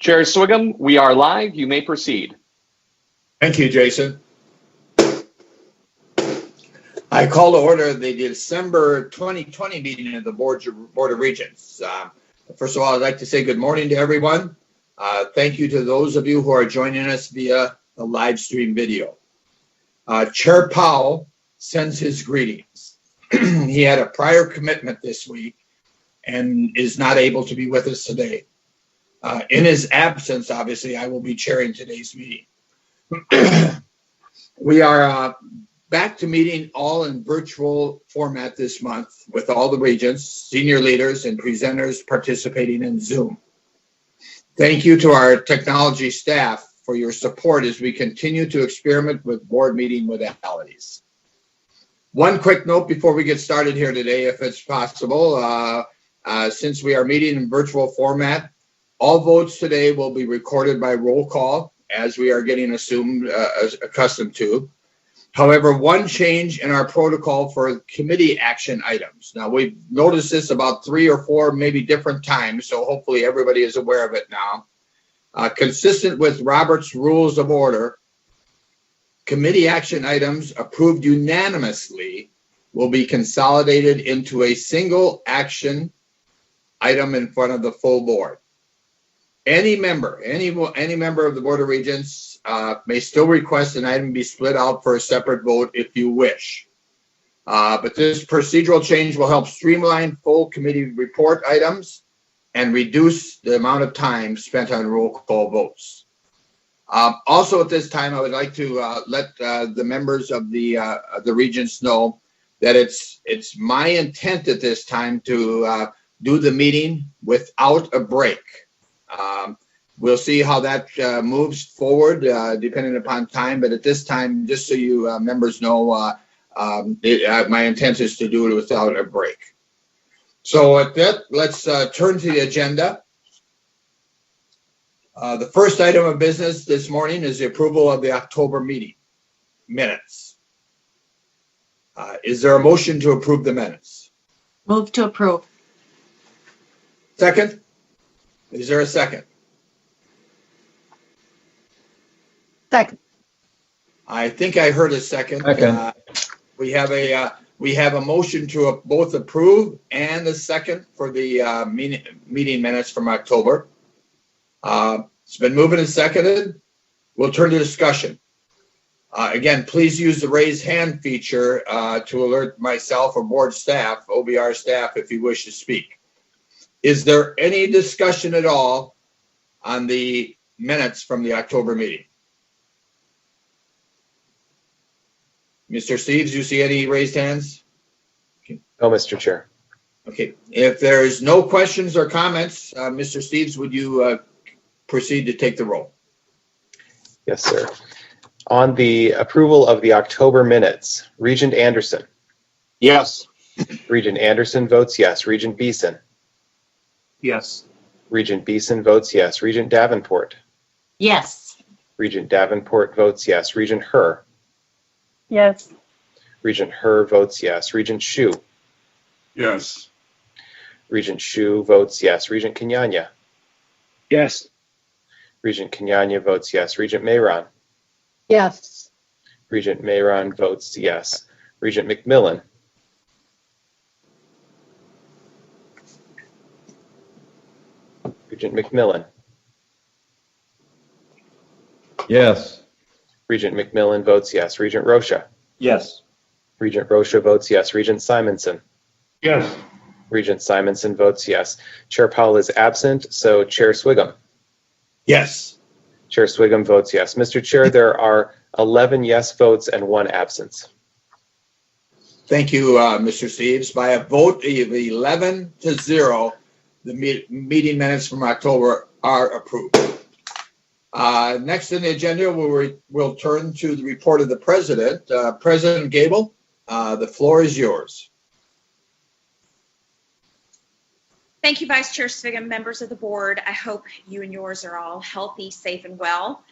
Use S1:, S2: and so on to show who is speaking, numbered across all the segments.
S1: Chair Swigum, we are live. You may proceed.
S2: Thank you, Jason. I call to order the December 2020 meeting of the Board of Regents. First of all, I'd like to say good morning to everyone. Thank you to those of you who are joining us via the live stream video. Chair Powell sends his greetings. He had a prior commitment this week and is not able to be with us today. In his absence, obviously, I will be chairing today's meeting. We are back to meeting all in virtual format this month with all the regents, senior leaders, and presenters participating in Zoom. Thank you to our technology staff for your support as we continue to experiment with board meeting modalities. One quick note before we get started here today, if it's possible, since we are meeting in virtual format, all votes today will be recorded by roll call, as we are getting accustomed to. However, one change in our protocol for committee action items. Now, we've noticed this about 3 or 4, maybe different times, so hopefully everybody is aware of it now. Consistent with Robert's Rules of Order, committee action items approved unanimously will be consolidated into a single action item in front of the full board. Any member of the Board of Regents may still request an item be split out for a separate vote if you wish. But this procedural change will help streamline full committee report items and reduce the amount of time spent on roll call votes. Also at this time, I would like to let the members of the Regents know that it's my intent at this time to do the meeting without a break. We'll see how that moves forward depending upon time, but at this time, just so you members know, my intent is to do it without a break. So at that, let's turn to the agenda. The first item of business this morning is the approval of the October meeting minutes. Is there a motion to approve the minutes?
S3: Move to approve.
S2: Second? Is there a second?
S3: Second.
S2: I think I heard a second.
S4: Second.
S2: We have a motion to both approve and a second for the meeting minutes from October. It's been moved and seconded. We'll turn to discussion. Again, please use the raise hand feature to alert myself or board staff, OBR staff, if you wish to speak. Is there any discussion at all on the minutes from the October meeting? Mr. Steves, you see any raised hands?
S4: No, Mr. Chair.
S2: Okay, if there's no questions or comments, Mr. Steves, would you proceed to take the roll?
S4: Yes, sir. On the approval of the October minutes, Regent Anderson.
S1: Yes.
S4: Regent Anderson votes yes. Regent Beeson.
S1: Yes.
S4: Regent Beeson votes yes. Regent Davenport.
S3: Yes.
S4: Regent Davenport votes yes. Regent Herr.
S3: Yes.
S4: Regent Herr votes yes. Regent Hsu.
S1: Yes.
S4: Regent Hsu votes yes. Regent Kenyanya.
S1: Yes.
S4: Regent Kenyanya votes yes. Regent Mayron.
S3: Yes.
S4: Regent Mayron votes yes. Regent McMillan. Regent McMillan.
S5: Yes.
S4: Regent McMillan votes yes. Regent Rocha.
S5: Yes.
S4: Regent Rocha votes yes. Regent Simonson.
S5: Yes.
S4: Regent Simonson votes yes. Chair Powell is absent, so Chair Swigum.
S2: Yes.
S4: Chair Swigum votes yes. Mr. Chair, there are 11 yes votes and 1 absence.
S2: Thank you, Mr. Steves. By a vote of 11-0, the meeting minutes from October are approved. Next on the agenda, we'll turn to the report of the President. President Gabel, the floor is yours.
S6: Thank you, Vice Chair Swigum, members of the board. I hope you and yours are all healthy, safe, and well.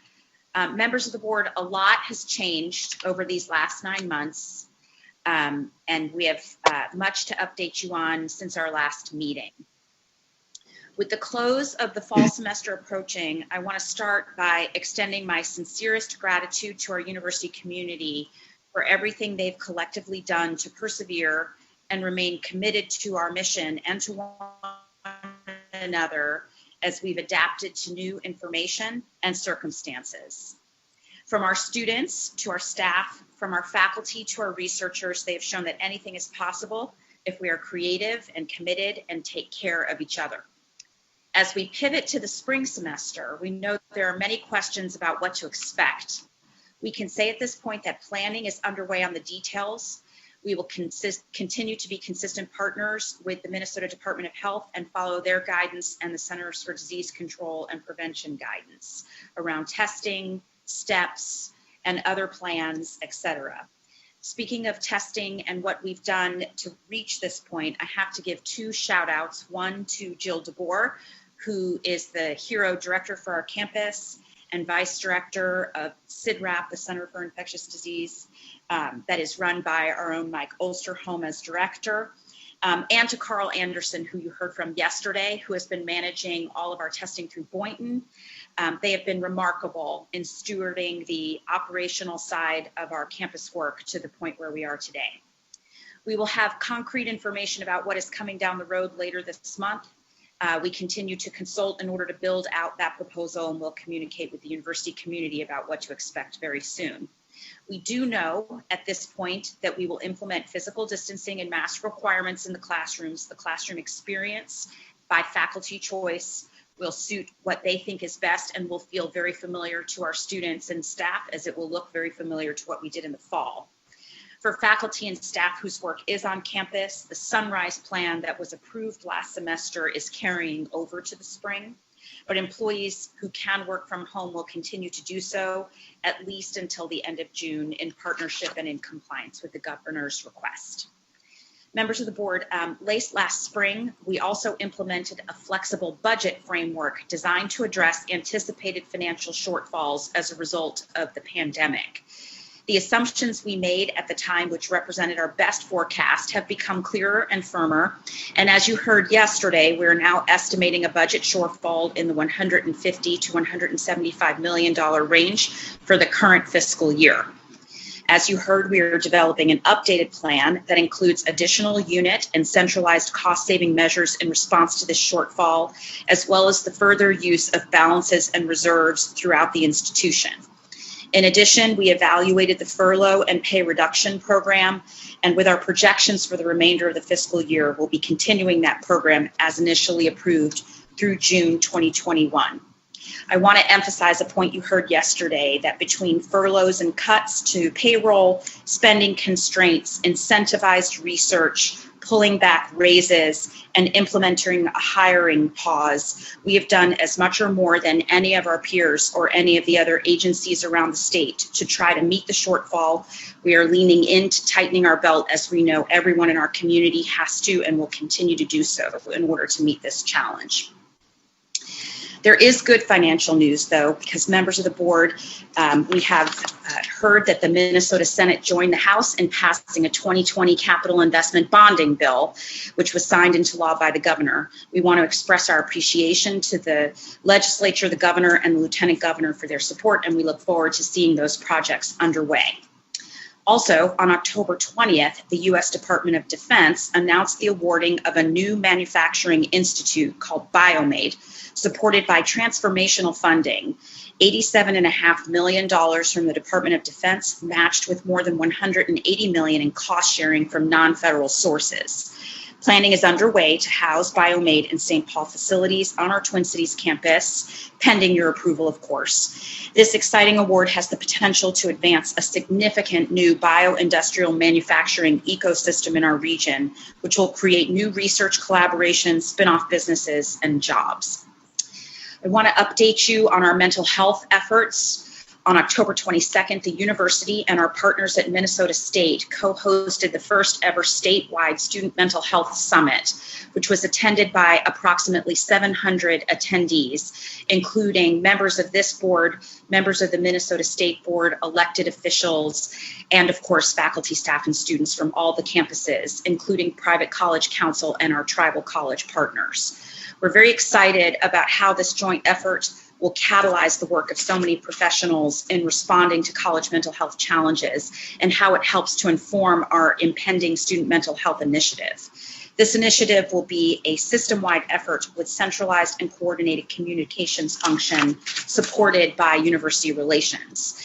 S6: Members of the board, a lot has changed over these last 9 months, and we have much to update you on since our last meeting. With the close of the fall semester approaching, I want to start by extending my sincerest gratitude to our university community for everything they've collectively done to persevere and remain committed to our mission and to one another as we've adapted to new information and circumstances. From our students to our staff, from our faculty to our researchers, they have shown that anything is possible if we are creative and committed and take care of each other. As we pivot to the spring semester, we know there are many questions about what to expect. We can say at this point that planning is underway on the details. We will continue to be consistent partners with the Minnesota Department of Health and follow their guidance and the Centers for Disease Control and Prevention guidance around testing, steps, and other plans, etc. Speaking of testing and what we've done to reach this point, I have to give two shout outs. One to Jill DeBoer, who is the HERO director for our campus and vice director of CIDRAP, the Center for Infectious Disease, that is run by our own Mike Osterholm as director, and to Carl Anderson, who you heard from yesterday, who has been managing all of our testing through Boynton. They have been remarkable in stewarding the operational side of our campus work to the point where we are today. We will have concrete information about what is coming down the road later this month. We continue to consult in order to build out that proposal, and we'll communicate with the university community about what to expect very soon. We do know at this point that we will implement physical distancing and mask requirements in the classrooms. The classroom experience by faculty choice will suit what they think is best and will feel very familiar to our students and staff, as it will look very familiar to what we did in the fall. For faculty and staff whose work is on campus, the Sunrise Plan that was approved last semester is carrying over to the spring, but employees who can work from home will continue to do so at least until the end of June in partnership and in compliance with the governor's request. Members of the board, late last spring, we also implemented a flexible budget framework designed to address anticipated financial shortfalls as a result of the pandemic. The assumptions we made at the time, which represented our best forecast, have become clearer and firmer. And as you heard yesterday, we're now estimating a budget shortfall in the $150 to $175 million range for the current fiscal year. As you heard, we are developing an updated plan that includes additional unit and centralized cost-saving measures in response to this shortfall, as well as the further use of balances and reserves throughout the institution. In addition, we evaluated the furlough and pay reduction program, and with our projections for the remainder of the fiscal year, we'll be continuing that program as initially approved through June 2021. I want to emphasize a point you heard yesterday, that between furloughs and cuts to payroll, spending constraints, incentivized research, pulling back raises, and implementing a hiring pause, we have done as much or more than any of our peers or any of the other agencies around the state to try to meet the shortfall. We are leaning into tightening our belt, as we know everyone in our community has to and will continue to do so in order to meet this challenge. There is good financial news, though, because members of the board, we have heard that the Minnesota Senate joined the House in passing a 2020 capital investment bonding bill, which was signed into law by the governor. We want to express our appreciation to the legislature, the governor, and the lieutenant governor for their support, and we look forward to seeing those projects underway. Also, on October 20th, the U.S. Department of Defense announced the awarding of a new manufacturing institute called BioMade, supported by transformational funding, $87.5 million from the Department of Defense, matched with more than $180 million in cost sharing from non-federal sources. Planning is underway to house BioMade in St. Paul facilities on our Twin Cities campus, pending your approval, of course. This exciting award has the potential to advance a significant new bio-industrial manufacturing ecosystem in our region, which will create new research collaborations, spin-off businesses, and jobs. I want to update you on our mental health efforts. On October 22nd, the university and our partners at Minnesota State co-hosted the first ever statewide Student Mental Health Summit, which was attended by approximately 700 attendees, including members of this board, members of the Minnesota State Board, elected officials, and of course, faculty, staff, and students from all the campuses, including private college council and our tribal college partners. We're very excited about how this joint effort will catalyze the work of so many professionals in responding to college mental health challenges and how it helps to inform our impending student mental health initiative. This initiative will be a system-wide effort with centralized and coordinated communications function supported by university relations.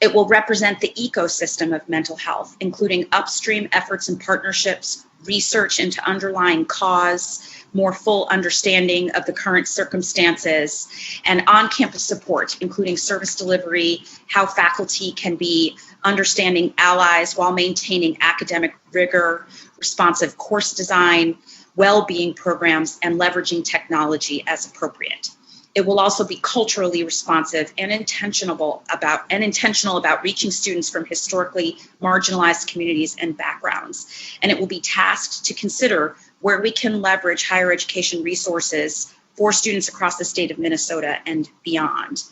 S6: It will represent the ecosystem of mental health, including upstream efforts and partnerships, research into underlying cause, more full understanding of the current circumstances, and on-campus support, including service delivery, how faculty can be understanding allies while maintaining academic rigor, responsive course design, well-being programs, and leveraging technology as appropriate. It will also be culturally responsive and intentional about reaching students from historically marginalized communities and backgrounds. And it will be tasked to consider where we can leverage higher education resources for students across the state of Minnesota and beyond.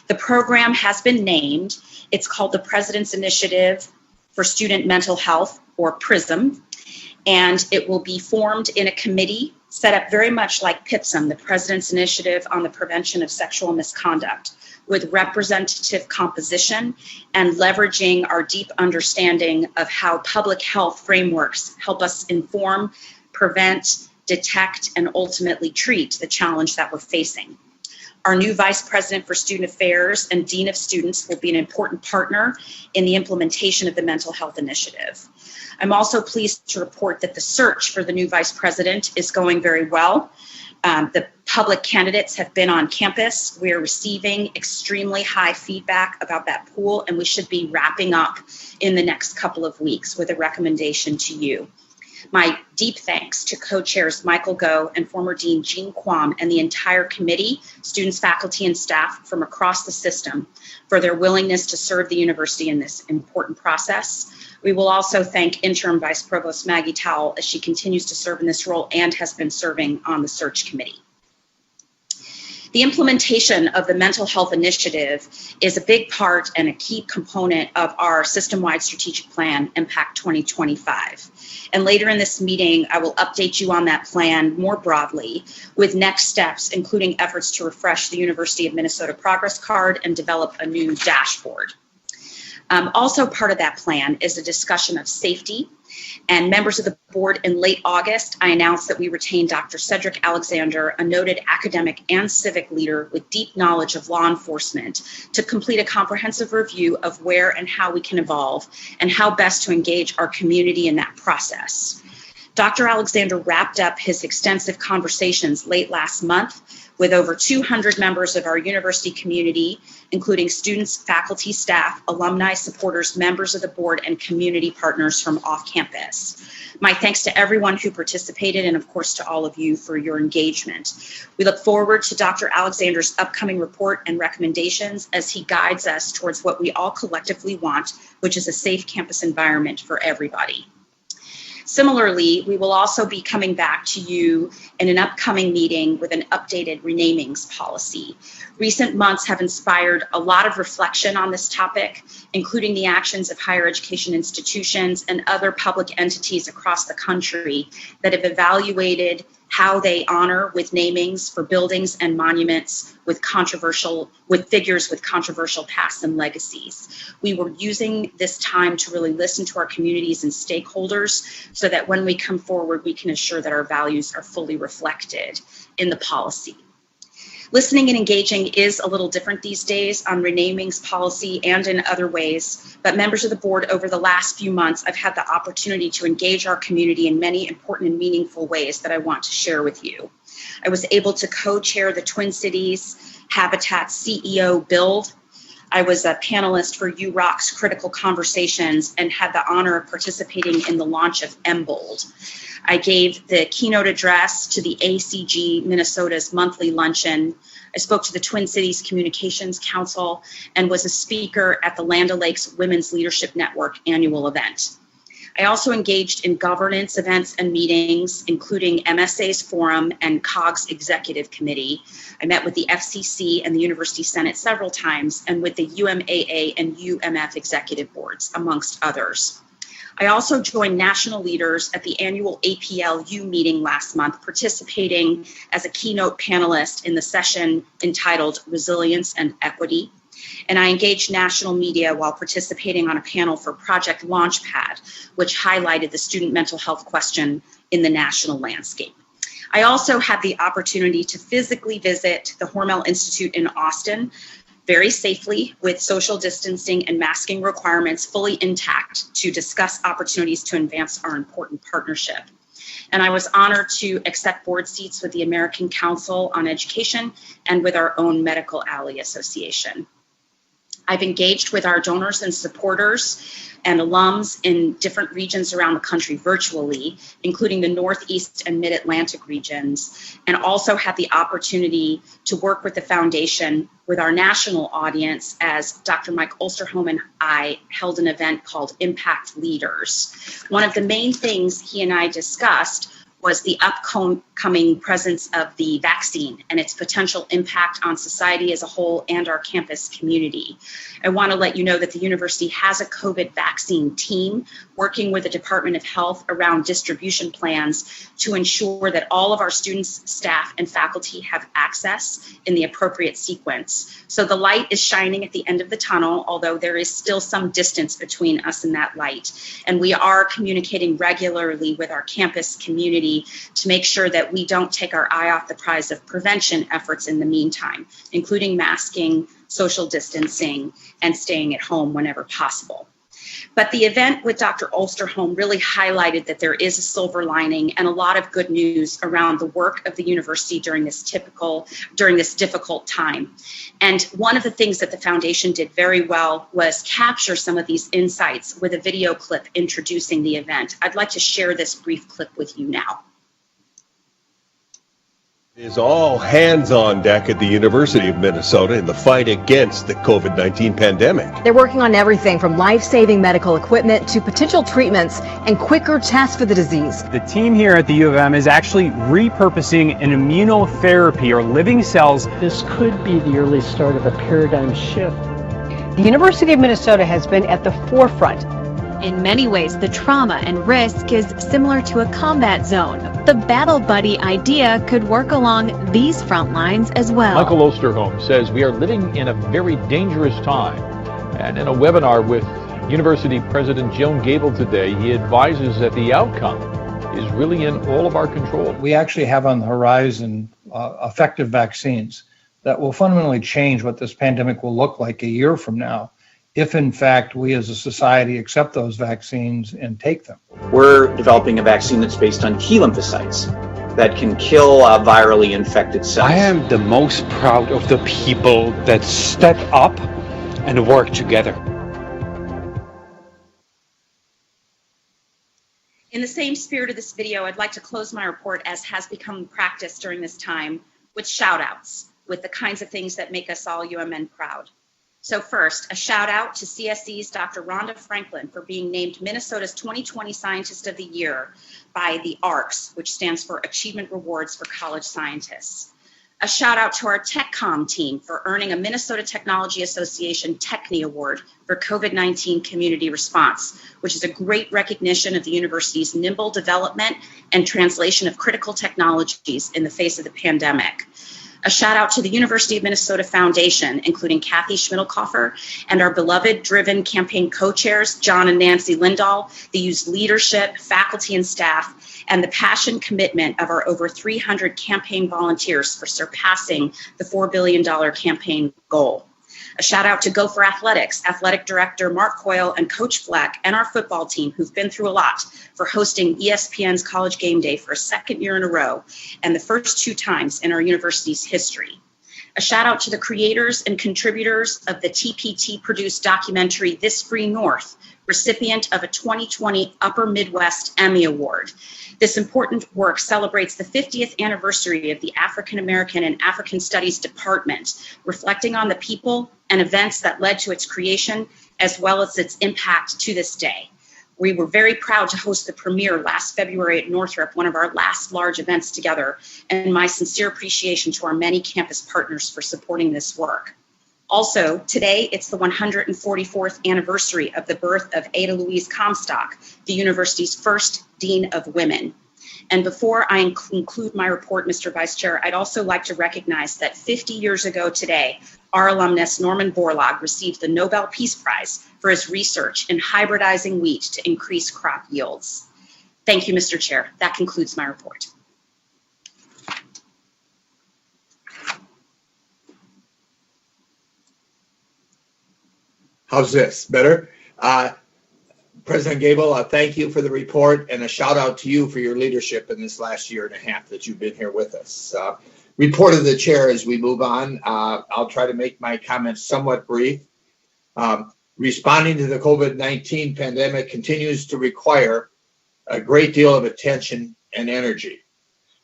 S6: The program has been named. It's called the President's Initiative for Student Mental Health, or PRISM, and it will be formed in a committee set up very much like PIPSM, the President's Initiative on the Prevention of Sexual Misconduct, with representative composition and leveraging our deep understanding of how public health frameworks help us inform, prevent, detect, and ultimately treat the challenge that we're facing. Our new Vice President for Student Affairs and Dean of Students will be an important partner in the implementation of the Mental Health Initiative. I'm also pleased to report that the search for the new Vice President is going very well. The public candidates have been on campus. We are receiving extremely high feedback about that pool, and we should be wrapping up in the next couple of weeks with a recommendation to you. My deep thanks to co-chairs Michael Go and former Dean Jean Quam and the entire committee, students, faculty, and staff from across the system for their willingness to serve the university in this important process. We will also thank Interim Vice Provost Maggie Towell as she continues to serve in this role and has been serving on the search committee. The implementation of the Mental Health Initiative is a big part and a key component of our system-wide strategic plan, Impact 2025. And later in this meeting, I will update you on that plan more broadly with next steps, including efforts to refresh the University of Minnesota Progress Card and develop a new dashboard. Also part of that plan is a discussion of safety. And members of the board, in late August, I announced that we retained Dr. Cedric Alexander, a noted academic and civic leader with deep knowledge of law enforcement, to complete a comprehensive review of where and how we can evolve and how best to engage our community in that process. Dr. Alexander wrapped up his extensive conversations late last month with over 200 members of our university community, including students, faculty, staff, alumni, supporters, members of the board, and community partners from off campus. My thanks to everyone who participated and, of course, to all of you for your engagement. We look forward to Dr. Alexander's upcoming report and recommendations as he guides us towards what we all collectively want, which is a safe campus environment for everybody. Similarly, we will also be coming back to you in an upcoming meeting with an updated renamings policy. Recent months have inspired a lot of reflection on this topic, including the actions of higher education institutions and other public entities across the country that have evaluated how they honor with namings for buildings and monuments with figures with controversial pasts and legacies. We were using this time to really listen to our communities and stakeholders so that when we come forward, we can ensure that our values are fully reflected in the policy. Listening and engaging is a little different these days on renamings policy and in other ways, but members of the board, over the last few months, I've had the opportunity to engage our community in many important and meaningful ways that I want to share with you. I was able to co-chair the Twin Cities Habitat CEO Build. I was a panelist for UROC's Critical Conversations and had the honor of participating in the launch of MBOLD. I gave the keynote address to the ACG Minnesota's monthly luncheon. I spoke to the Twin Cities Communications Council and was a speaker at the Land O'Lakes Women's Leadership Network annual event. I also engaged in governance events and meetings, including MSA's Forum and COG's Executive Committee. I met with the FCC and the University Senate several times and with the UMAA and UMF executive boards, amongst others. I also joined national leaders at the annual APLU meeting last month, participating as a keynote panelist in the session entitled Resilience and Equity. And I engaged national media while participating on a panel for Project Launchpad, which highlighted the student mental health question in the national landscape. I also had the opportunity to physically visit the Hormel Institute in Austin, very safely with social distancing and masking requirements fully intact, to discuss opportunities to advance our important partnership. And I was honored to accept board seats with the American Council on Education and with our own Medical Alley Association. I've engaged with our donors and supporters and alums in different regions around the country virtually, including the Northeast and Mid-Atlantic regions, and also had the opportunity to work with the foundation with our national audience as Dr. Mike Osterholm and I held an event called Impact Leaders. One of the main things he and I discussed was the upcoming presence of the vaccine and its potential impact on society as a whole and our campus community. I want to let you know that the university has a COVID vaccine team working with the Department of Health around distribution plans to ensure that all of our students, staff, and faculty have access in the appropriate sequence. So the light is shining at the end of the tunnel, although there is still some distance between us and that light. And we are communicating regularly with our campus community to make sure that we don't take our eye off the prize of prevention efforts in the meantime, including masking, social distancing, and staying at home whenever possible. But the event with Dr. Osterholm really highlighted that there is a silver lining and a lot of good news around the work of the university during this difficult time. And one of the things that the foundation did very well was capture some of these insights with a video clip introducing the event. I'd like to share this brief clip with you now.
S7: It is all hands on deck at the University of Minnesota in the fight against the COVID-19 pandemic.
S8: They're working on everything from life-saving medical equipment to potential treatments and quicker tests for the disease.
S9: The team here at the U of M is actually repurposing an immunotherapy or living cells.
S10: This could be the early start of a paradigm shift.
S3: The University of Minnesota has been at the forefront.
S11: In many ways, the trauma and risk is similar to a combat zone. The battle buddy idea could work along these front lines as well.
S5: Michael Osterholm says we are living in a very dangerous time. And in a webinar with University President Joan Gable today, he advises that the outcome is really in all of our control.
S12: We actually have on the horizon effective vaccines that will fundamentally change what this pandemic will look like a year from now, if in fact we as a society accept those vaccines and take them.
S13: We're developing a vaccine that's based on T lymphocytes that can kill virally infected cells.
S14: I am the most proud of the people that step up and work together.
S6: In the same spirit of this video, I'd like to close my report, as has become practice during this time, with shout outs, with the kinds of things that make us all UMN proud. So first, a shout out to CSE's Dr. Rhonda Franklin for being named Minnesota's 2020 Scientist of the Year by the ARCS, which stands for Achievement Rewards for College Scientists. A shout out to our TechCom team for earning a Minnesota Technology Association TechNE Award for COVID-19 community response, which is a great recognition of the university's nimble development and translation of critical technologies in the face of the pandemic. A shout out to the University of Minnesota Foundation, including Kathy Schmidlkoffer and our beloved Driven campaign co-chairs, John and Nancy Lindahl. They use leadership, faculty, and staff, and the passion commitment of our over 300 campaign volunteers for surpassing the $4 billion campaign goal. A shout out to Gopher Athletics, Athletic Director Mark Coyle and Coach Fleck, and our football team, who've been through a lot, for hosting ESPN's College Game Day for a second year in a row, and the first 2 times in our university's history. A shout out to the creators and contributors of the TPT-produced documentary This Free North, recipient of a 2020 Upper Midwest Emmy Award. This important work celebrates the 50th anniversary of the African American and African Studies Department, reflecting on the people and events that led to its creation, as well as its impact to this day. We were very proud to host the premiere last February at Northrop, one of our last large events together, and my sincere appreciation to our many campus partners for supporting this work. Also, today it's the 144th anniversary of the birth of Ada Louise Comstock, the university's first Dean of Women. And before I conclude my report, Mr. Vice Chair, I'd also like to recognize that 50 years ago today, our alumnus Norman Borlaug received the Nobel Peace Prize for his research in hybridizing wheat to increase crop yields. Thank you, Mr. Chair. That concludes my report.
S2: How's this? Better? President Gabel, thank you for the report, and a shout out to you for your leadership in this last year and a half that you've been here with us. Report of the chair as we move on. I'll try to make my comments somewhat brief. Responding to the COVID-19 pandemic continues to require a great deal of attention and energy.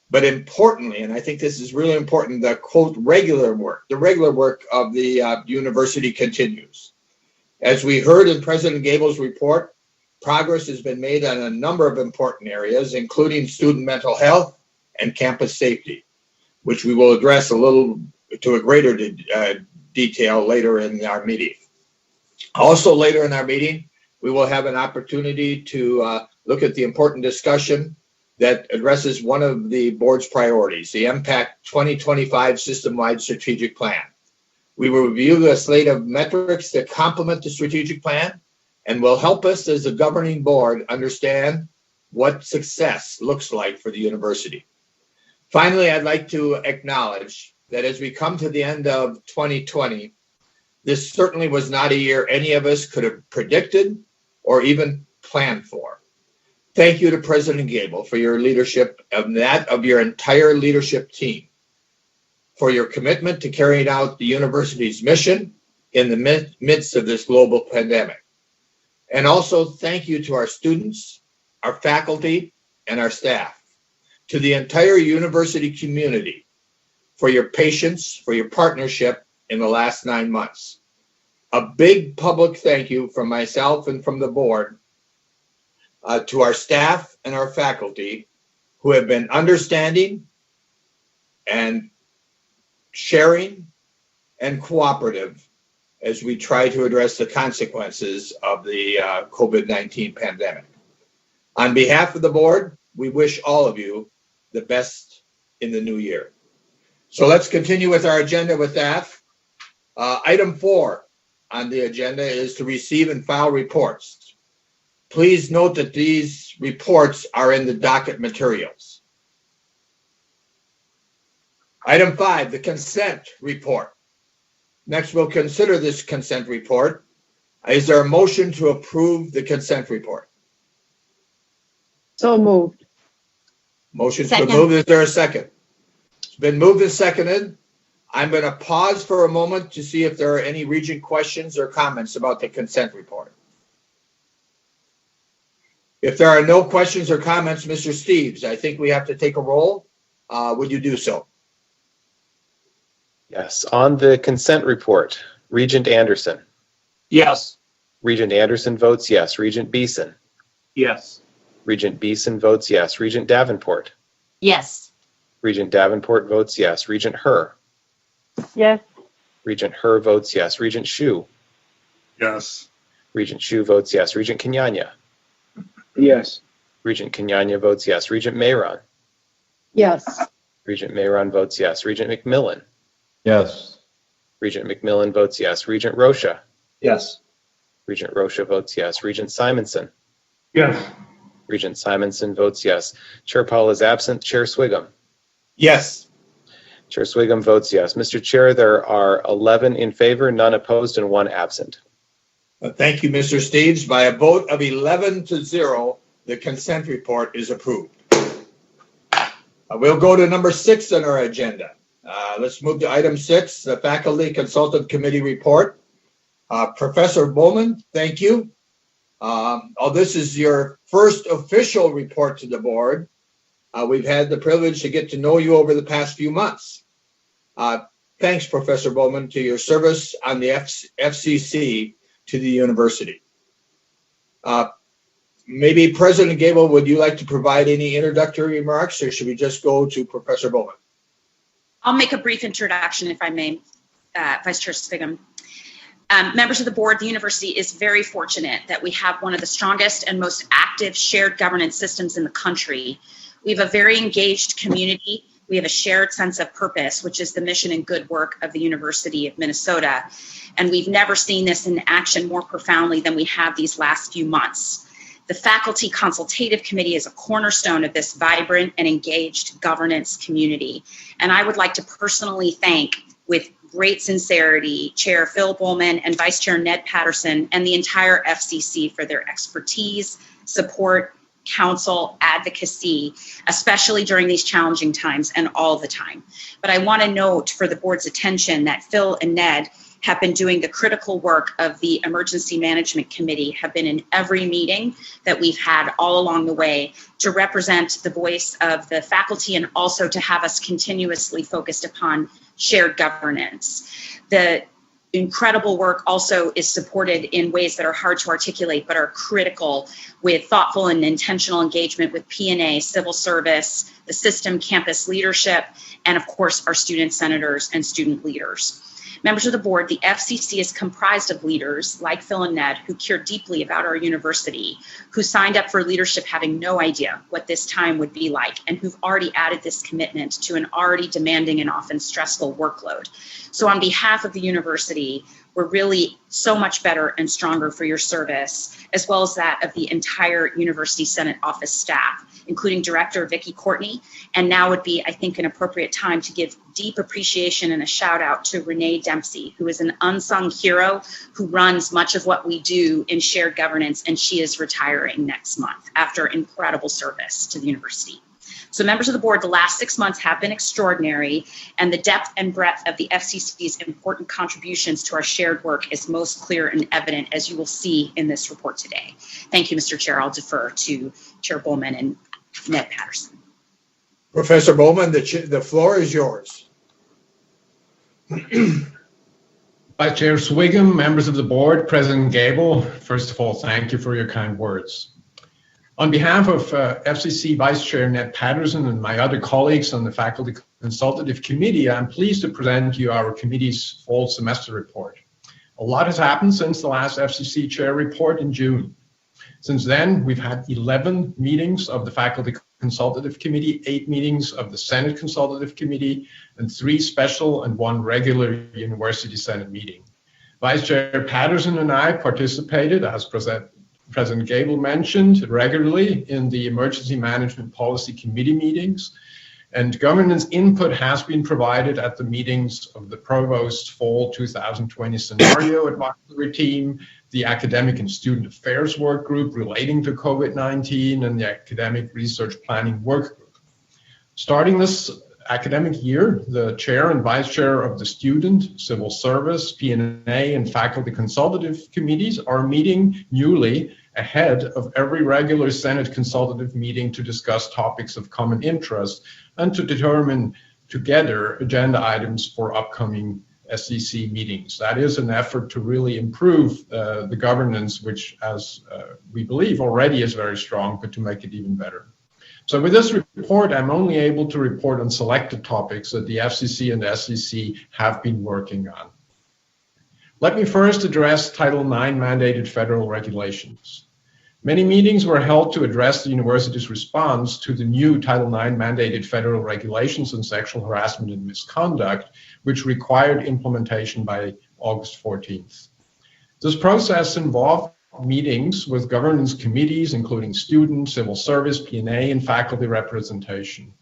S2: But importantly, and I think this is really important, the quote regular work of the university continues. As we heard in President Gabel's report, progress has been made on a number of important areas, including student mental health and campus safety, which we will address to a greater detail later in our meeting. Also later in our meeting, we will have an opportunity to look at the important discussion that addresses one of the board's priorities, the MPAC 2025 System-Wide Strategic Plan. We will review the slate of metrics that complement the strategic plan and will help us as a governing board understand what success looks like for the university. Finally, I'd like to acknowledge that as we come to the end of 2020, this certainly was not a year any of us could have predicted or even planned for. Thank you to President Gabel for your leadership and that of your entire leadership team, for your commitment to carrying out the university's mission in the midst of this global pandemic. And also thank you to our students, our faculty, and our staff, to the entire university community for your patience, for your partnership in the last 9 months. A big public thank you from myself and from the board to our staff and our faculty who have been understanding and sharing and cooperative as we try to address the consequences of the COVID-19 pandemic. On behalf of the board, we wish all of you the best in the new year. So let's continue with our agenda with that. Item 4 on the agenda is to receive and file reports. Please note that these reports are in the docket materials. Item 5, the consent report. Next, we'll consider this consent report. Is there a motion to approve the consent report?
S10: So moved.
S2: Motion's been moved. Is there a second? It's been moved and seconded. I'm going to pause for a moment to see if there are any Regent questions or comments about the consent report. If there are no questions or comments, Mr. Steves, I think we have to take a roll. Would you do so?
S4: Yes. On the consent report, Regent Anderson.
S1: Yes.
S4: Regent Anderson votes yes. Regent Beeson.
S1: Yes.
S4: Regent Beeson votes yes. Regent Davenport.
S11: Yes.
S4: Regent Davenport votes yes. Regent Herr.
S10: Yes.
S4: Regent Herr votes yes. Regent Hsu.
S1: Yes.
S4: Regent Hsu votes yes. Regent Kenyanya.
S1: Yes.
S4: Regent Kenyanya votes yes. Regent Mayron.
S10: Yes.
S4: Regent Mayron votes yes. Regent McMillan.
S1: Yes.
S4: Regent McMillan votes yes. Regent Rocha.
S1: Yes.
S4: Regent Rocha votes yes. Regent Simonson.
S1: Yes.
S4: Regent Simonson votes yes. Chair Powell is absent. Chair Swigum.
S2: Yes.
S4: Chair Swigum votes yes. Mr. Chair, there are 11 in favor, none opposed, and 1 absent.
S2: Thank you, Mr. Steves. By a vote of 11-0, the consent report is approved. We'll go to number 6 on our agenda. Let's move to item 6, the Faculty Consultant Committee report. Professor Bowman, thank you. This is your first official report to the board. We've had the privilege to get to know you over the past few months. Thanks, Professor Bowman, to your service on the FCC to the university. Maybe President Gabel, would you like to provide any introductory remarks, or should we just go to Professor Bowman?
S6: I'll make a brief introduction if I may. Vice Chair Sviggum. Members of the board, the university is very fortunate that we have one of the strongest and most active shared governance systems in the country. We have a very engaged community. We have a shared sense of purpose, which is the mission and good work of the University of Minnesota. And we've never seen this in action more profoundly than we have these last few months. The Faculty Consultative Committee is a cornerstone of this vibrant and engaged governance community. And I would like to personally thank, with great sincerity, Chair Phil Bowman and Vice Chair Ned Patterson and the entire FCC for their expertise, support, counsel, advocacy, especially during these challenging times and all the time. But I want to note for the board's attention that Phil and Ned have been doing the critical work of the Emergency Management Committee, have been in every meeting that we've had all along the way to represent the voice of the faculty and also to have us continuously focused upon shared governance. The incredible work also is supported in ways that are hard to articulate but are critical, with thoughtful and intentional engagement with P&A, civil service, the system, campus leadership, and of course our student senators and student leaders. Members of the board, the FCC is comprised of leaders like Phil and Ned who care deeply about our university, who signed up for leadership having no idea what this time would be like, and who've already added this commitment to an already demanding and often stressful workload. So on behalf of the university, we're really so much better and stronger for your service, as well as that of the entire University Senate office staff, including Director Vicki Courtney. And now would be, I think, an appropriate time to give deep appreciation and a shout out to Renee Dempsey, who is an unsung hero who runs much of what we do in shared governance, and she is retiring next month after incredible service to the university. So members of the board, the last 6 months have been extraordinary, and the depth and breadth of the FCC's important contributions to our shared work is most clear and evident, as you will see in this report today. Thank you, Mr. Chair. I'll defer to Chair Bowman and Ned Patterson.
S2: Professor Bowman, the floor is yours.
S15: Vice Chair Sviggum, members of the board, President Gabel, first of all, thank you for your kind words. On behalf of FCC Vice Chair Ned Patterson and my other colleagues on the Faculty Consultative Committee, I'm pleased to present you our committee's fall semester report. A lot has happened since the last FCC Chair report in June. Since then, we've had 11 meetings of the Faculty Consultative Committee, 8 meetings of the Senate Consultative Committee, and 3 special and 1 regular University Senate meeting. Vice Chair Patterson and I participated, as President Gabel mentioned, regularly in the Emergency Management Policy Committee meetings, and governance input has been provided at the meetings of the Provost Fall 2020 Scenario Advisory Team, the Academic and Student Affairs Work Group relating to COVID-19, and the Academic Research Planning Work Group. Starting this academic year, the chair and vice chair of the Student, Civil Service, P&A, and Faculty Consultative Committees are meeting newly ahead of every regular Senate Consultative meeting to discuss topics of common interest and to determine together agenda items for upcoming SCC meetings. That is an effort to really improve the governance, which, as we believe, already is very strong, but to make it even better. So with this report, I'm only able to report on selected topics that the FCC and the SCC have been working on. Let me first address Title IX mandated federal regulations. Many meetings were held to address the university's response to the new Title IX mandated federal regulations on sexual harassment and misconduct, which required implementation by August 14th. This process involved meetings with governance committees, including student, civil service, P&A, and faculty representation.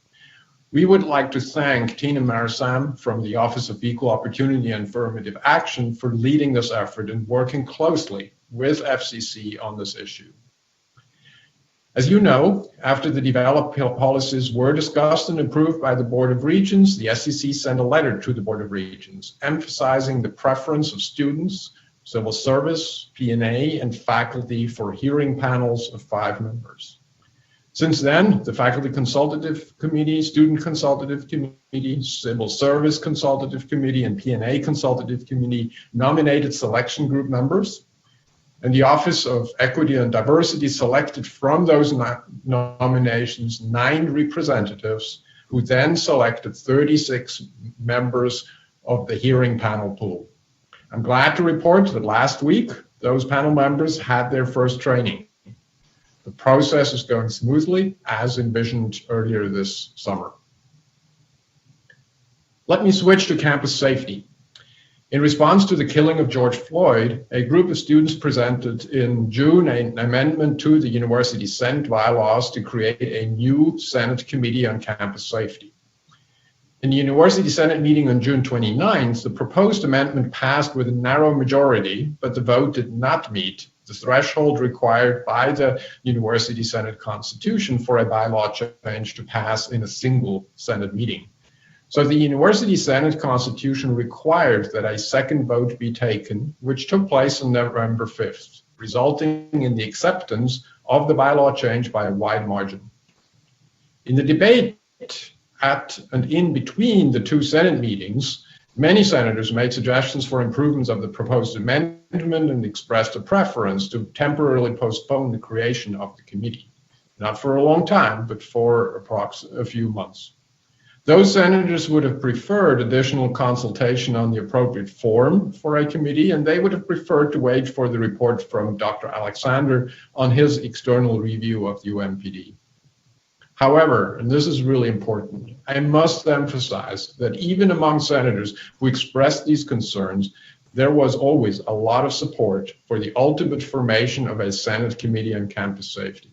S15: We would like to thank Tina Marasam from the Office of Equal Opportunity and Affirmative Action for leading this effort and working closely with FCC on this issue. As you know, after the developed policies were discussed and approved by the Board of Regents, the SCC sent a letter to the Board of Regents emphasizing the preference of students, civil service, P&A, and faculty for hearing panels of 5 members. Since then, the Faculty Consultative Committee, Student Consultative Committee, Civil Service Consultative Committee, and P&A Consultative Committee nominated selection group members, and the Office of Equity and Diversity selected from those nominations 9 representatives, who then selected 36 members of the hearing panel pool. I'm glad to report that last week, those panel members had their first training. The process is going smoothly as envisioned earlier this summer. Let me switch to campus safety. In response to the killing of George Floyd, a group of students presented in June an amendment to the University Senate bylaws to create a new Senate Committee on Campus Safety. In the University Senate meeting on June 29th, the proposed amendment passed with a narrow majority, but the vote did not meet the threshold required by the University Senate Constitution for a bylaw change to pass in a single Senate meeting. So the University Senate Constitution required that a second vote be taken, which took place on November 5th, resulting in the acceptance of the bylaw change by a wide margin. In the debate at and in between the two Senate meetings, many senators made suggestions for improvements of the proposed amendment and expressed a preference to temporarily postpone the creation of the committee, not for a long time, but for approximately a few months. Those senators would have preferred additional consultation on the appropriate form for a committee, and they would have preferred to wait for the report from Dr. Alexander on his external review of the UMPD. However, and this is really important, I must emphasize that even among senators who expressed these concerns, there was always a lot of support for the ultimate formation of a Senate Committee on Campus Safety.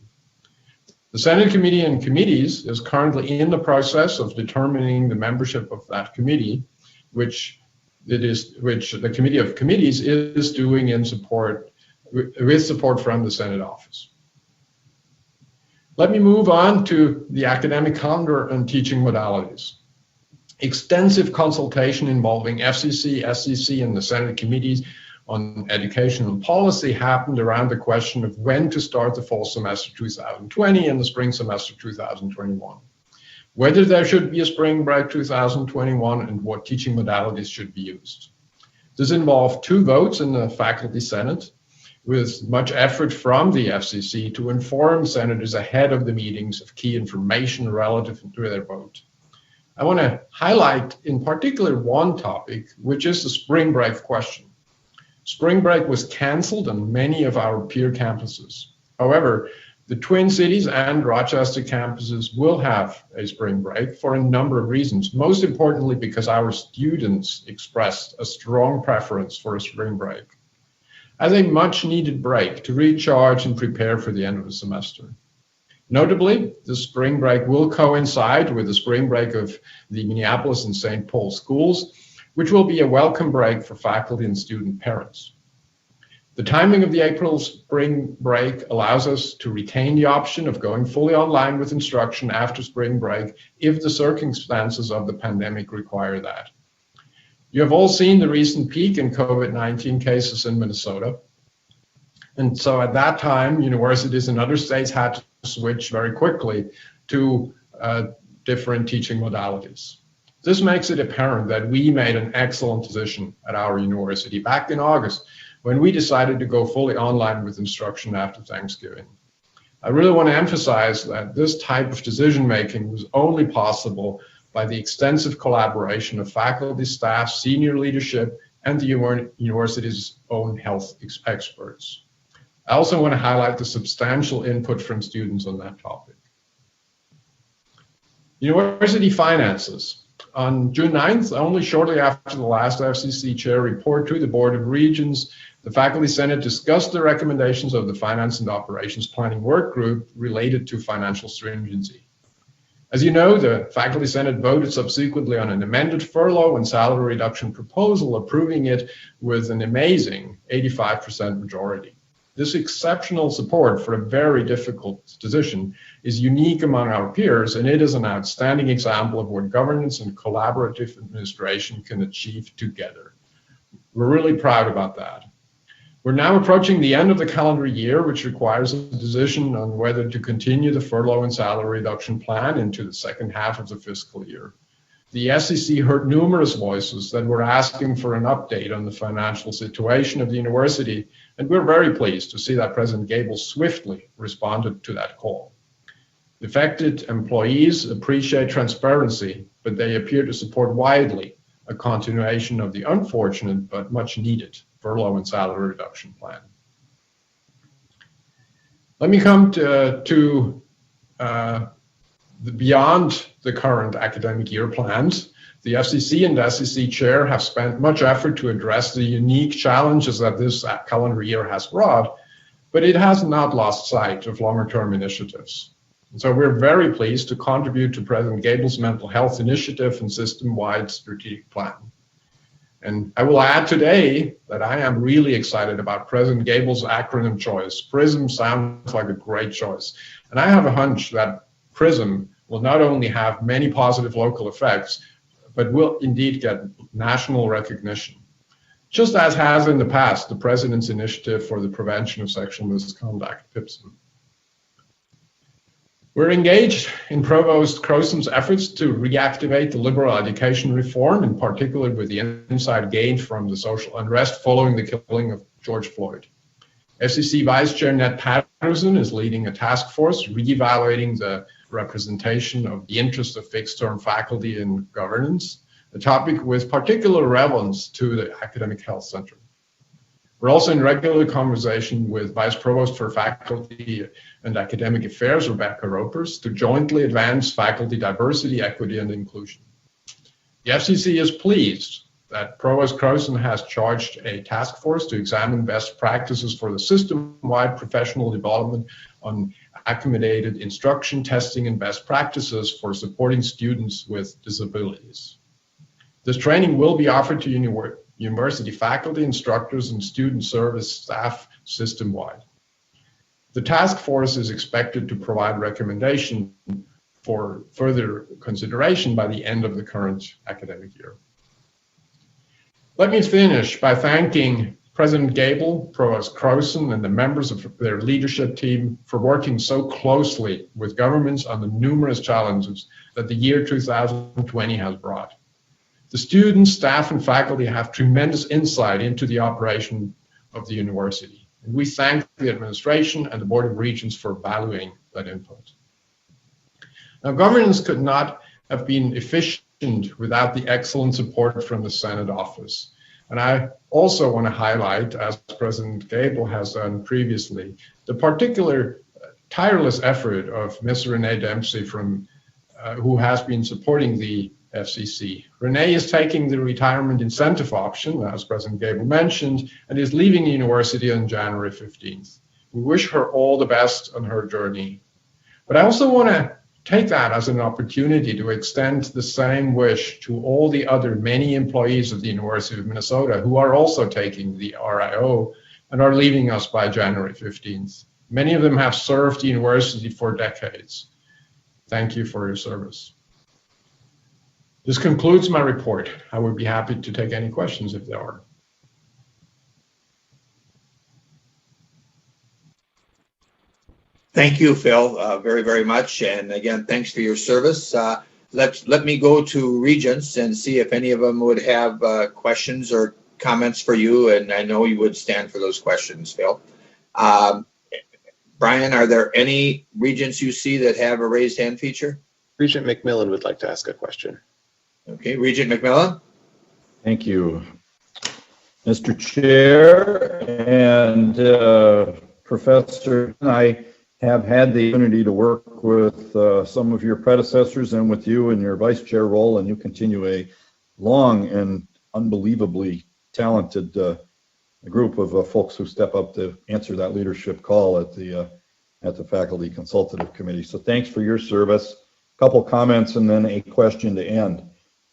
S15: The Senate Committee on Committees is currently in the process of determining the membership of that committee, which the Committee of Committees is doing with support from the Senate office. Let me move on to the academic calendar and teaching modalities. Extensive consultation involving FCC, SCC, and the Senate committees on education and policy happened around the question of when to start the fall semester 2020 and the spring semester 2021, whether there should be a spring break 2021, and what teaching modalities should be used. This involved 2 votes in the Faculty Senate, with much effort from the FCC to inform senators ahead of the meetings of key information relative to their vote. I want to highlight in particular one topic, which is the spring break question. Spring break was canceled on many of our peer campuses. However, the Twin Cities and Rochester campuses will have a spring break for a number of reasons, most importantly because our students expressed a strong preference for a spring break as a much needed break to recharge and prepare for the end of the semester. Notably, the spring break will coincide with the spring break of the Minneapolis and St. Paul schools, which will be a welcome break for faculty and student parents. The timing of the April spring break allows us to retain the option of going fully online with instruction after spring break if the circumstances of the pandemic require that. You have all seen the recent peak in COVID-19 cases in Minnesota. And so at that time, universities in other states had to switch very quickly to different teaching modalities. This makes it apparent that we made an excellent decision at our university back in August when we decided to go fully online with instruction after Thanksgiving. I really want to emphasize that this type of decision-making was only possible by the extensive collaboration of faculty, staff, senior leadership, and the university's own health experts. I also want to highlight the substantial input from students on that topic. University finances. On June 9th, only shortly after the last FCC chair report to the Board of Regents, the Faculty Senate discussed the recommendations of the Finance and Operations Planning Work Group related to financial stringency. As you know, the Faculty Senate voted subsequently on an amended furlough and salary reduction proposal, approving it with an amazing 85% majority. This exceptional support for a very difficult decision is unique among our peers, and it is an outstanding example of what governance and collaborative administration can achieve together. We're really proud about that. We're now approaching the end of the calendar year, which requires a decision on whether to continue the furlough and salary reduction plan into the second half of the fiscal year. The SEC heard numerous voices that were asking for an update on the financial situation of the university, and we're very pleased to see that President Gabel swiftly responded to that call. Affected employees appreciate transparency, but they appear to support widely a continuation of the unfortunate but much needed furlough and salary reduction plan. Let me come to beyond the current academic year plans. The FCC and the SEC chair have spent much effort to address the unique challenges that this calendar year has brought, but it has not lost sight of longer-term initiatives. And so we're very pleased to contribute to President Gable's mental health initiative and system-wide strategic plan. And I will add today that I am really excited about President Gable's acronym choice. PRISM sounds like a great choice. And I have a hunch that PRISM will not only have many positive local effects, but will indeed get national recognition, just as has in the past the President's Initiative for the Prevention of Sexual Misconduct, PIPSM. We're engaged in Provost Croson's efforts to reactivate the liberal education reform, in particular with the insight gained from the social unrest following the killing of George Floyd. FCC Vice Chair Ned Patterson is leading a task force reevaluating the representation of the interests of fixed-term faculty in governance, a topic with particular relevance to the Academic Health Center. We're also in regular conversation with Vice Provost for Faculty and Academic Affairs, Rebecca Ropers, to jointly advance faculty diversity, equity, and inclusion. The FCC is pleased that Provost Croson has charged a task force to examine best practices for the system-wide professional development on accommodated instruction, testing, and best practices for supporting students with disabilities. This training will be offered to university faculty, instructors, and student service staff system-wide. The task force is expected to provide recommendation for further consideration by the end of the current academic year. Let me finish by thanking President Gable, Provost Croson, and the members of their leadership team for working so closely with governments on the numerous challenges that the year 2020 has brought. The students, staff, and faculty have tremendous insight into the operation of the university, and we thank the administration and the Board of Regents for valuing that input. Now, governance could not have been efficient without the excellent support from the Senate office. And I also want to highlight, as President Gable has done previously, the particular tireless effort of Ms. Renee Dempsey who has been supporting the FCC. Renee is taking the retirement incentive option, as President Gable mentioned, and is leaving the university on January 15th. We wish her all the best on her journey. But I also want to take that as an opportunity to extend the same wish to all the other many employees of the University of Minnesota who are also taking the RIO and are leaving us by January 15th. Many of them have served the university for decades. Thank you for your service. This concludes my report. I would be happy to take any questions if there are.
S2: Thank you, Phil, very, very much. And again, thanks for your service. Let me go to Regents and see if any of them would have questions or comments for you. And I know you would stand for those questions, Phil. Brian, are there any Regents you see that have a raised hand feature?
S4: Regent McMillan would like to ask a question.
S2: Okay, Regent McMillan.
S1: Thank you, Mr. Chair and Professor. I have had the opportunity to work with some of your predecessors and with you in your vice chair role, and you continue a long and unbelievably talented group of folks who step up to answer that leadership call at the Faculty Consultative Committee. So thanks for your service. A couple comments and then a question to end.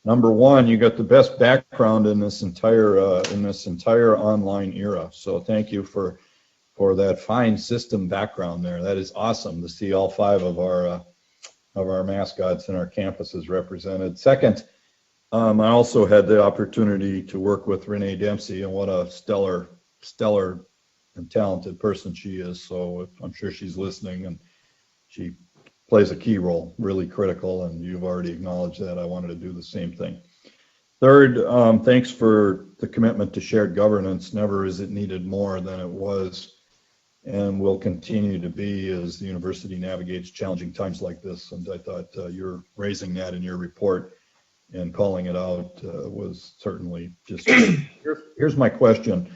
S1: Number one, you got the best background in this entire online era. So thank you for that fine system background there. That is awesome to see all 5 of our mascots and our campuses represented. Second, I also had the opportunity to work with Renee Dempsey, and what a stellar and talented person she is. So I'm sure she's listening, and she plays a key role, really critical, and you've already acknowledged that. I wanted to do the same thing. Third, thanks for the commitment to shared governance. Never is it needed more than it was and will continue to be as the university navigates challenging times like this. And I thought you're raising that in your report and calling it out was certainly just. Here's my question.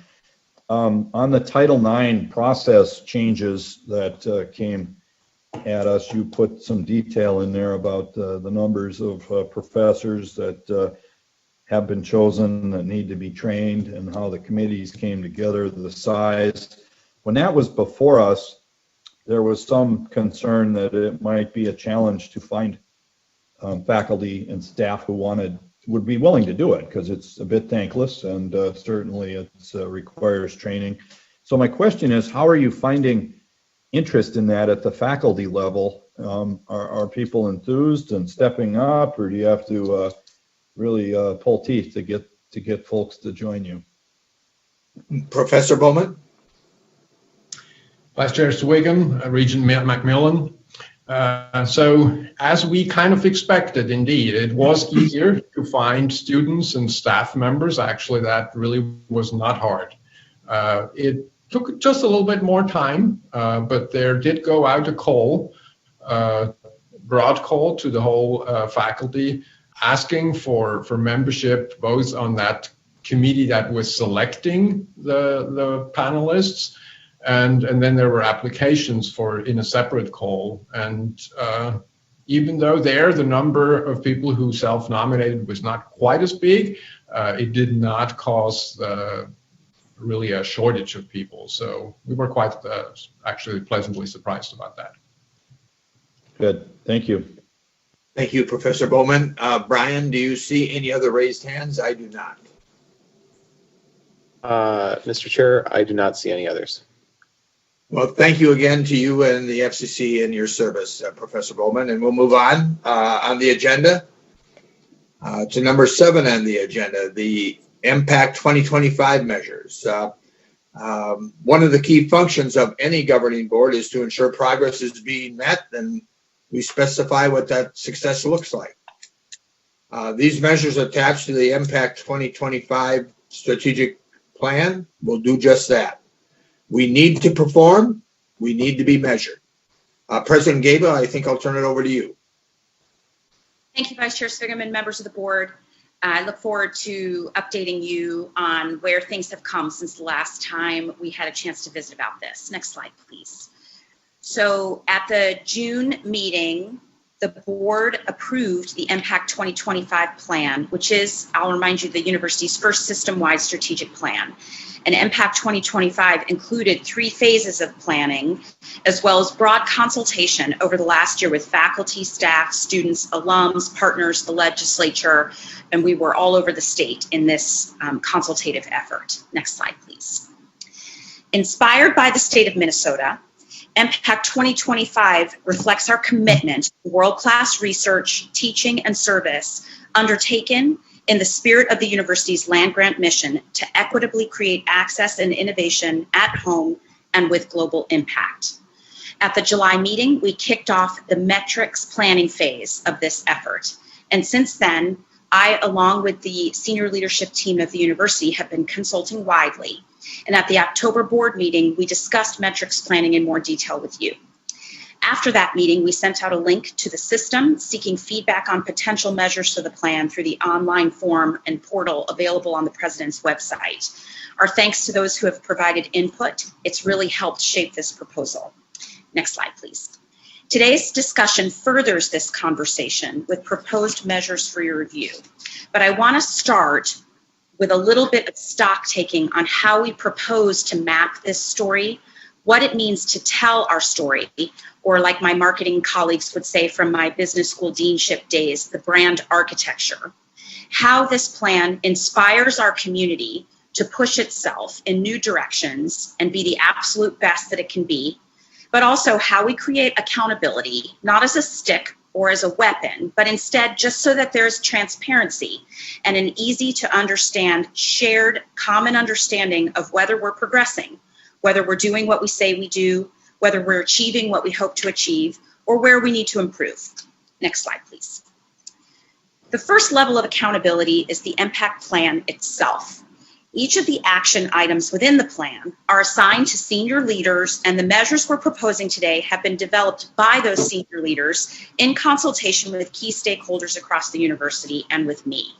S1: On the Title IX process changes that came at us, you put some detail in there about the numbers of professors that have been chosen that need to be trained and how the committees came together, the size. When that was before us, there was some concern that it might be a challenge to find faculty and staff who would be willing to do it, because it's a bit thankless and certainly it requires training. So my question is, how are you finding interest in that at the faculty level? Are people enthused and stepping up, or do you have to really pull teeth to get folks to join you?
S2: Professor Bowman?
S15: Vice Chair Swigum, Regent McMillan. So as we kind of expected, indeed, it was easier to find students and staff members. Actually, that really was not hard. It took just a little bit more time, but there did go out a call, broad call to the whole faculty, asking for membership, both on that committee that was selecting the panelists, and then there were applications in a separate call. And even though the number of people who self-nominated was not quite as big, it did not cause really a shortage of people. So we were quite actually pleasantly surprised about that.
S1: Good, thank you.
S2: Thank you, Professor Bowman. Brian, do you see any other raised hands? I do not.
S4: Mr. Chair, I do not see any others.
S2: Well, thank you again to you and the FCC and your service, Professor Bowman. And we'll move on the agenda to number 7 on the agenda, the MPAC 2025 measures. One of the key functions of any governing board is to ensure progress is being met, and we specify what that success looks like. These measures attached to the MPAC 2025 strategic plan will do just that. We need to perform. We need to be measured. President Gabel, I think I'll turn it over to you.
S6: Thank you, Vice Chair Swigum and members of the board. I look forward to updating you on where things have come since the last time we had a chance to visit about this. Next slide, please. So at the June meeting, the board approved the MPAC 2025 plan, which is, I'll remind you, the university's first system-wide strategic plan. And MPAC 2025 included 3 phases of planning, as well as broad consultation over the last year with faculty, staff, students, alums, partners, the legislature, and we were all over the state in this consultative effort. Next slide, please. Inspired by the state of Minnesota, MPAC 2025 reflects our commitment to world-class research, teaching, and service undertaken in the spirit of the university's land-grant mission to equitably create access and innovation at home and with global impact. At the July meeting, we kicked off the metrics planning phase of this effort. And since then, I, along with the senior leadership team of the university, have been consulting widely. And at the October board meeting, we discussed metrics planning in more detail with you. After that meeting, we sent out a link to the system seeking feedback on potential measures for the plan through the online form and portal available on the president's website. Our thanks to those who have provided input. It's really helped shape this proposal. Next slide, please. Today's discussion furthers this conversation with proposed measures for your review. But I want to start with a little bit of stock taking on how we propose to map this story, what it means to tell our story, or like my marketing colleagues would say from my business school deanship days, the brand architecture. How this plan inspires our community to push itself in new directions and be the absolute best that it can be, but also how we create accountability, not as a stick or as a weapon, but instead just so that there's transparency and an easy to understand, shared, common understanding of whether we're progressing, whether we're doing what we say we do, whether we're achieving what we hope to achieve, or where we need to improve. Next slide, please. The first level of accountability is the MPAC plan itself. Each of the action items within the plan are assigned to senior leaders, and the measures we're proposing today have been developed by those senior leaders in consultation with key stakeholders across the university and with me.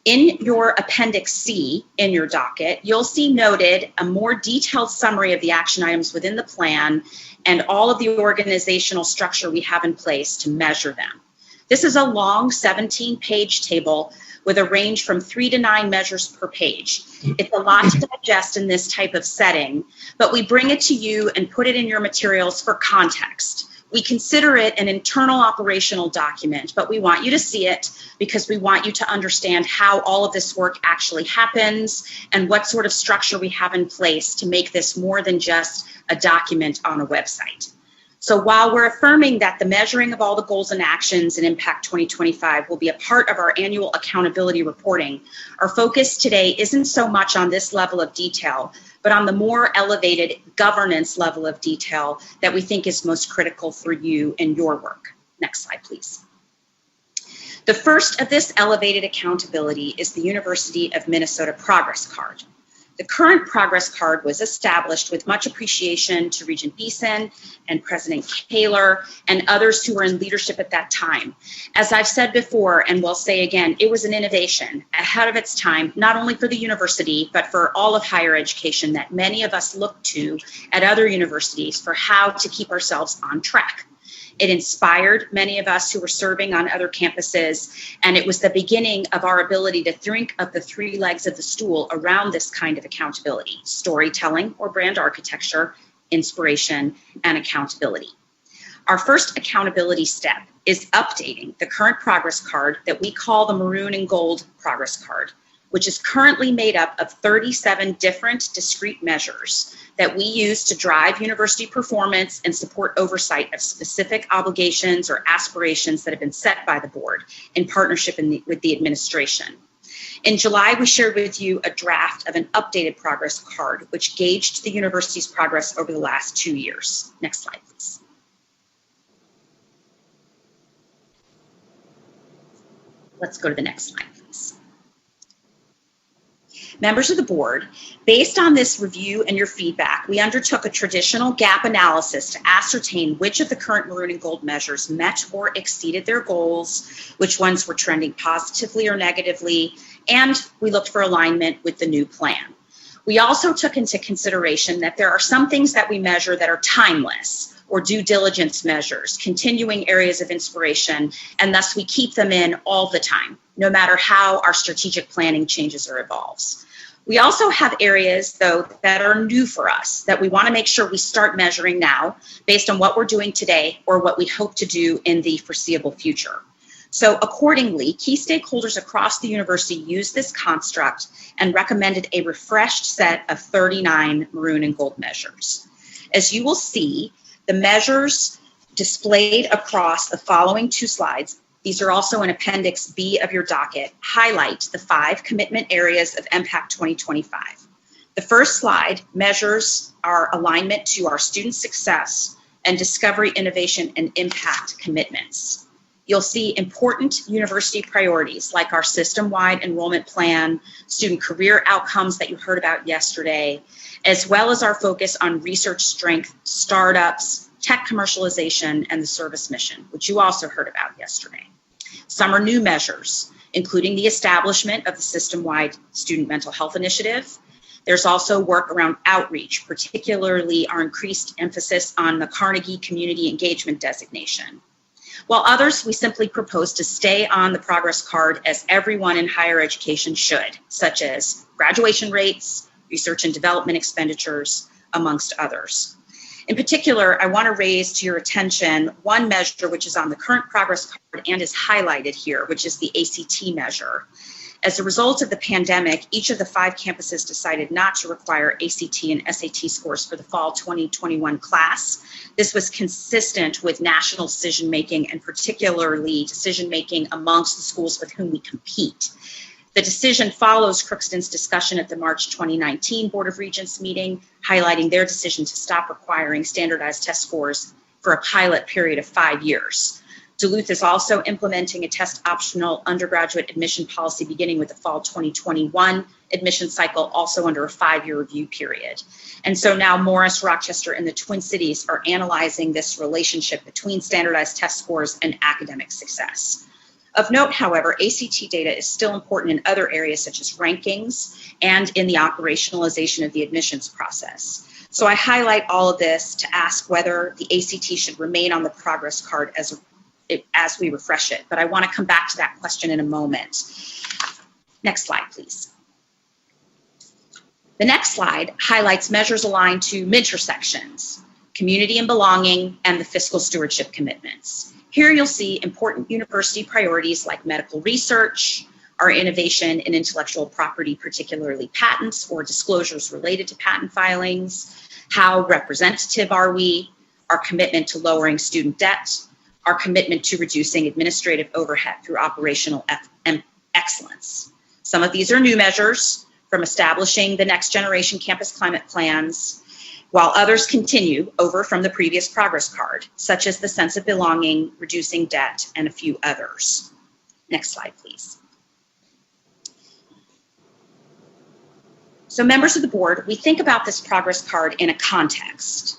S6: In your Appendix C in your docket, you'll see noted a more detailed summary of the action items within the plan and all of the organizational structure we have in place to measure them. This is a long 17-page table with a range from 3 to 9 measures per page. It's a lot to digest in this type of setting, but we bring it to you and put it in your materials for context. We consider it an internal operational document, but we want you to see it because we want you to understand how all of this work actually happens and what sort of structure we have in place to make this more than just a document on a website. So while we're affirming that the measuring of all the goals and actions in Impact 2025 will be a part of our annual accountability reporting, our focus today isn't so much on this level of detail, but on the more elevated governance level of detail that we think is most critical for you in your work. Next slide, please. The first of this elevated accountability is the University of Minnesota Progress Card. The current progress card was established with much appreciation to Regent Beeson and President Kaler and others who were in leadership at that time. As I've said before and will say again, it was an innovation ahead of its time, not only for the university, but for all of higher education that many of us look to at other universities for how to keep ourselves on track. It inspired many of us who were serving on other campuses, and it was the beginning of our ability to think of the 3 legs of the stool around this kind of accountability: storytelling or brand architecture, inspiration, and accountability. Our first accountability step is updating the current progress card that we call the Maroon and Gold Progress Card, which is currently made up of 37 different discrete measures that we use to drive university performance and support oversight of specific obligations or aspirations that have been set by the board in partnership with the administration. In July, we shared with you a draft of an updated progress card, which gauged the university's progress over the last 2 years. Next slide, please. Let's go to the next slide, please. Members of the board, based on this review and your feedback, we undertook a traditional gap analysis to ascertain which of the current Maroon and Gold measures met or exceeded their goals, which ones were trending positively or negatively, and we looked for alignment with the new plan. We also took into consideration that there are some things that we measure that are timeless, or due diligence measures, continuing areas of inspiration, and thus we keep them in all the time, no matter how our strategic planning changes or evolves. We also have areas, though, that are new for us that we want to make sure we start measuring now based on what we're doing today or what we hope to do in the foreseeable future. So accordingly, key stakeholders across the university used this construct and recommended a refreshed set of 39 Maroon and Gold measures. As you will see, the measures displayed across the following 2 slides, these are also in Appendix B of your docket, highlight the 5 commitment areas of Impact 2025. The first slide measures our alignment to our student success and discovery, innovation, and impact commitments. You'll see important university priorities like our system-wide enrollment plan, student career outcomes that you heard about yesterday, as well as our focus on research strength, startups, tech commercialization, and the service mission, which you also heard about yesterday. Some are new measures, including the establishment of the system-wide student mental health initiative. There's also work around outreach, particularly our increased emphasis on the Carnegie Community Engagement designation. While others, we simply propose to stay on the progress card as everyone in higher education should, such as graduation rates, research and development expenditures, amongst others. In particular, I want to raise to your attention one measure which is on the current progress card and is highlighted here, which is the ACT measure. As a result of the pandemic, each of the 5 campuses decided not to require ACT and SAT scores for the fall 2021 class. This was consistent with national decision-making and particularly decision-making amongst the schools with whom we compete. The decision follows Crookston's discussion at the March 2019 Board of Regents meeting, highlighting their decision to stop requiring standardized test scores for a pilot period of 5 years. Duluth is also implementing a test optional undergraduate admission policy beginning with the fall 2021 admission cycle, also under a 5-year review period. And so now Morris, Rochester, and the Twin Cities are analyzing this relationship between standardized test scores and academic success. Of note, however, ACT data is still important in other areas such as rankings and in the operationalization of the admissions process. So I highlight all of this to ask whether the ACT should remain on the progress card as we refresh it. But I want to come back to that question in a moment. Next slide, please. The next slide highlights measures aligned to intersections, community and belonging, and the fiscal stewardship commitments. Here you'll see important university priorities like medical research, our innovation in intellectual property, particularly patents or disclosures related to patent filings, how representative are we, our commitment to lowering student debt, our commitment to reducing administrative overhead through operational excellence. Some of these are new measures, from establishing the next generation campus climate plans, while others continue over from the previous progress card, such as the sense of belonging, reducing debt, and a few others. Next slide, please. So members of the board, we think about this progress card in a context.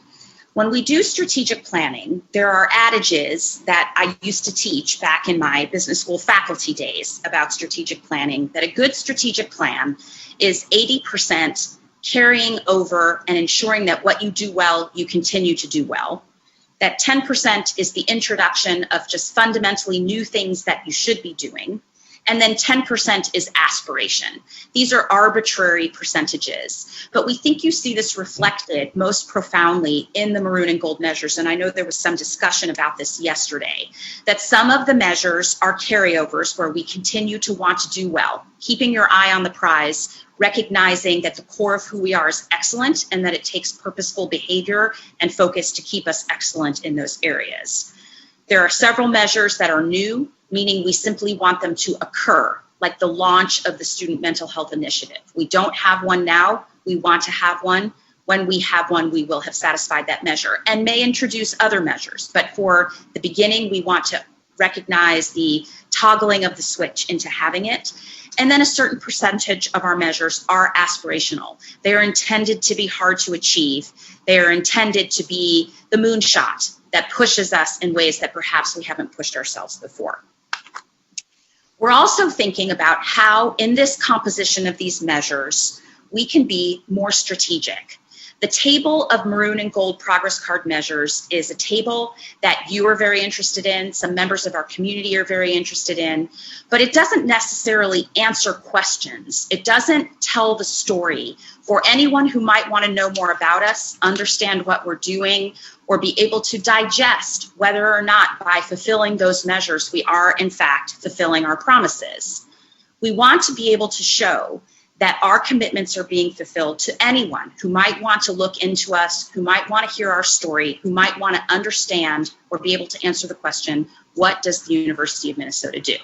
S6: When we do strategic planning, there are adages that I used to teach back in my business school faculty days about strategic planning, that a good strategic plan is 80% carrying over and ensuring that what you do well, you continue to do well. That 10% is the introduction of just fundamentally new things that you should be doing. And then 10% is aspiration. These are arbitrary percentages, but we think you see this reflected most profoundly in the maroon and gold measures. And I know there was some discussion about this yesterday, that some of the measures are carryovers where we continue to want to do well, keeping your eye on the prize, recognizing that the core of who we are is excellent and that it takes purposeful behavior and focus to keep us excellent in those areas. There are several measures that are new, meaning we simply want them to occur, like the launch of the Student Mental Health Initiative. We don't have one now, we want to have one. When we have one, we will have satisfied that measure and may introduce other measures. But for the beginning, we want to recognize the toggling of the switch into having it. And then a certain percentage of our measures are aspirational. They are intended to be hard to achieve. They are intended to be the moonshot that pushes us in ways that perhaps we haven't pushed ourselves before. We're also thinking about how, in this composition of these measures, we can be more strategic. The table of maroon and gold progress card measures is a table that you are very interested in, some members of our community are very interested in, but it doesn't necessarily answer questions. It doesn't tell the story for anyone who might want to know more about us, understand what we're doing, or be able to digest whether or not by fulfilling those measures we are in fact fulfilling our promises. We want to be able to show that our commitments are being fulfilled to anyone who might want to look into us, who might want to hear our story, who might want to understand or be able to answer the question, what does the University of Minnesota do?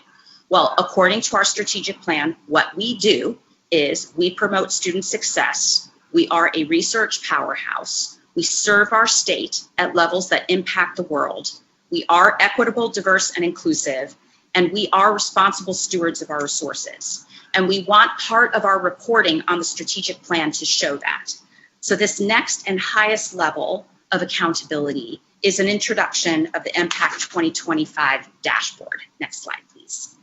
S6: Well, according to our strategic plan, what we do is we promote student success. We are a research powerhouse. We serve our state at levels that impact the world. We are equitable, diverse, and inclusive, and we are responsible stewards of our resources. And we want part of our reporting on the strategic plan to show that. So this next and highest level of accountability is an introduction of the MPACT 2025 dashboard. Next slide, please.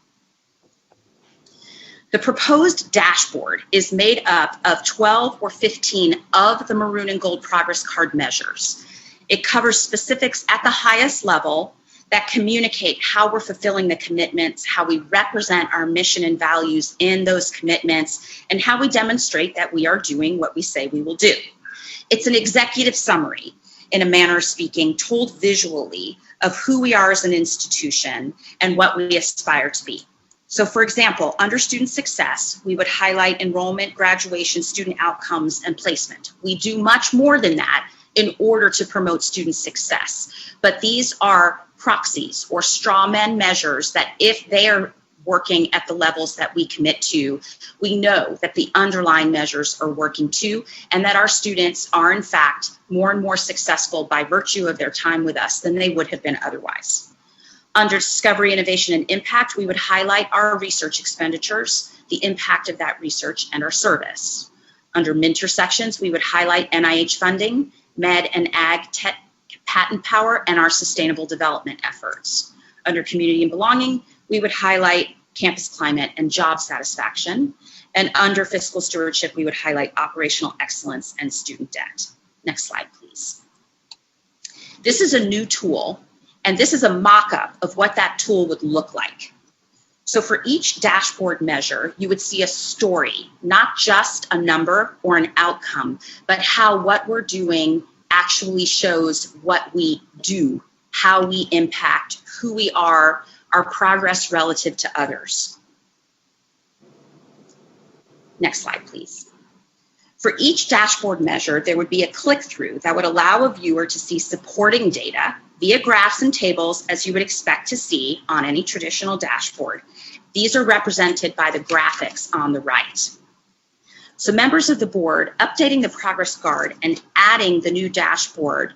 S6: The proposed dashboard is made up of 12 or 15 of the maroon and gold progress card measures. It covers specifics at the highest level that communicate how we're fulfilling the commitments, how we represent our mission and values in those commitments, and how we demonstrate that we are doing what we say we will do. It's an executive summary, in a manner of speaking, told visually of who we are as an institution and what we aspire to be. So for example, under student success, we would highlight enrollment, graduation, student outcomes, and placement. We do much more than that in order to promote student success. But these are proxies or straw man measures that if they are working at the levels that we commit to, we know that the underlying measures are working too, and that our students are in fact more and more successful by virtue of their time with us than they would have been otherwise. Under discovery, innovation, and impact, we would highlight our research expenditures, the impact of that research, and our service. Under Minter sections, we would highlight NIH funding, med and ag tech patent power, and our sustainable development efforts. Under community and belonging, we would highlight campus climate and job satisfaction. And under fiscal stewardship, we would highlight operational excellence and student debt. Next slide, please. This is a new tool, and this is a mock-up of what that tool would look like. So for each dashboard measure, you would see a story, not just a number or an outcome, but how what we're doing actually shows what we do, how we impact, who we are, our progress relative to others. Next slide, please. For each dashboard measure, there would be a click-through that would allow a viewer to see supporting data via graphs and tables, as you would expect to see on any traditional dashboard. These are represented by the graphics on the right. So members of the board, updating the progress card and adding the new dashboard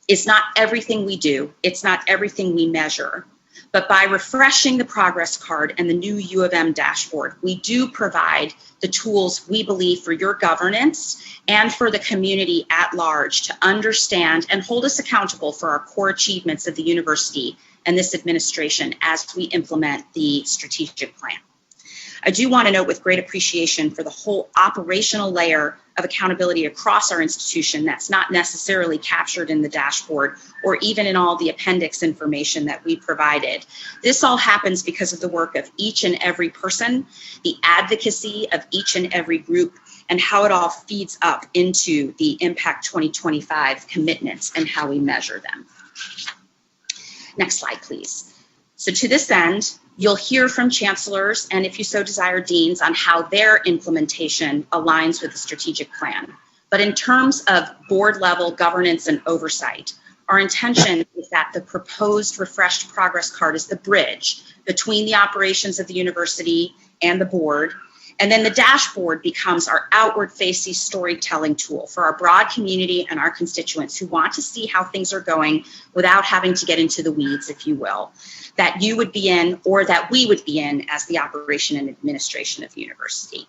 S6: is not everything we do. It's not everything we measure. But by refreshing the progress card and the new U of M dashboard, we do provide the tools we believe for your governance and for the community at large to understand and hold us accountable for our core achievements of the university and this administration as we implement the strategic plan. I do want to note with great appreciation for the whole operational layer of accountability across our institution that's not necessarily captured in the dashboard or even in all the appendix information that we provided. This all happens because of the work of each and every person, the advocacy of each and every group, and how it all feeds up into the Impact 2025 commitments and how we measure them. Next slide, please. So to this end, you'll hear from chancellors and, if you so desire, deans on how their implementation aligns with the strategic plan. But in terms of board level governance and oversight, our intention is that the proposed refreshed progress card is the bridge between the operations of the university and the board. And then the dashboard becomes our outward-facing storytelling tool for our broad community and our constituents who want to see how things are going without having to get into the weeds, if you will, that you would be in or that we would be in as the operation and administration of the university.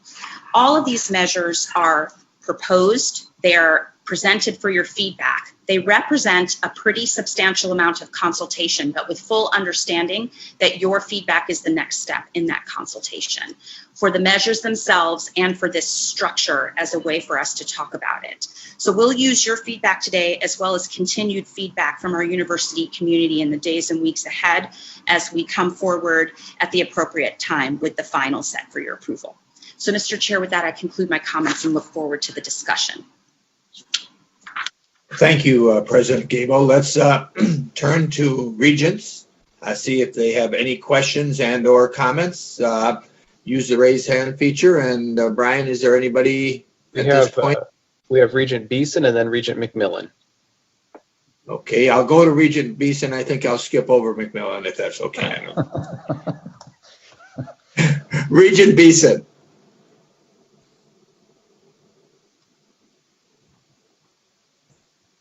S6: All of these measures are proposed. They're presented for your feedback. They represent a pretty substantial amount of consultation, but with full understanding that your feedback is the next step in that consultation for the measures themselves and for this structure as a way for us to talk about it. So we'll use your feedback today as well as continued feedback from our university community in the days and weeks ahead as we come forward at the appropriate time with the final set for your approval. So Mr. Chair, with that, I conclude my comments and look forward to the discussion.
S2: Thank you, President Gable. Let's turn to regents. See if they have any questions and or comments. Use the raise hand feature. And Brian, is there anybody at this point?
S4: We have Regent Beeson and then Regent McMillan.
S2: Okay, I'll go to Regent Beeson. I think I'll skip over McMillan if that's okay. Regent Beeson.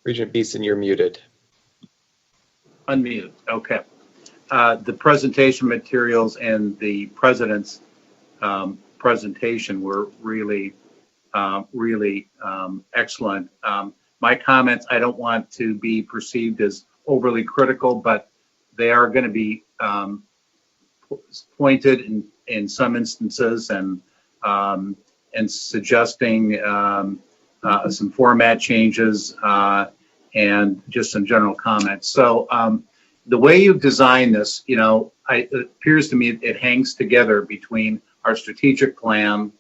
S4: Regent Beeson, you're muted.
S16: Unmuted, okay. The presentation materials and the president's presentation were really excellent. My comments, I don't want to be perceived as overly critical, but they are going to be pointed in some instances and suggesting some format changes and just some general comments. So the way you've designed this, you know, it appears to me it hangs together between our strategic plan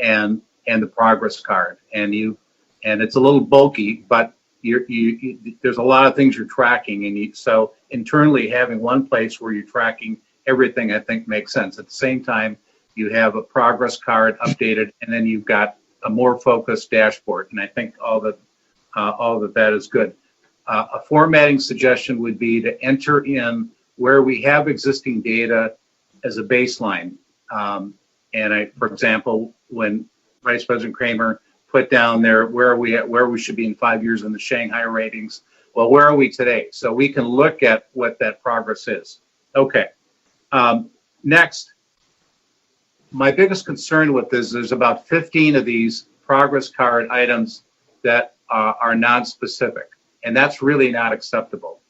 S16: and the progress card. And it's a little bulky, but there's a lot of things you're tracking, and so internally having one place where you're tracking everything, I think makes sense. At the same time, you have a progress card updated, and then you've got a more focused dashboard, and I think all that is good. A formatting suggestion would be to enter in where we have existing data as a baseline. For example, when Vice President Kramer put down there where are we at, where we should be in 5 years in the Shanghai ratings, well, where are we today? So we can look at what that progress is. Okay. Next, my biggest concern with this, there's about 15 of these progress card items that are non-specific, and that's really not acceptable.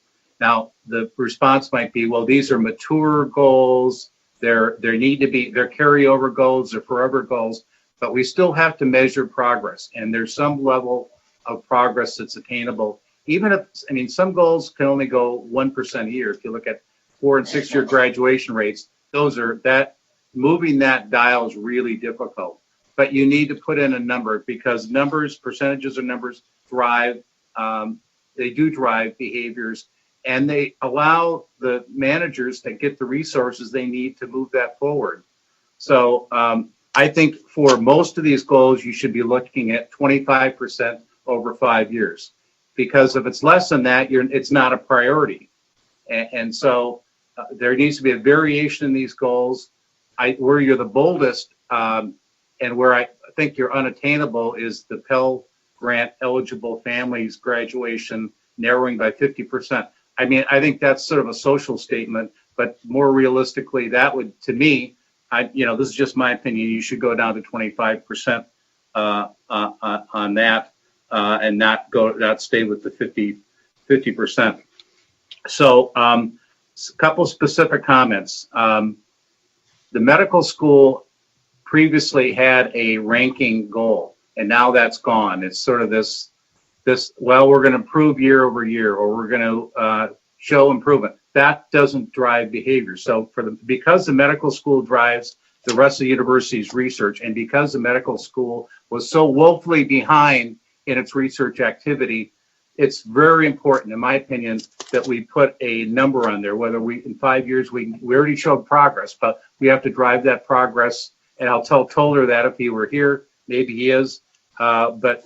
S16: Now, the response might be, well, these are mature goals. They're carryover goals, they're forever goals, but we still have to measure progress, and there's some level of progress that's attainable. Even if, I mean, some goals can only go 1% a year. If you look at 4- and 6-year graduation rates, moving that dial is really difficult. But you need to put in a number, because numbers, percentages of numbers drive, they do drive behaviors, and they allow the managers to get the resources they need to move that forward. So I think for most of these goals, you should be looking at 25% over 5 years, because if it's less than that, it's not a priority. And so there needs to be a variation in these goals. Where you're the boldest and where I think you're unattainable is the Pell Grant eligible families graduation narrowing by 50%. I mean, I think that's sort of a social statement, but more realistically, that would, to me, this is just my opinion, you should go down to 25% on that and not stay with the 50%. So a couple specific comments. The medical school previously had a ranking goal, and now that's gone. It's sort of this, well, we're going to improve year over year, or we're going to show improvement. That doesn't drive behavior. So because the medical school drives the rest of the university's research, and because the medical school was so woefully behind in its research activity, it's very important, in my opinion, that we put a number on there, whether in 5 years, we already showed progress, but we have to drive that progress. And I'll tell Toller that if he were here, maybe he is, but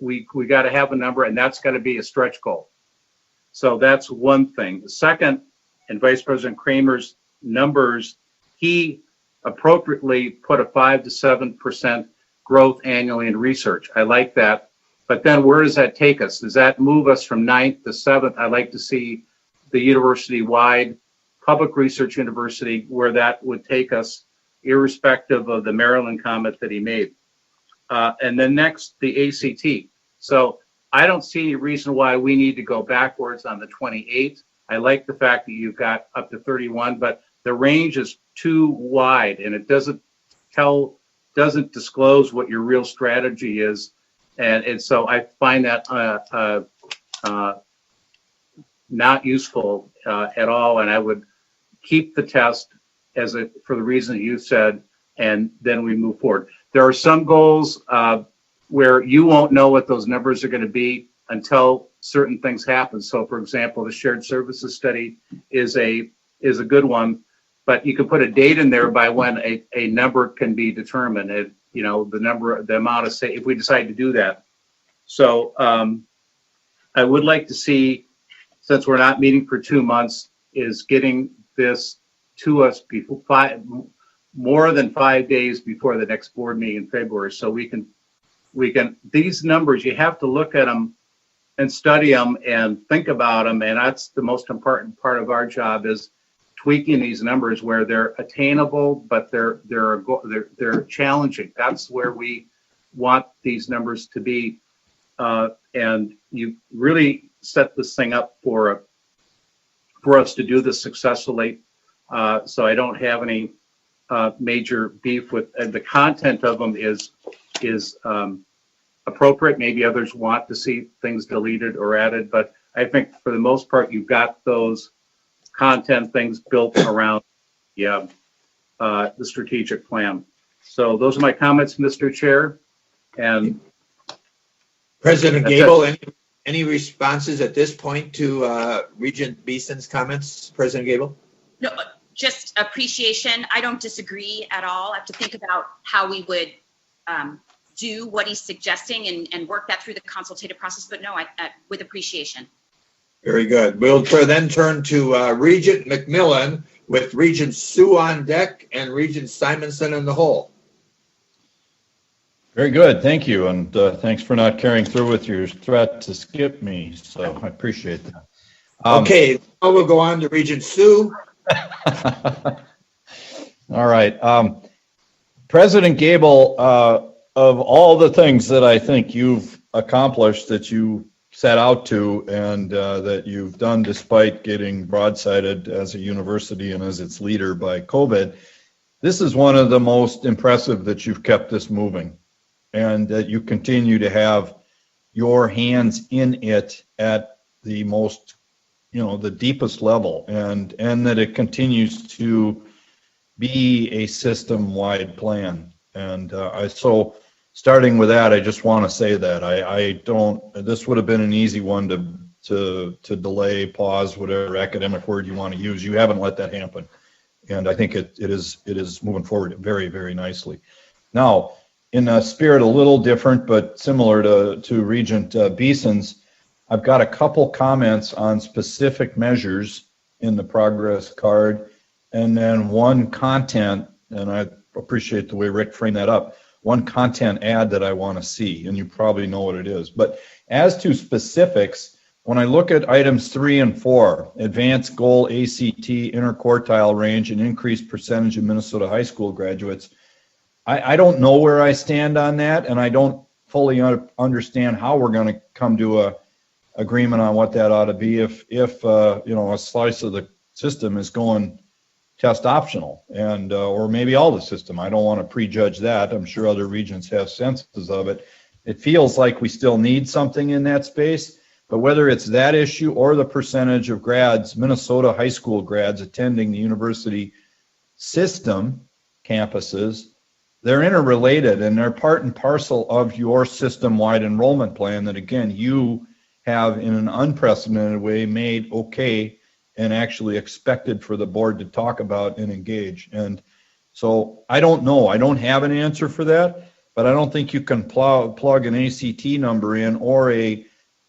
S16: we got to have a number, and that's got to be a stretch goal. So that's one thing. The second, and Vice President Kramer's numbers, he appropriately put a 5 to 7% growth annually in research. I like that. But then where does that take us? Does that move us from 9th to 7th? I'd like to see the university-wide public research university where that would take us, irrespective of the Maryland comment that he made. And then next, the ACT. So I don't see any reason why we need to go backwards on the 28. I like the fact that you've got up to 31, but the range is too wide, and it doesn't disclose what your real strategy is. And so I find that not useful at all. And I would keep the test for the reason you said, and then we move forward. There are some goals where you won't know what those numbers are going to be until certain things happen. So, for example, the shared services study is a good one, but you can put a date in there by when a number can be determined. The amount of if we decide to do that. So I would like to see, since we're not meeting for 2 months, is getting this to us before more than 5 days before the next board meeting in February, so we can these numbers, you have to look at them and study them and think about them, and that's the most important part of our job, is tweaking these numbers where they're attainable, but they're challenging. That's where we want these numbers to be, and you really set this thing up for us to do this successfully. So I don't have any major beef with, and the content of them is appropriate. Maybe others want to see things deleted or added, but I think for the most part, you've got those content things built around the strategic plan. So those are my comments, Mr. Chair. And
S2: President Gable, any responses at this point to Regent Beeson's comments, President Gable?
S6: No, just appreciation. I don't disagree at all. I have to think about how we would do what he's suggesting and work that through the consultative process, but no, with appreciation.
S2: Very good. We'll then turn to Regent McMillan with Regent Sue on deck and Regent Simonson in the hole.
S1: Very good. Thank you. And thanks for not carrying through with your threat to skip me. So I appreciate that.
S2: Okay, now we'll go on to Regent Sue
S1: All right. President Gable, of all the things that I think you've accomplished that you set out to and that you've done despite getting broadsided as a university and as its leader by COVID, this is one of the most impressive that you've kept this moving and that you continue to have your hands in it at the most, the deepest level, and that it continues to be a system-wide plan. And so starting with that, I just want to say that this would have been an easy one to delay, pause, whatever academic word you want to use. You haven't let that happen. And I think it is moving forward very, very nicely. Now, in a spirit a little different, but similar to Regent Beeson's, I've got a couple comments on specific measures in the progress card, and then one content, and I appreciate the way Rick framed that up, one content ad that I want to see, and you probably know what it is. But as to specifics, when I look at items 3 and 4, advanced goal ACT interquartile range and increased percentage of Minnesota high school graduates, I don't know where I stand on that, and I don't fully understand how we're going to come to a agreement on what that ought to be if a slice of the system is going test optional, and or maybe all the system. I don't want to prejudge that. I'm sure other regions have senses of it. It feels like we still need something in that space, but whether it's that issue or the percentage of grads, Minnesota high school grads attending the university system campuses, they're interrelated and they're part and parcel of your system-wide enrollment plan that, again, you have in an unprecedented way made okay and actually expected for the board to talk about and engage. And so I don't know. I don't have an answer for that, but I don't think you can plug an ACT number in or a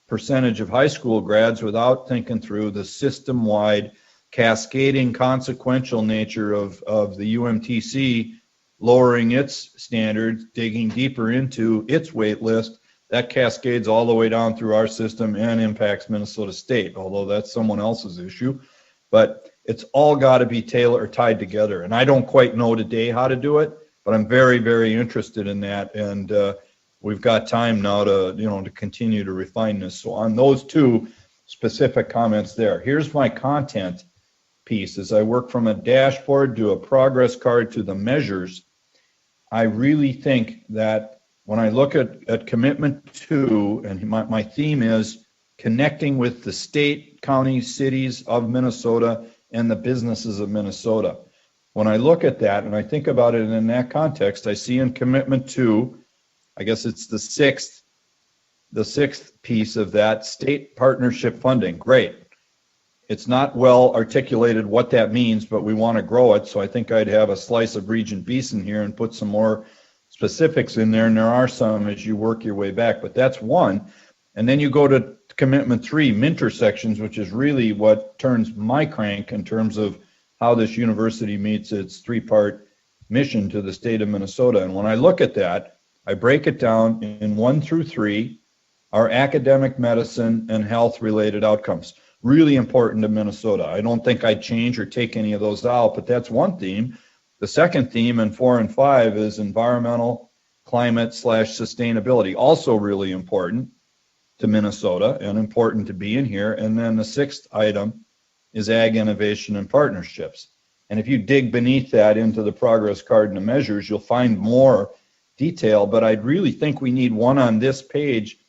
S1: percentage of high school grads without thinking through the system-wide cascading consequential nature of the UMTC lowering its standards, digging deeper into its wait list. That cascades all the way down through our system and impacts Minnesota State, although that's someone else's issue. But it's all got to be tailored or tied together. And I don't quite know today how to do it, but I'm very, very interested in that. And we've got time now to continue to refine this. So on those two specific comments there, here's my content piece. As I work from a dashboard to a progress card to the measures, I really think that when I look at commitment 2, and my theme is connecting with the state, counties, cities of Minnesota and the businesses of Minnesota. When I look at that and I think about it in that context, I see in commitment 2, I guess it's the sixth piece of that, state partnership funding. Great. It's not well articulated what that means, but we want to grow it. So I think I'd have a slice of Regent Beeson here and put some more specifics in there. And there are some as you work your way back, but that's one. And then you go to commitment 3, Minter sections, which is really what turns my crank in terms of how this university meets its 3-part mission to the state of Minnesota. And when I look at that, I break it down in 1 through 3, our academic, medicine, and health related outcomes. Really important to Minnesota. I don't think I'd change or take any of those out, but that's one theme. The second theme in 4 and 5 is environmental, climate/sustainability. Also really important to Minnesota and important to be in here. And then the 6th item is ag innovation and partnerships. And if you dig beneath that into the progress card and the measures, you'll find more detail, but I'd really think we need one on this page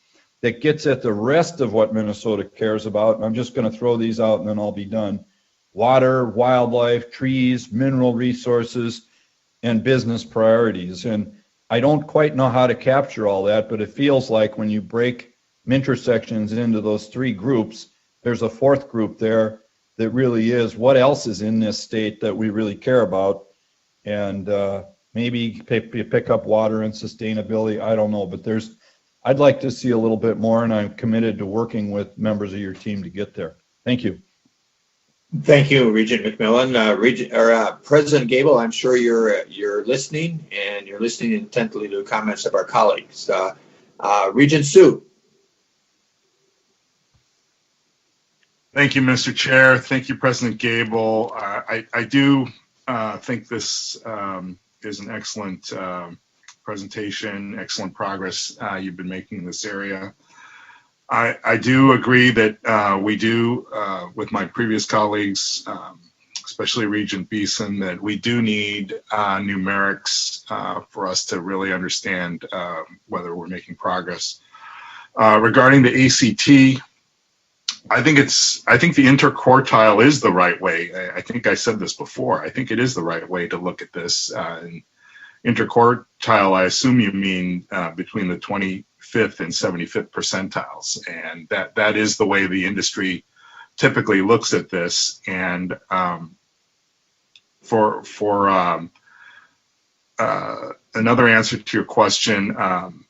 S1: that gets at the rest of what Minnesota cares about. And I'm just going to throw these out and then I'll be done. Water, wildlife, trees, mineral resources, and business priorities. And I don't quite know how to capture all that, but it feels like when you break Minter sections into those 3 groups, there's a 4th group there that really is what else is in this state that we really care about. And maybe pick up water and sustainability. I don't know, but I'd like to see a little bit more, and I'm committed to working with members of your team to get there. Thank you.
S2: Thank you, Regent McMillan. President Gable, I'm sure you're listening, and you're listening intently to the comments of our colleagues. Regent Sue.
S17: Thank you, Mr. Chair. Thank you, President Gable. I do think this is an excellent presentation, excellent progress you've been making in this area. I do agree that we do, with my previous colleagues, especially Regent Beeson, that we do need numerics for us to really understand whether we're making progress. Regarding the ACT, I think the interquartile is the right way. I think I said this before. I think it is the right way to look at this. And interquartile, I assume you mean between the 25th and 75th percentiles, and that is the way the industry typically looks at this. And for another answer to your question,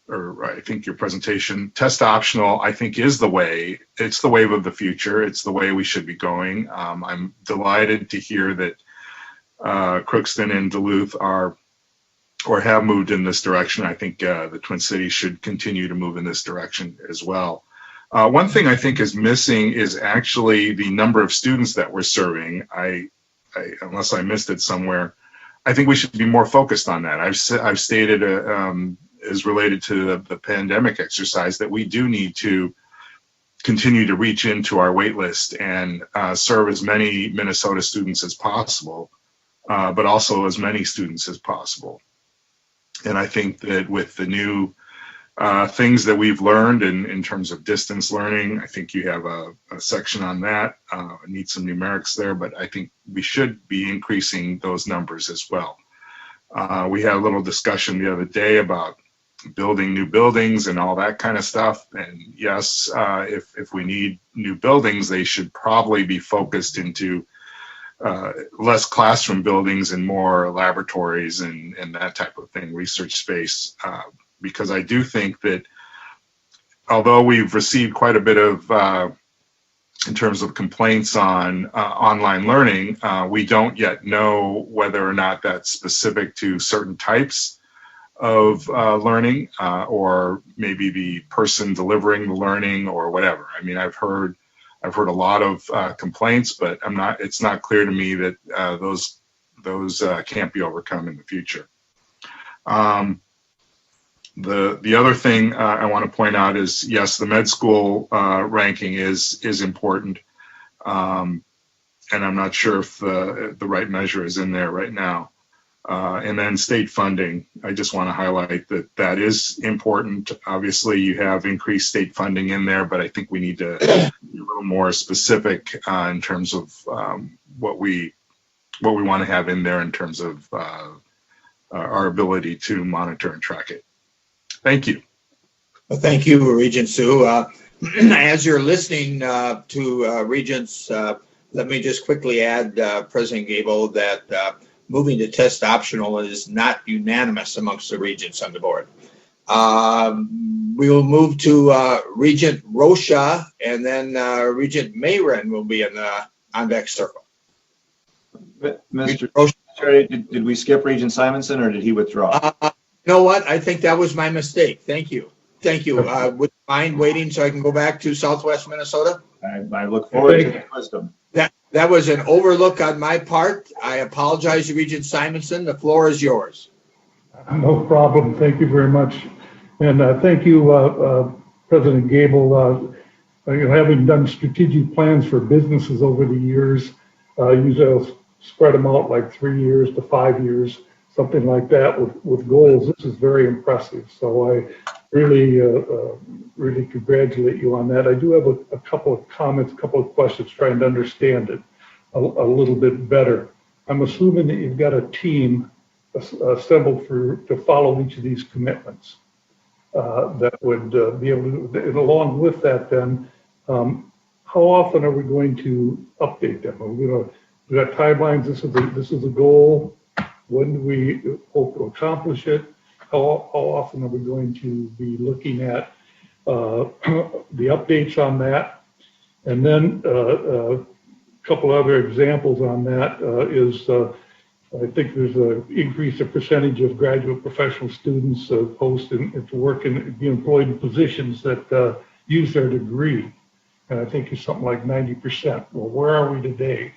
S17: or I think your presentation, test optional, I think is the way. It's the wave of the future. It's the way we should be going. I'm delighted to hear that Crookston and Duluth are or have moved in this direction. I think the Twin Cities should continue to move in this direction as well. One thing I think is missing is actually the number of students that we're serving. Unless I missed it somewhere, I think we should be more focused on that. I've stated is related to the pandemic exercise that we do need to continue to reach into our wait list and serve as many Minnesota students as possible, but also as many students as possible. And I think that with the new things that we've learned in terms of distance learning, I think you have a section on that. I need some numerics there, but I think we should be increasing those numbers as well. We had a little discussion the other day about building new buildings and all that kind of stuff. And yes, if we need new buildings, they should probably be focused into less classroom buildings and more laboratories and that type of thing, research space. Because I do think that although we've received quite a bit of, in terms of complaints on online learning, we don't yet know whether or not that's specific to certain types of learning or maybe the person delivering the learning or whatever. I mean, I've heard a lot of complaints, but it's not clear to me that those can't be overcome in the future. The other thing I want to point out is, yes, the med school ranking is important, and I'm not sure if the right measure is in there right now. And then state funding, I just want to highlight that is important. Obviously, you have increased state funding in there, but I think we need to be a little more specific in terms of what we want to have in there in terms of our ability to monitor and track it. Thank you.
S2: Well, thank you, Regent Sue. As you're listening to Regents, let me just quickly add, President Gable, that moving to test optional is not unanimous amongst the regents on the board. We will move to Regent Rocha, and then Regent Mayren will be in the on-deck circle.
S18: Mr. Rocha, did we skip Regent Simonson, or did he withdraw?
S2: You know what? I think that was my mistake. Thank you. Thank you. Would you mind waiting so I can go back to Southwest Minnesota?
S18: I look forward to the wisdom.
S2: That was an overlook on my part. I apologize to Regent Simonson. The floor is yours.
S19: No problem. Thank you very much. And thank you, President Gable. Having done strategic plans for businesses over the years, usually I'll spread them out like 3 years to 5 years, something like that with goals. This is very impressive. So I really, really congratulate you on that. I do have a couple of comments, a couple of questions, trying to understand it a little bit better. I'm assuming that you've got a team assembled to follow each of these commitments that would be able to, and along with that then, how often are we going to update them? We got timelines. This is a goal. When do we hope to accomplish it? How often are we going to be looking at the updates on that? And then a couple other examples on that is I think there's an increase of percentage of graduate professional students post and to work and be employed in positions that use their degree. And I think it's something like 90%. Well, where are we today?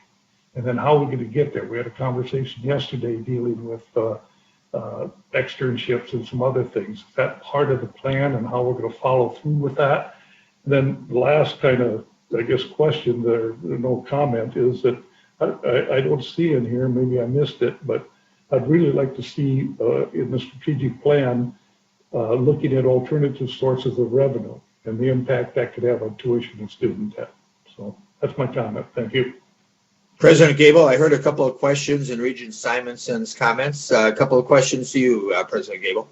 S19: And then how are we going to get there? We had a conversation yesterday dealing with externships and some other things. Is that part of the plan and how we're going to follow through with that? And then the last kind of, I guess, question there, no comment, is that I don't see in here, maybe I missed it, but I'd really like to see in the strategic plan looking at alternative sources of revenue and the impact that could have on tuition and student debt. So that's my comment. Thank you.
S2: President Gable, I heard a couple of questions in Regent Simonson's comments. A couple of questions to you, President Gable.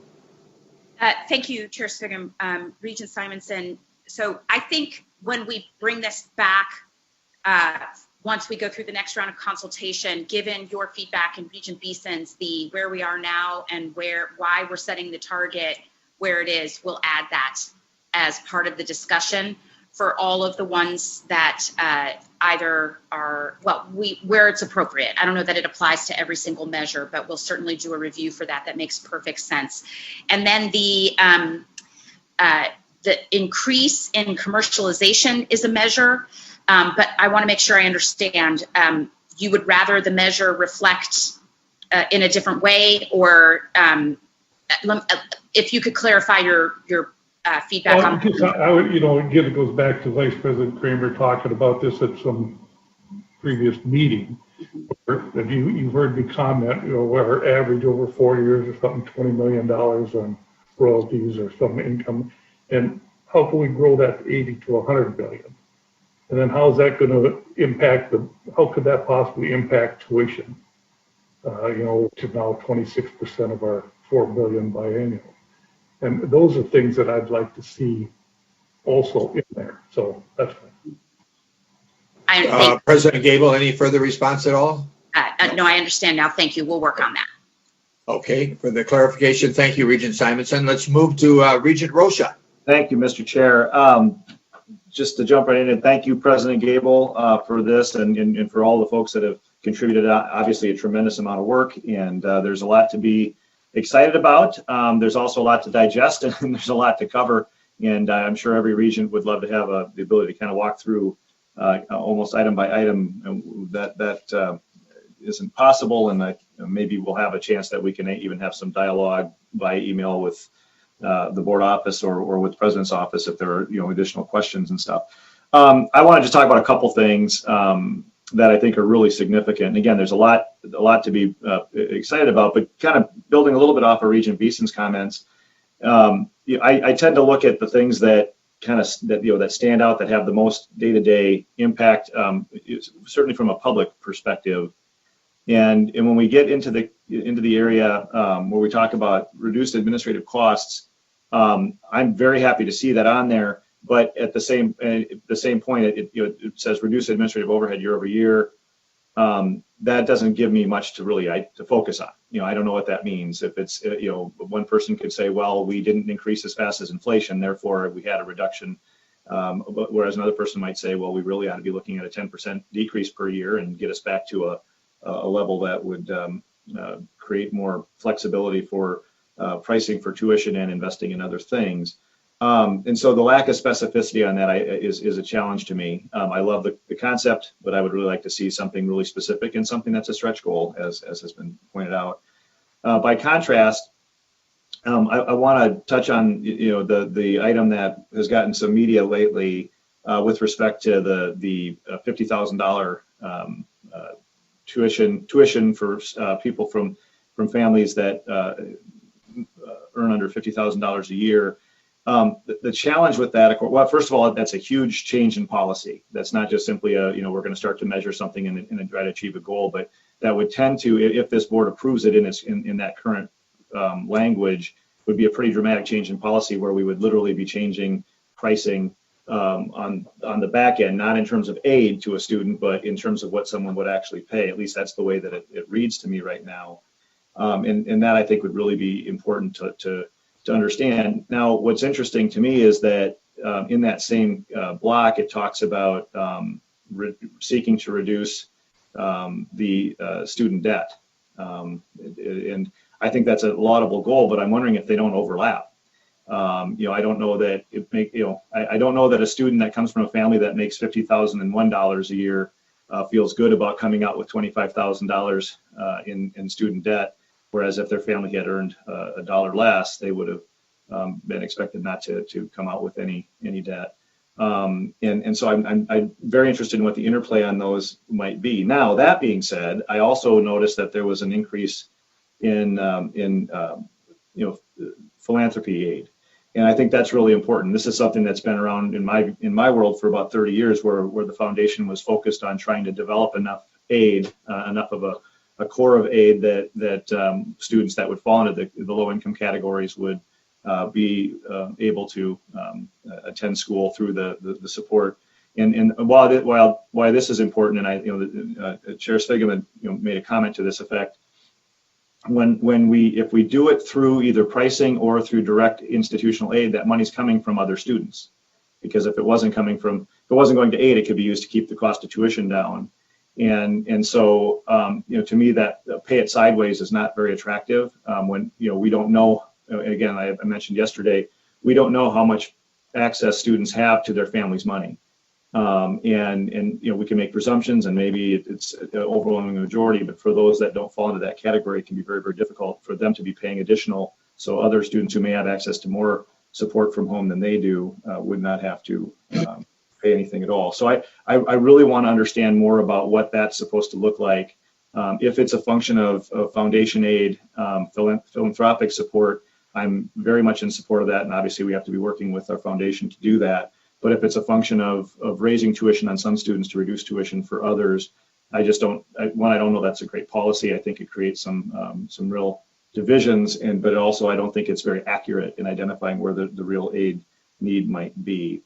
S6: Thank you, Chair Sviggum. Regent Simonson, so I think when we bring this back, once we go through the next round of consultation, given your feedback and Regent Beeson's, the where we are now and why we're setting the target where it is, we'll add that as part of the discussion for all of the ones that either are, where it's appropriate. I don't know that it applies to every single measure, but we'll certainly do a review for that. That makes perfect sense. And then the increase in commercialization is a measure, but I want to make sure I understand. You would rather the measure reflect in a different way, or if you could clarify your feedback on.
S19: Again, it goes back to Vice President Kramer talking about this at some previous meeting. And you've heard me comment, where our average over 4 years is something $20 million on royalties or some income. And how can we grow that to 80 to 100 billion? And then how's that going to impact how could that possibly impact tuition? Which is now 26% of our $4 billion biannual. And those are things that I'd like to see also in there. So that's fine.
S2: President Gable, any further response at all?
S6: No, I understand now. Thank you. We'll work on that.
S2: Okay, for the clarification, thank you, Regent Simonson. Let's move to Regent Rocha.
S18: Thank you, Mr. Chair. Just to jump right in, and thank you, President Gable, for this and for all the folks that have contributed. Obviously, a tremendous amount of work, and there's a lot to be excited about. There's also a lot to digest, and there's a lot to cover. And I'm sure every region would love to have the ability to kind of walk through almost item by item. That isn't possible, and maybe we'll have a chance that we can even have some dialogue by email with the board office or with the president's office if there are additional questions and stuff. I want to just talk about a couple things that I think are really significant. And again, there's a lot to be excited about, but kind of building a little bit off of Regent Beeson's comments. I tend to look at the things that that stand out, that have the most day-to-day impact, certainly from a public perspective. And when we get into the area where we talk about reduced administrative costs, I'm very happy to see that on there. But at the same point, it says reduce administrative overhead year over year. That doesn't give me much to focus on. I don't know what that means. If it's one person could say, well, we didn't increase as fast as inflation, therefore we had a reduction. Whereas another person might say, well, we really ought to be looking at a 10% decrease per year and get us back to a level that would create more flexibility for pricing for tuition and investing in other things. And so the lack of specificity on that is a challenge to me. I love the concept, but I would really like to see something really specific and something that's a stretch goal, as has been pointed out. By contrast, I want to touch on the item that has gotten some media lately with respect to the $50,000 tuition for people from families that earn under $50,000 a year. The challenge with that, well, first of all, that's a huge change in policy. That's not just simply we're going to start to measure something and try to achieve a goal, but that would tend to, if this board approves it in that current language, would be a pretty dramatic change in policy where we would literally be changing pricing on the back end, not in terms of aid to a student, but in terms of what someone would actually pay. At least that's the way that it reads to me right now. And that I think would really be important to understand. Now, what's interesting to me is that in that same block, it talks about seeking to reduce the student debt. And I think that's a laudable goal, but I'm wondering if they don't overlap. I don't know that I don't know that a student that comes from a family that makes $50,001 a year feels good about coming out with $25,000 in student debt, whereas if their family had earned a dollar less, they would have been expected not to come out with any debt. And so I'm very interested in what the interplay on those might be. Now, that being said, I also noticed that there was an increase in philanthropy aid. And I think that's really important. This is something that's been around in my world for about 30 years, where the foundation was focused on trying to develop enough aid, enough of a core of aid that students that would fall into the low income categories would be able to attend school through the support. And while this is important, and Chair Sviggum had made a comment to this effect, if we do it through either pricing or through direct institutional aid, that money's coming from other students. Because if it wasn't going to aid, it could be used to keep the cost of tuition down. And so to me, that pay it sideways is not very attractive when we don't know. Again, I mentioned yesterday, we don't know how much access students have to their family's money. And we can make presumptions, and maybe it's an overwhelming majority, but for those that don't fall into that category, it can be very, very difficult for them to be paying additional. So other students who may have access to more support from home than they do would not have to pay anything at all. So I really want to understand more about what that's supposed to look like. If it's a function of foundation aid, philanthropic support, I'm very much in support of that. And obviously we have to be working with our foundation to do that. But if it's a function of raising tuition on some students to reduce tuition for others, I don't know that's a great policy. I think it creates some real divisions, but also I don't think it's very accurate in identifying where the real aid need might be.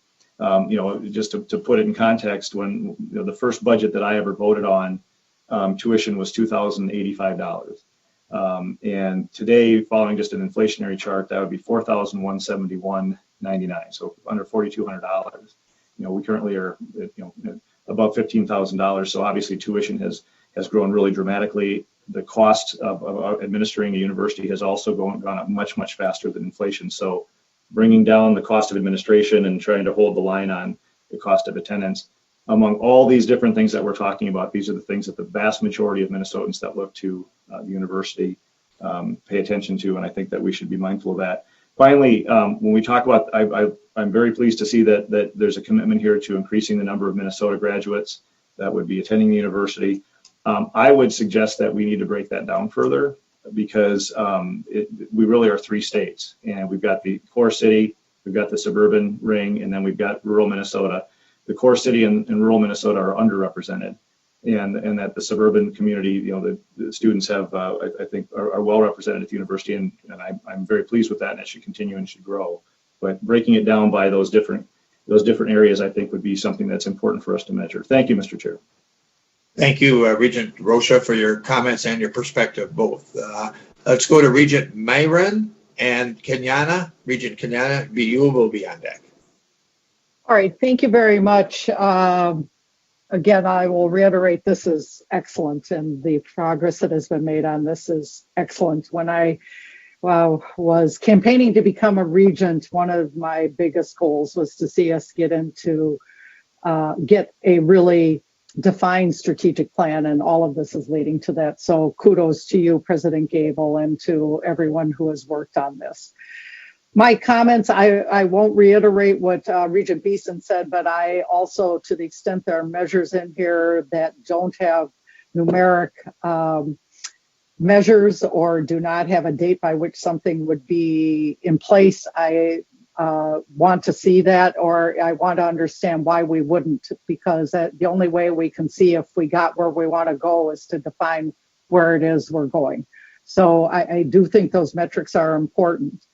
S18: Just to put it in context, when the first budget that I ever voted on, tuition was $2,085. And today, following just an inflationary chart, that would be $4,171.99, so under $4,200. We currently are above $15,000. So obviously tuition has grown really dramatically. The cost of administering a university has also gone up much, much faster than inflation. So bringing down the cost of administration and trying to hold the line on the cost of attendance, among all these different things that we're talking about, these are the things that the vast majority of Minnesotans that look to the university pay attention to, and I think that we should be mindful of that. Finally, when we talk about, I'm very pleased to see that there's a commitment here to increasing the number of Minnesota graduates that would be attending the university. I would suggest that we need to break that down further, because we really are three states, and we've got the core city, we've got the suburban ring, and then we've got rural Minnesota. The core city and rural Minnesota are underrepresented, and that the suburban community, the students have, I think, are well represented at the university, and I'm very pleased with that, and it should continue and should grow. But breaking it down by those different areas, I think, would be something that's important for us to measure. Thank you, Mr. Chair.
S2: Thank you, Regent Rocha, for your comments and your perspective both. Let's go to Regent Myron and Kenyana. Regent Kenyana, you will be on deck.
S10: All right, thank you very much. Again, I will reiterate, this is excellent, and the progress that has been made on this is excellent. When I was campaigning to become a regent, one of my biggest goals was to see us get a really defined strategic plan, and all of this is leading to that. So kudos to you, President Gabel, and to everyone who has worked on this. My comments, I won't reiterate what Regent Beeson said, but I also, to the extent there are measures in here that don't have numeric measures or do not have a date by which something would be in place, I want to see that, or I want to understand why we wouldn't, because the only way we can see if we got where we want to go is to define where it is we're going. So I do think those metrics are important.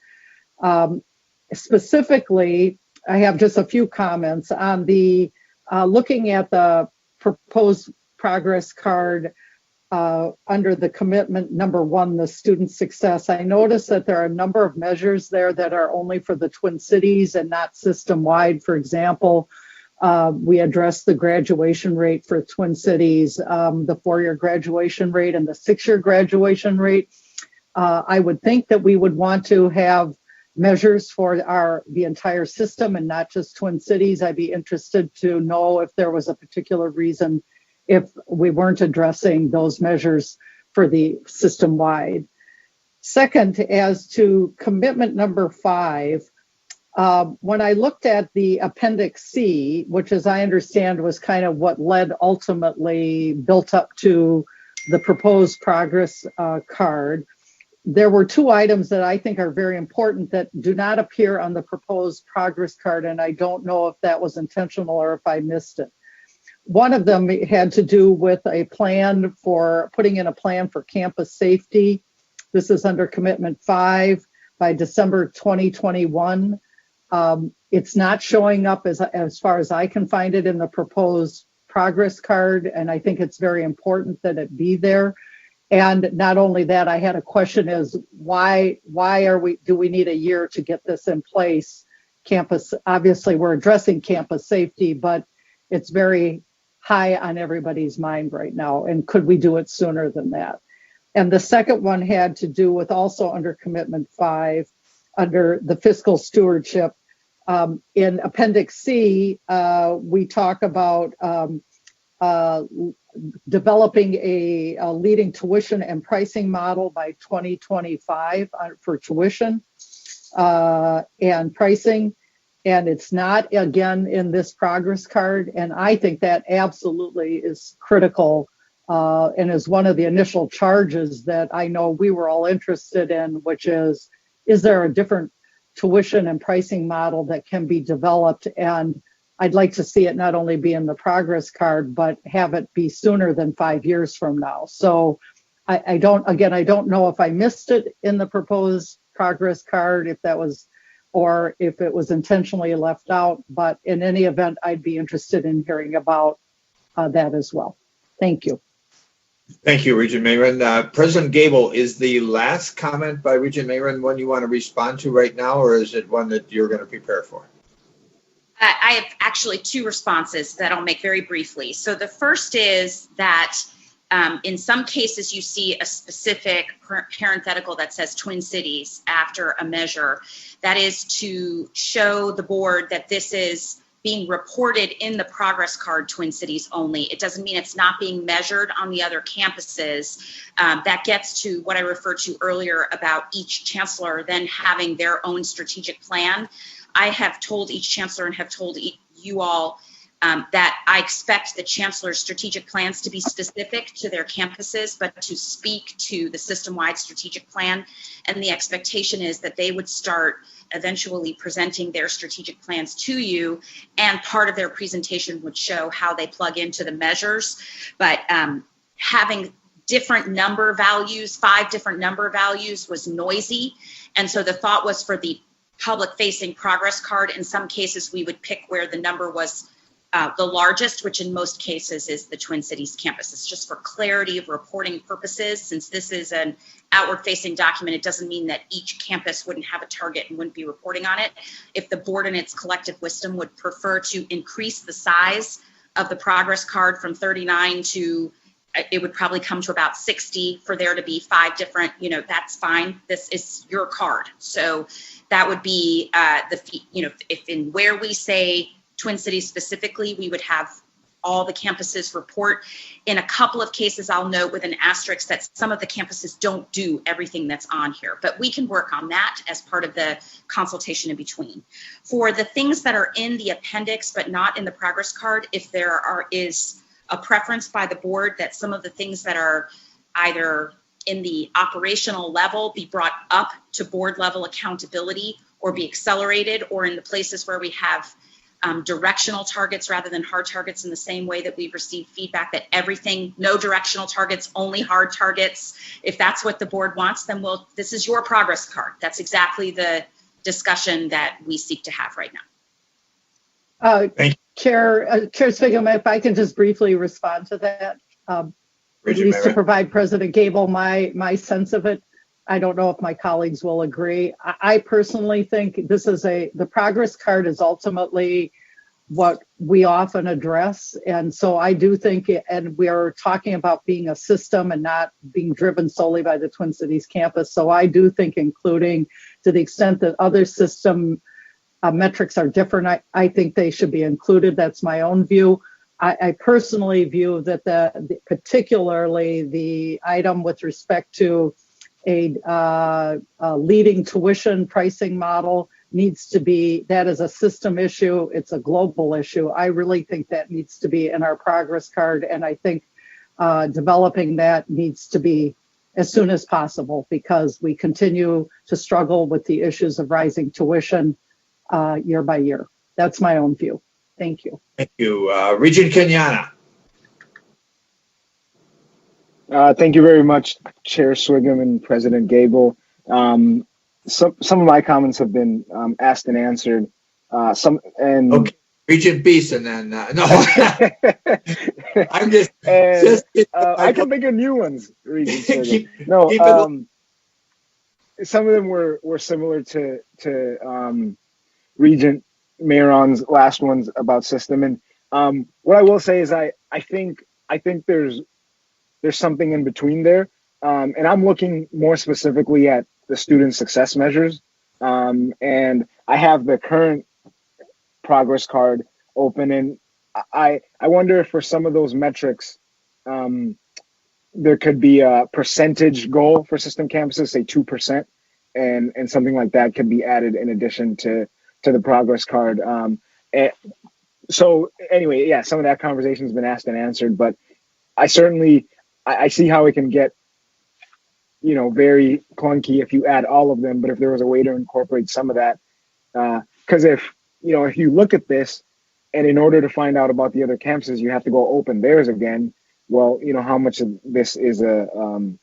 S10: Specifically, I have just a few comments on the looking at the proposed progress card under the commitment number 1, the student success. I noticed that there are a number of measures there that are only for the Twin Cities and not system-wide. For example, we addressed the graduation rate for Twin Cities, the 4-year graduation rate and the 6-year graduation rate. I would think that we would want to have measures for the entire system and not just Twin Cities. I'd be interested to know if there was a particular reason if we weren't addressing those measures for the system-wide. Second, as to commitment number 5, when I looked at the Appendix C, which as I understand was kind of what led ultimately built up to the proposed progress card, there were 2 items that I think are very important that do not appear on the proposed progress card, and I don't know if that was intentional or if I missed it. One of them had to do with a plan for putting in a plan for campus safety. This is under commitment 5 by December 2021. It's not showing up as far as I can find it in the proposed progress card, and I think it's very important that it be there. And not only that, I had a question as why do we need a year to get this in place? Campus, obviously we're addressing campus safety, but it's very high on everybody's mind right now. And could we do it sooner than that? And the second one had to do with also under commitment 5, under the fiscal stewardship. In Appendix C, we talk about developing a leading tuition and pricing model by 2025 for tuition and pricing. And it's not, again, in this progress card. And I think that absolutely is critical and is one of the initial charges that I know we were all interested in, which is there a different tuition and pricing model that can be developed? And I'd like to see it not only be in the progress card, but have it be sooner than 5 years from now. So I don't know if I missed it in the proposed progress card, if that was, or if it was intentionally left out, but in any event, I'd be interested in hearing about that as well. Thank you.
S2: Thank you, Regent Mayron. President Gable, is the last comment by Regent Mayron one you want to respond to right now, or is it one that you're going to prepare for?
S6: I have actually 2 responses that I'll make very briefly. So the first is that in some cases you see a specific parenthetical that says Twin Cities after a measure. That is to show the board that this is being reported in the progress card Twin Cities only. It doesn't mean it's not being measured on the other campuses. That gets to what I referred to earlier about each chancellor then having their own strategic plan. I have told each chancellor and have told you all that I expect the chancellor's strategic plans to be specific to their campuses, but to speak to the system-wide strategic plan. And the expectation is that they would start eventually presenting their strategic plans to you, and part of their presentation would show how they plug into the measures. But having different number values, 5 different number values, was noisy. And so the thought was for the public-facing progress card, in some cases we would pick where the number was the largest, which in most cases is the Twin Cities campus. It's just for clarity of reporting purposes. Since this is an outward-facing document, it doesn't mean that each campus wouldn't have a target and wouldn't be reporting on it. If the board in its collective wisdom would prefer to increase the size of the progress card from 39 to, it would probably come to about 60 for there to be 5 different, that's fine. This is your card. So that would be if in where we say Twin Cities specifically, we would have all the campuses report. In a couple of cases, I'll note with an asterisk that some of the campuses don't do everything that's on here, but we can work on that as part of the consultation in between. For the things that are in the appendix, but not in the progress card, if there is a preference by the board that some of the things that are either in the operational level be brought up to board level accountability or be accelerated, or in the places where we have directional targets rather than hard targets, in the same way that we've received feedback that everything, no directional targets, only hard targets. If that's what the board wants, then this is your progress card. That's exactly the discussion that we seek to have right now.
S10: Chair Sviggum, if I can just briefly respond to that, at least to provide President Gable my sense of it. I don't know if my colleagues will agree. I personally think the progress card is ultimately what we often address. And so I do think, and we are talking about being a system and not being driven solely by the Twin Cities campus. So I do think including to the extent that other system metrics are different, I think they should be included. That's my own view. I personally view that particularly the item with respect to a leading tuition pricing model needs to be, that is a system issue. It's a global issue. I really think that needs to be in our progress card. And I think developing that needs to be as soon as possible, because we continue to struggle with the issues of rising tuition year by year. That's my own view. Thank you.
S2: Thank you. Regent Kenyana.
S20: Thank you very much, Chair Swigum and President Gable. Some of my comments have been asked and answered. Okay.
S2: Regent Beeson, then. No, I'm just.
S20: I can think of new ones, Regent Swigum. Some of them were similar to Regent Mayron's last ones about system. And what I will say is I think there's something in between there. And I'm looking more specifically at the student success measures. And I have the current progress card open, and I wonder if for some of those metrics, there could be a percentage goal for system campuses, say 2%, and something like that could be added in addition to the progress card. So anyway, yeah, some of that conversation has been asked and answered, but I certainly I see how it can get, very clunky if you add all of them. But if there was a way to incorporate some of that, because if you look at this, and in order to find out about the other campuses, you have to go open theirs again. Well, how much of this is to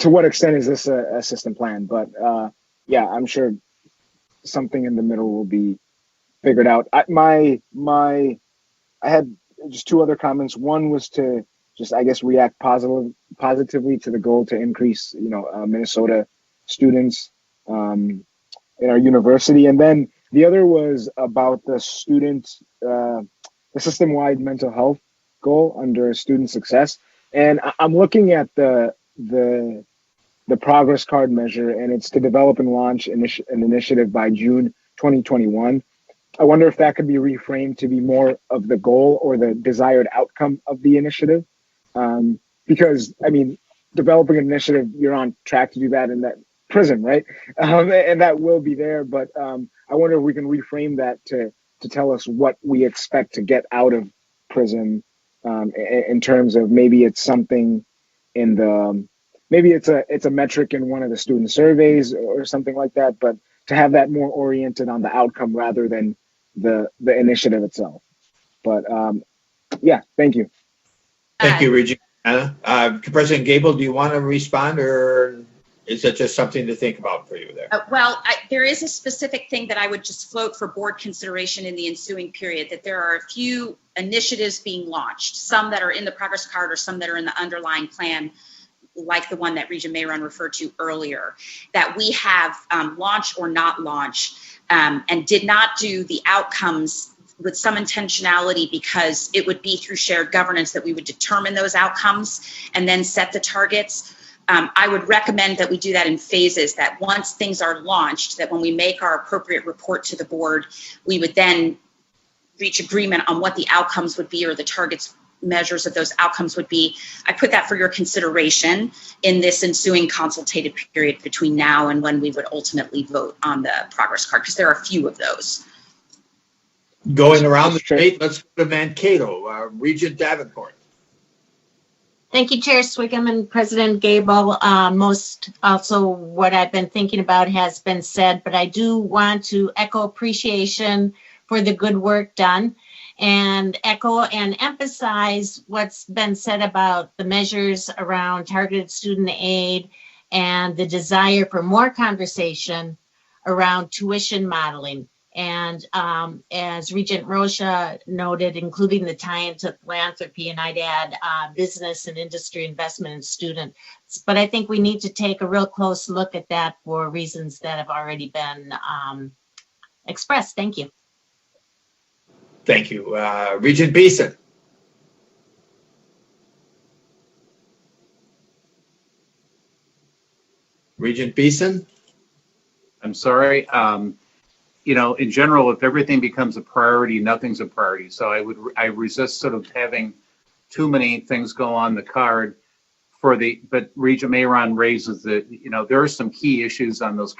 S20: what extent is this a system plan? But yeah, I'm sure something in the middle will be figured out. I had just two other comments. One was to just, I guess, react positively to the goal to increase, Minnesota students in our university. And then the other was about the the system-wide mental health goal under student success. And I'm looking at the progress card measure, and it's to develop and launch an initiative by June 2021. I wonder if that could be reframed to be more of the goal or the desired outcome of the initiative. Because, developing an initiative, you're on track to do that in that PRISM, right? And that will be there. But I wonder if we can reframe that to tell us what we expect to get out of PRISM in terms of maybe it's something in the, maybe it's a metric in one of the student surveys or something like that, but to have that more oriented on the outcome rather than the initiative itself. But yeah, thank you.
S2: Thank you, Regina. President Gable, do you want to respond, or is it just something to think about for you there?
S6: There is a specific thing that I would just float for board consideration in the ensuing period, that there are a few initiatives being launched, some that are in the progress card or some that are in the underlying plan, like the one that Regent Mayron referred to earlier, that we have launched or not launched, and did not do the outcomes with some intentionality, because it would be through shared governance that we would determine those outcomes and then set the targets. I would recommend that we do that in phases, that once things are launched, that when we make our appropriate report to the board, we would then reach agreement on what the outcomes would be, or the targets measures of those outcomes would be. I put that for your consideration in this ensuing consultative period between now and when we would ultimately vote on the progress card, because there are a few of those.
S2: Going around the state, let's go to Mankato. Regent Davenport.
S21: Thank you, Chair Swigum and President Gable. Most also what I've been thinking about has been said, but I do want to echo appreciation for the good work done, and echo and emphasize what's been said about the measures around targeted student aid and the desire for more conversation around tuition modeling. And as Regent Rocha noted, including the tie into philanthropy, and I'd add business and industry investment in students. But I think we need to take a real close look at that for reasons that have already been expressed. Thank you.
S2: Thank you. Regent Beeson. Regent Beeson?
S16: I'm sorry. In general, if everything becomes a priority, nothing's a priority. So I resist sort of having too many things go on the card but Regent Mayron raises there are some key issues on those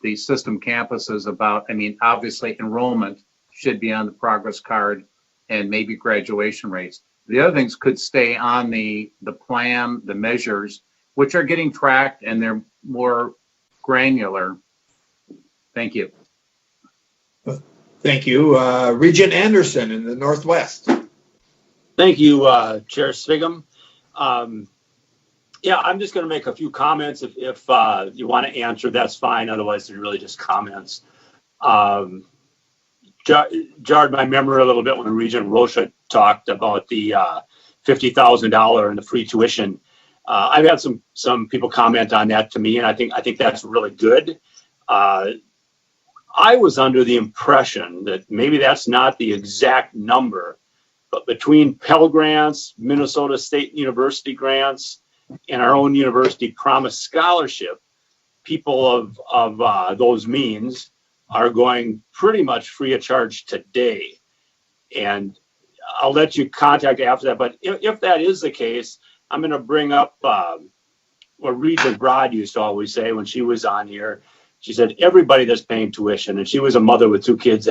S16: the system campuses about, obviously enrollment should be on the progress card and maybe graduation rates. The other things could stay on the plan, the measures, which are getting tracked and they're more granular. Thank you.
S2: Thank you. Regent Anderson in the Northwest.
S7: Thank you, Chair Swigum. I'm just going to make a few comments. If you want to answer, that's fine. Otherwise, they're really just comments. Jarred my memory a little bit when Regent Rocha talked about the $50,000 and the free tuition. I've had some people comment on that to me, and I think that's really good. I was under the impression that maybe that's not the exact number, but between Pell Grants, Minnesota State University grants, and our own university promised scholarship, people of those means are going pretty much free of charge today. And I'll let you contact after that. But if that is the case, I'm going to bring up what Regent Broad used to always say when she was on here. She said, everybody that's paying tuition, and she was a mother with 2 kids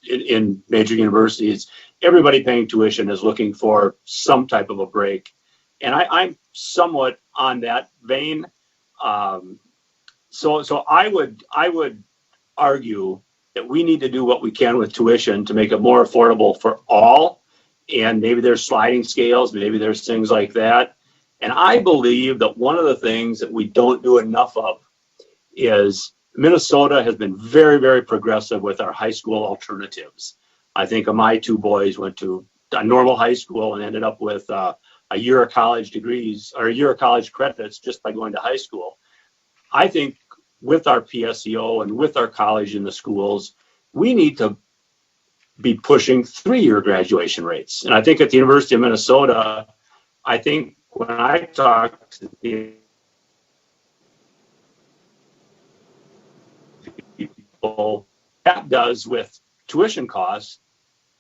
S7: in major universities, everybody paying tuition is looking for some type of a break. And I'm somewhat on that vein. So I would argue that we need to do what we can with tuition to make it more affordable for all. And maybe there's sliding scales, maybe there's things like that. And I believe that one of the things that we don't do enough of is Minnesota has been very, very progressive with our high school alternatives. I think of my 2 boys went to a normal high school and ended up with a year of college degrees or a year of college credits just by going to high school. I think with our PSEO and with our college in the schools, we need to be pushing 3-year graduation rates. And I think at the University of Minnesota, I think when I talk to the people, that does with tuition costs,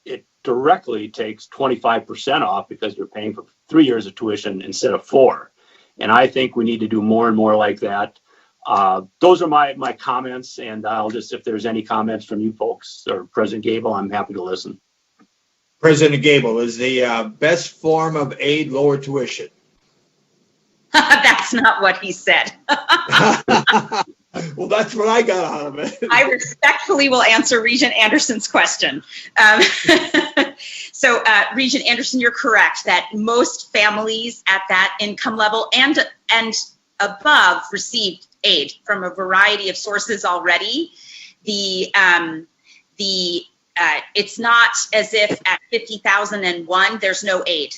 S7: it directly takes 25% off because you're paying for 3 years of tuition instead of 4. And I think we need to do more and more like that. Those are my comments, and I'll just, if there's any comments from you folks or President Gable, I'm happy to listen.
S2: President Gable, is the best form of aid lower tuition?
S6: That's not what he said.
S2: Well, that's what I got out of it.
S6: I respectfully will answer Regent Anderson's question. So, Regent Anderson, you're correct that most families at that income level and above received aid from a variety of sources already. It's not as if at 50,001 there's no aid.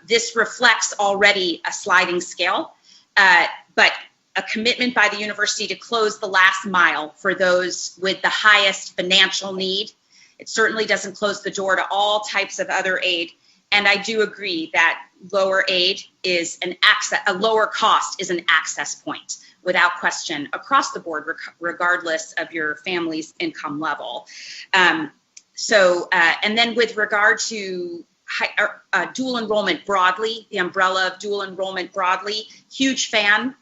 S6: This reflects already a sliding scale, but a commitment by the university to close the last mile for those with the highest financial need. It certainly doesn't close the door to all types of other aid. And I do agree that lower aid is a lower cost is an access point without question across the board, regardless of your family's income level. And then with regard to dual enrollment broadly, the umbrella of dual enrollment broadly, huge fan,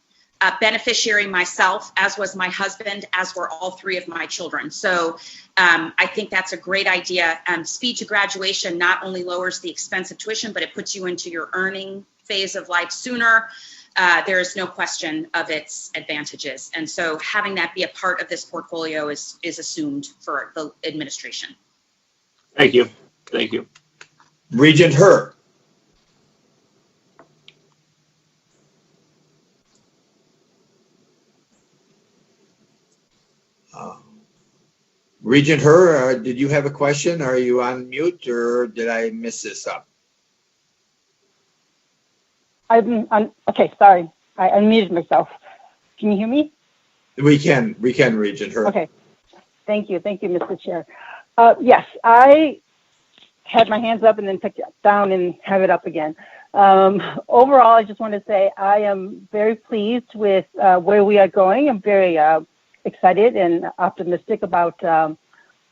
S6: beneficiary myself, as was my husband, as were all 3 of my children. So I think that's a great idea. Speed to graduation not only lowers the expense of tuition, but it puts you into your earning phase of life sooner. There is no question of its advantages. And so having that be a part of this portfolio is assumed for the administration.
S7: Thank you. Thank you.
S2: Regent Her. Regent Her, did you have a question? Are you on mute or did I miss this up?
S22: Okay, sorry. I unmuted myself. Can you hear me?
S2: We can, Regent Her.
S22: Okay. Thank you, Mr. Chair. Yes, I had my hands up and then took it down and have it up again. Overall, I just want to say I am very pleased with where we are going. I'm very excited and optimistic about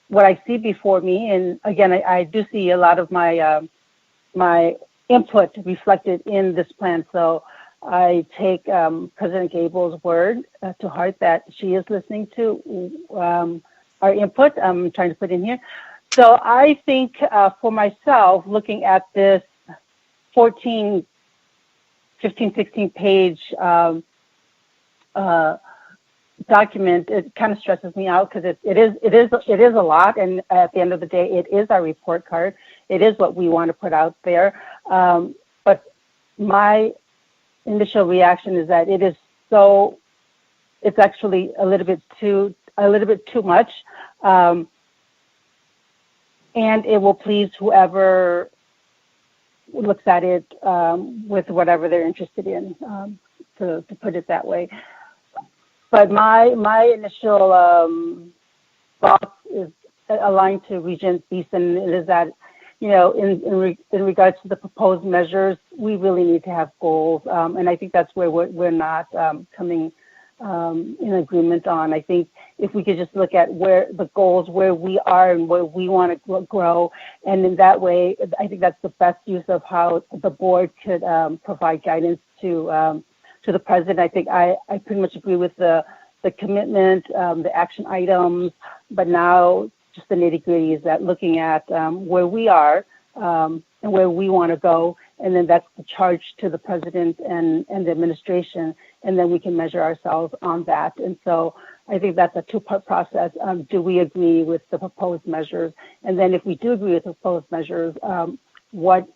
S22: what I see before me. And again, I do see a lot of my my input reflected in this plan. So I take President Gable's word to heart that she is listening to our input. I'm trying to put in here. So I think for myself, looking at this 15, 16 page document, it kind of stresses me out because it is a lot, and at the end of the day, it is our report card. It is what we want to put out there. But my initial reaction is that it is it's actually a little bit too much, and it will please whoever looks at it with whatever they're interested in, to put it that way. But my initial thoughts is aligned to Regent Beeson. It is that, in regards to the proposed measures, we really need to have goals, and I think that's where we're not coming in agreement on. I think if we could just look at where the goals, where we are and where we want to grow, and in that way, I think that's the best use of how the board could provide guidance to the president. I think I pretty much agree with the commitment, the action items, but now just the nitty gritty is that looking at where we are and where we want to go, and then that's the charge to the president and the administration, and then we can measure ourselves on that. And so I think that's a two-part process. Do we agree with the proposed measures? And then if we do agree with the proposed measures, what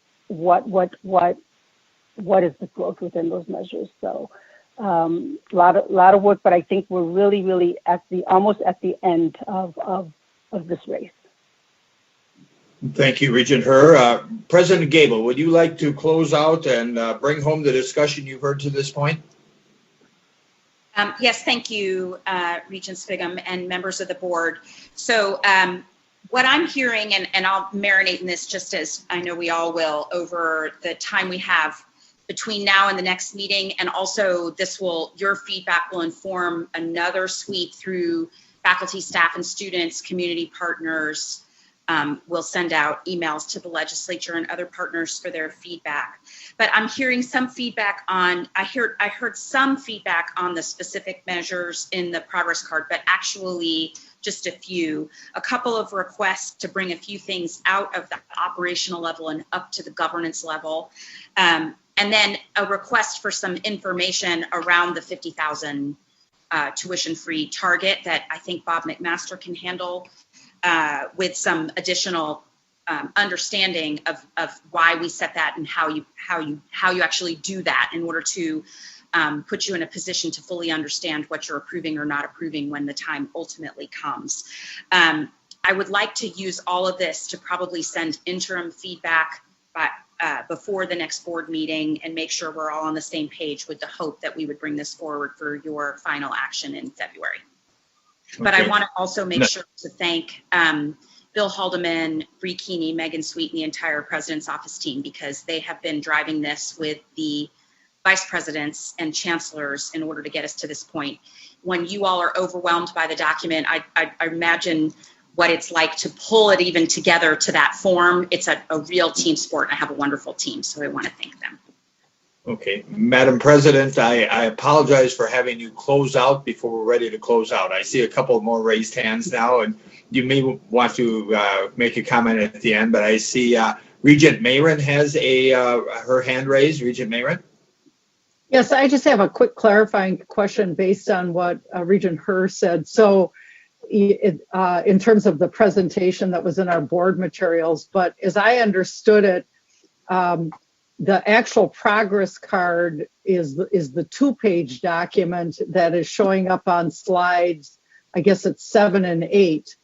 S22: is the growth within those measures? So a lot of work, but I think we're really almost at the end of this race.
S2: Thank you, Regent Her. President Gabel, would you like to close out and bring home the discussion you've heard to this point?
S6: Yes, thank you, Regent Sviggum and members of the board. So what I'm hearing, and I'll marinate in this just as I know we all will over the time we have between now and the next meeting, and also your feedback will inform another sweep through faculty, staff, and students, community partners. We'll send out emails to the legislature and other partners for their feedback. But I'm hearing some feedback I heard some feedback on the specific measures in the progress card, but actually just a couple of requests to bring a few things out of the operational level and up to the governance level. And then a request for some information around the 50,000 tuition-free target that I think Bob McMaster can handle with some additional understanding of why we set that and how you actually do that in order to put you in a position to fully understand what you're approving or not approving when the time ultimately comes. I would like to use all of this to probably send interim feedback before the next board meeting and make sure we're all on the same page with the hope that we would bring this forward for your final action in February. Okay. But I want to also make sure to thank Bill Haldeman, Bree Keeney, Megan Sweet, and the entire President's Office team, because they have been driving this with the vice presidents and chancellors in order to get us to this point. When you all are overwhelmed by the document, I imagine what it's like to pull it even together to that form. It's a real team sport. I have a wonderful team, so I want to thank them.
S2: Okay, Madam President, I apologize for having you close out before we're ready to close out. I see a couple more raised hands now, and you may want to make a comment at the end, but I see Regent Mayron has her hand raised. Regent Mayron?
S10: Yes, I just have a quick clarifying question based on what Regent Her said. So in terms of the presentation that was in our board materials, but as I understood it, the actual progress card is the 2-page document that is showing up on slides, I guess it's 7 and 8,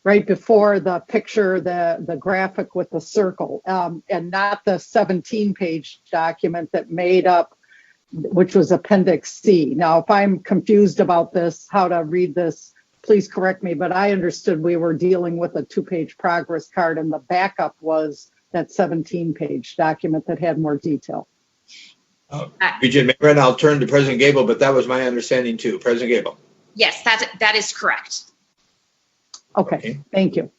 S10: right before the picture, the graphic with the circle, and not the 17-page document that made up, which was Appendix C. Now, if I'm confused about this, how to read this, please correct me, but I understood we were dealing with a 2-page progress card and the backup was that 17-page document that had more detail.
S2: Regent Mayron, I'll turn to President Gabel, but that was my understanding too. President Gabel.
S6: Yes, that is correct.
S10: Okay, thank you.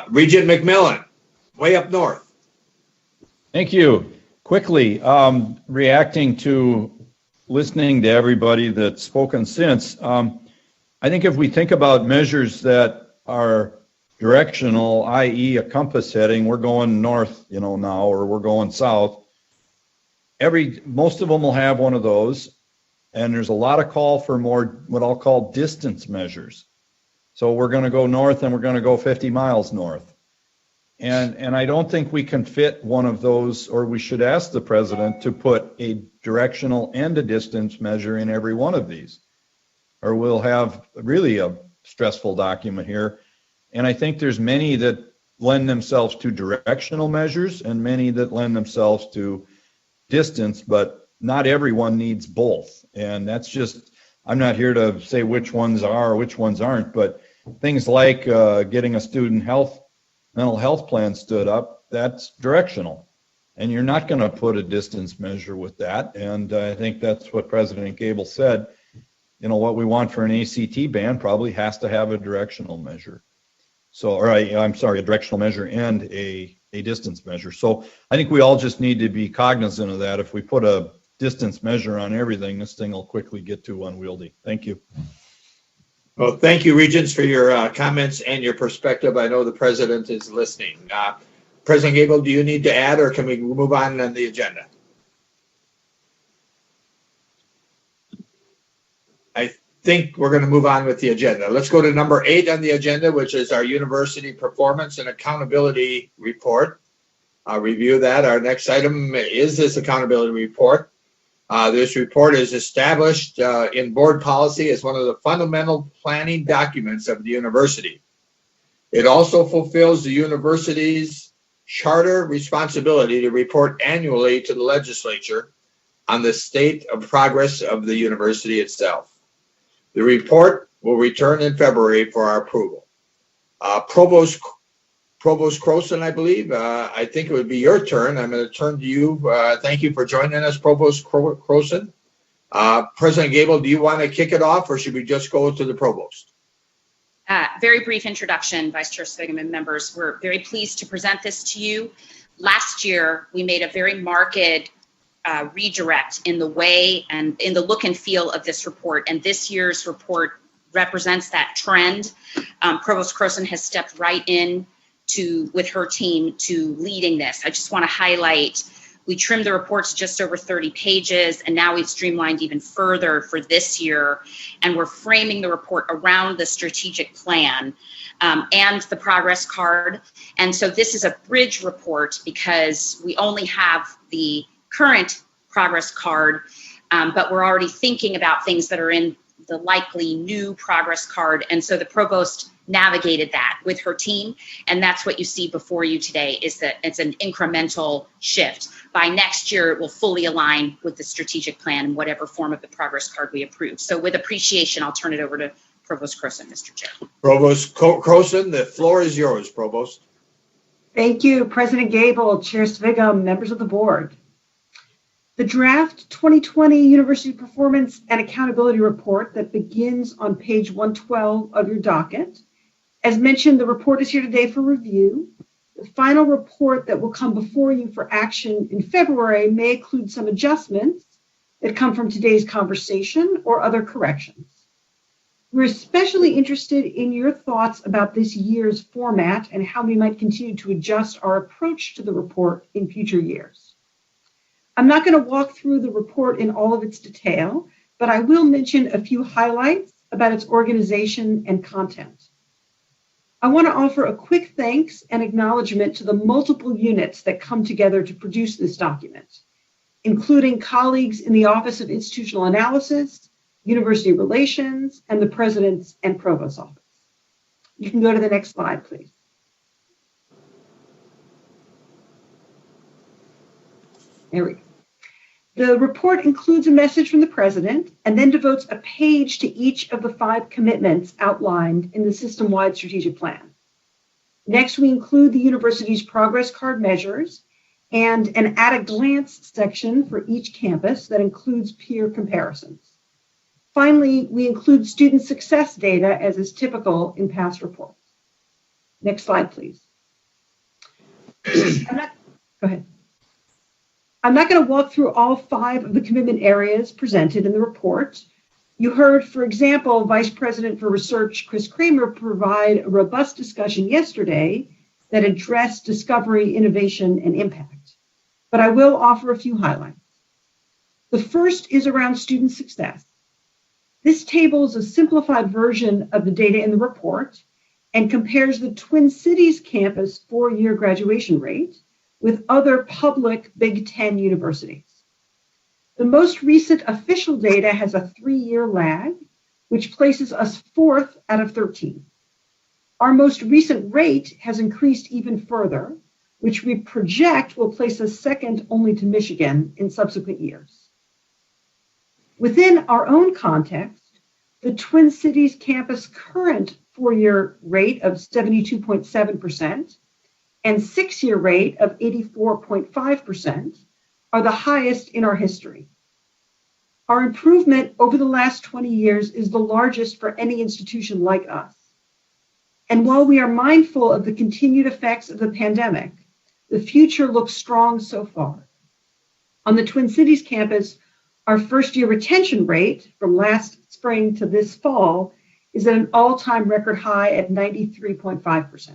S2: Regent McMillan, way up north.
S1: Thank you. Quickly, reacting to listening to everybody that's spoken since, I think if we think about measures that are directional, i.e. a compass heading, we're going north, now, or we're going south. Most of them will have one of those, and there's a lot of call for more what I'll call distance measures. So we're going to go north and we're going to go 50 miles north. And I don't think we can fit one of those, or we should ask the president to put a directional and a distance measure in every one of these, or we'll have really a stressful document here. And I think there's many that lend themselves to directional measures and many that lend themselves to distance, but not everyone needs both. And that's just, I'm not here to say which ones are or which ones aren't, but things like getting a student mental health plan stood up, that's directional. And you're not going to put a distance measure with that. And I think that's what President Gabel said. What we want for an ACT ban probably has to have a directional measure. A directional measure and a distance measure. So I think we all just need to be cognizant of that. If we put a distance measure on everything, this thing will quickly get too unwieldy. Thank you.
S2: Well, thank you, Regents, for your comments and your perspective. I know the president is listening. President Gabel, do you need to add, or can we move on the agenda? I think we're going to move on with the agenda. Let's go to number 8 on the agenda, which is our University Performance and Accountability Report. I'll review that. Our next item is this accountability report. This report is established in board policy as one of the fundamental planning documents of the university. It also fulfills the university's charter responsibility to report annually to the legislature on the state of progress of the university itself. The report will return in February for our approval. Provost Croson, I believe. I think it would be your turn. I'm going to turn to you. Thank you for joining us, Provost Croson. President Gabel, do you want to kick it off, or should we just go to the provost?
S6: Very brief introduction, Vice Chair Swigum and members. We're very pleased to present this to you. Last year, we made a very marked redirect in the way and in the look and feel of this report, and this year's report represents that trend. Provost Croson has stepped right in with her team to leading this. I just want to highlight, we trimmed the report to just over 30 pages, and now we've streamlined even further for this year, and we're framing the report around the strategic plan and the progress card. And so this is a bridge report because we only have the current progress card, but we're already thinking about things that are in the likely new progress card. And so the provost navigated that with her team, and that's what you see before you today, is that it's an incremental shift. By next year, it will fully align with the strategic plan in whatever form of the progress card we approve. So with appreciation, I'll turn it over to Provost Croson, Mr. Chair.
S2: Provost Croson, the floor is yours, Provost.
S8: Thank you, President Gabel, Chair Swigum, members of the board. The draft 2020 University Performance and Accountability Report that begins on page 112 of your docket. As mentioned, the report is here today for review. The final report that will come before you for action in February may include some adjustments that come from today's conversation or other corrections. We're especially interested in your thoughts about this year's format and how we might continue to adjust our approach to the report in future years. I'm not going to walk through the report in all of its detail, but I will mention a few highlights about its organization and content. I want to offer a quick thanks and acknowledgement to the multiple units that come together to produce this document, including colleagues in the Office of Institutional Analysis, University Relations, and the President's and Provost's Office. You can go to the next slide, please. There we go. The report includes a message from the president and then devotes a page to each of the 5 commitments outlined in the system-wide strategic plan. Next, we include the university's progress card measures and an at-a-glance section for each campus that includes peer comparisons. Finally, we include student success data as is typical in past reports. Next slide, please. Go ahead. I'm not going to walk through all 5 of the commitment areas presented in the report. You heard, for example, Vice President for Research Chris Kramer provide a robust discussion yesterday that addressed discovery, innovation, and impact. But I will offer a few highlights. The first is around student success. This table is a simplified version of the data in the report and compares the Twin Cities campus 4-year graduation rate with other public Big Ten universities. The most recent official data has a 3-year lag, which places us 4th out of 13. Our most recent rate has increased even further, which we project will place us second only to Michigan in subsequent years. Within our own context, the Twin Cities campus current 4-year rate of 72.7% and 6-year rate of 84.5% are the highest in our history. Our improvement over the last 20 years is the largest for any institution like us. And while we are mindful of the continued effects of the pandemic, the future looks strong so far. On the Twin Cities campus, our first-year retention rate from last spring to this fall is at an all-time record high at 93.5%.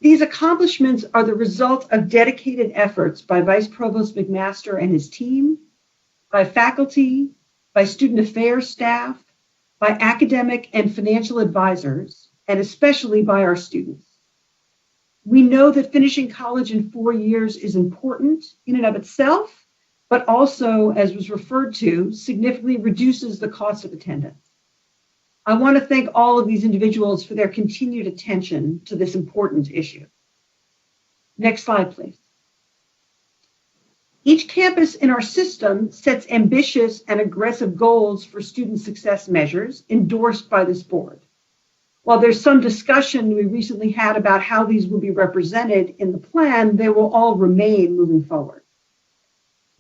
S8: These accomplishments are the result of dedicated efforts by Vice Provost McMaster and his team, by faculty, by student affairs staff, by academic and financial advisors, and especially by our students. We know that finishing college in 4 years is important in and of itself, but also, as was referred to, significantly reduces the cost of attendance. I want to thank all of these individuals for their continued attention to this important issue. Next slide, please. Each campus in our system sets ambitious and aggressive goals for student success measures endorsed by this board. While there's some discussion we recently had about how these will be represented in the plan, they will all remain moving forward.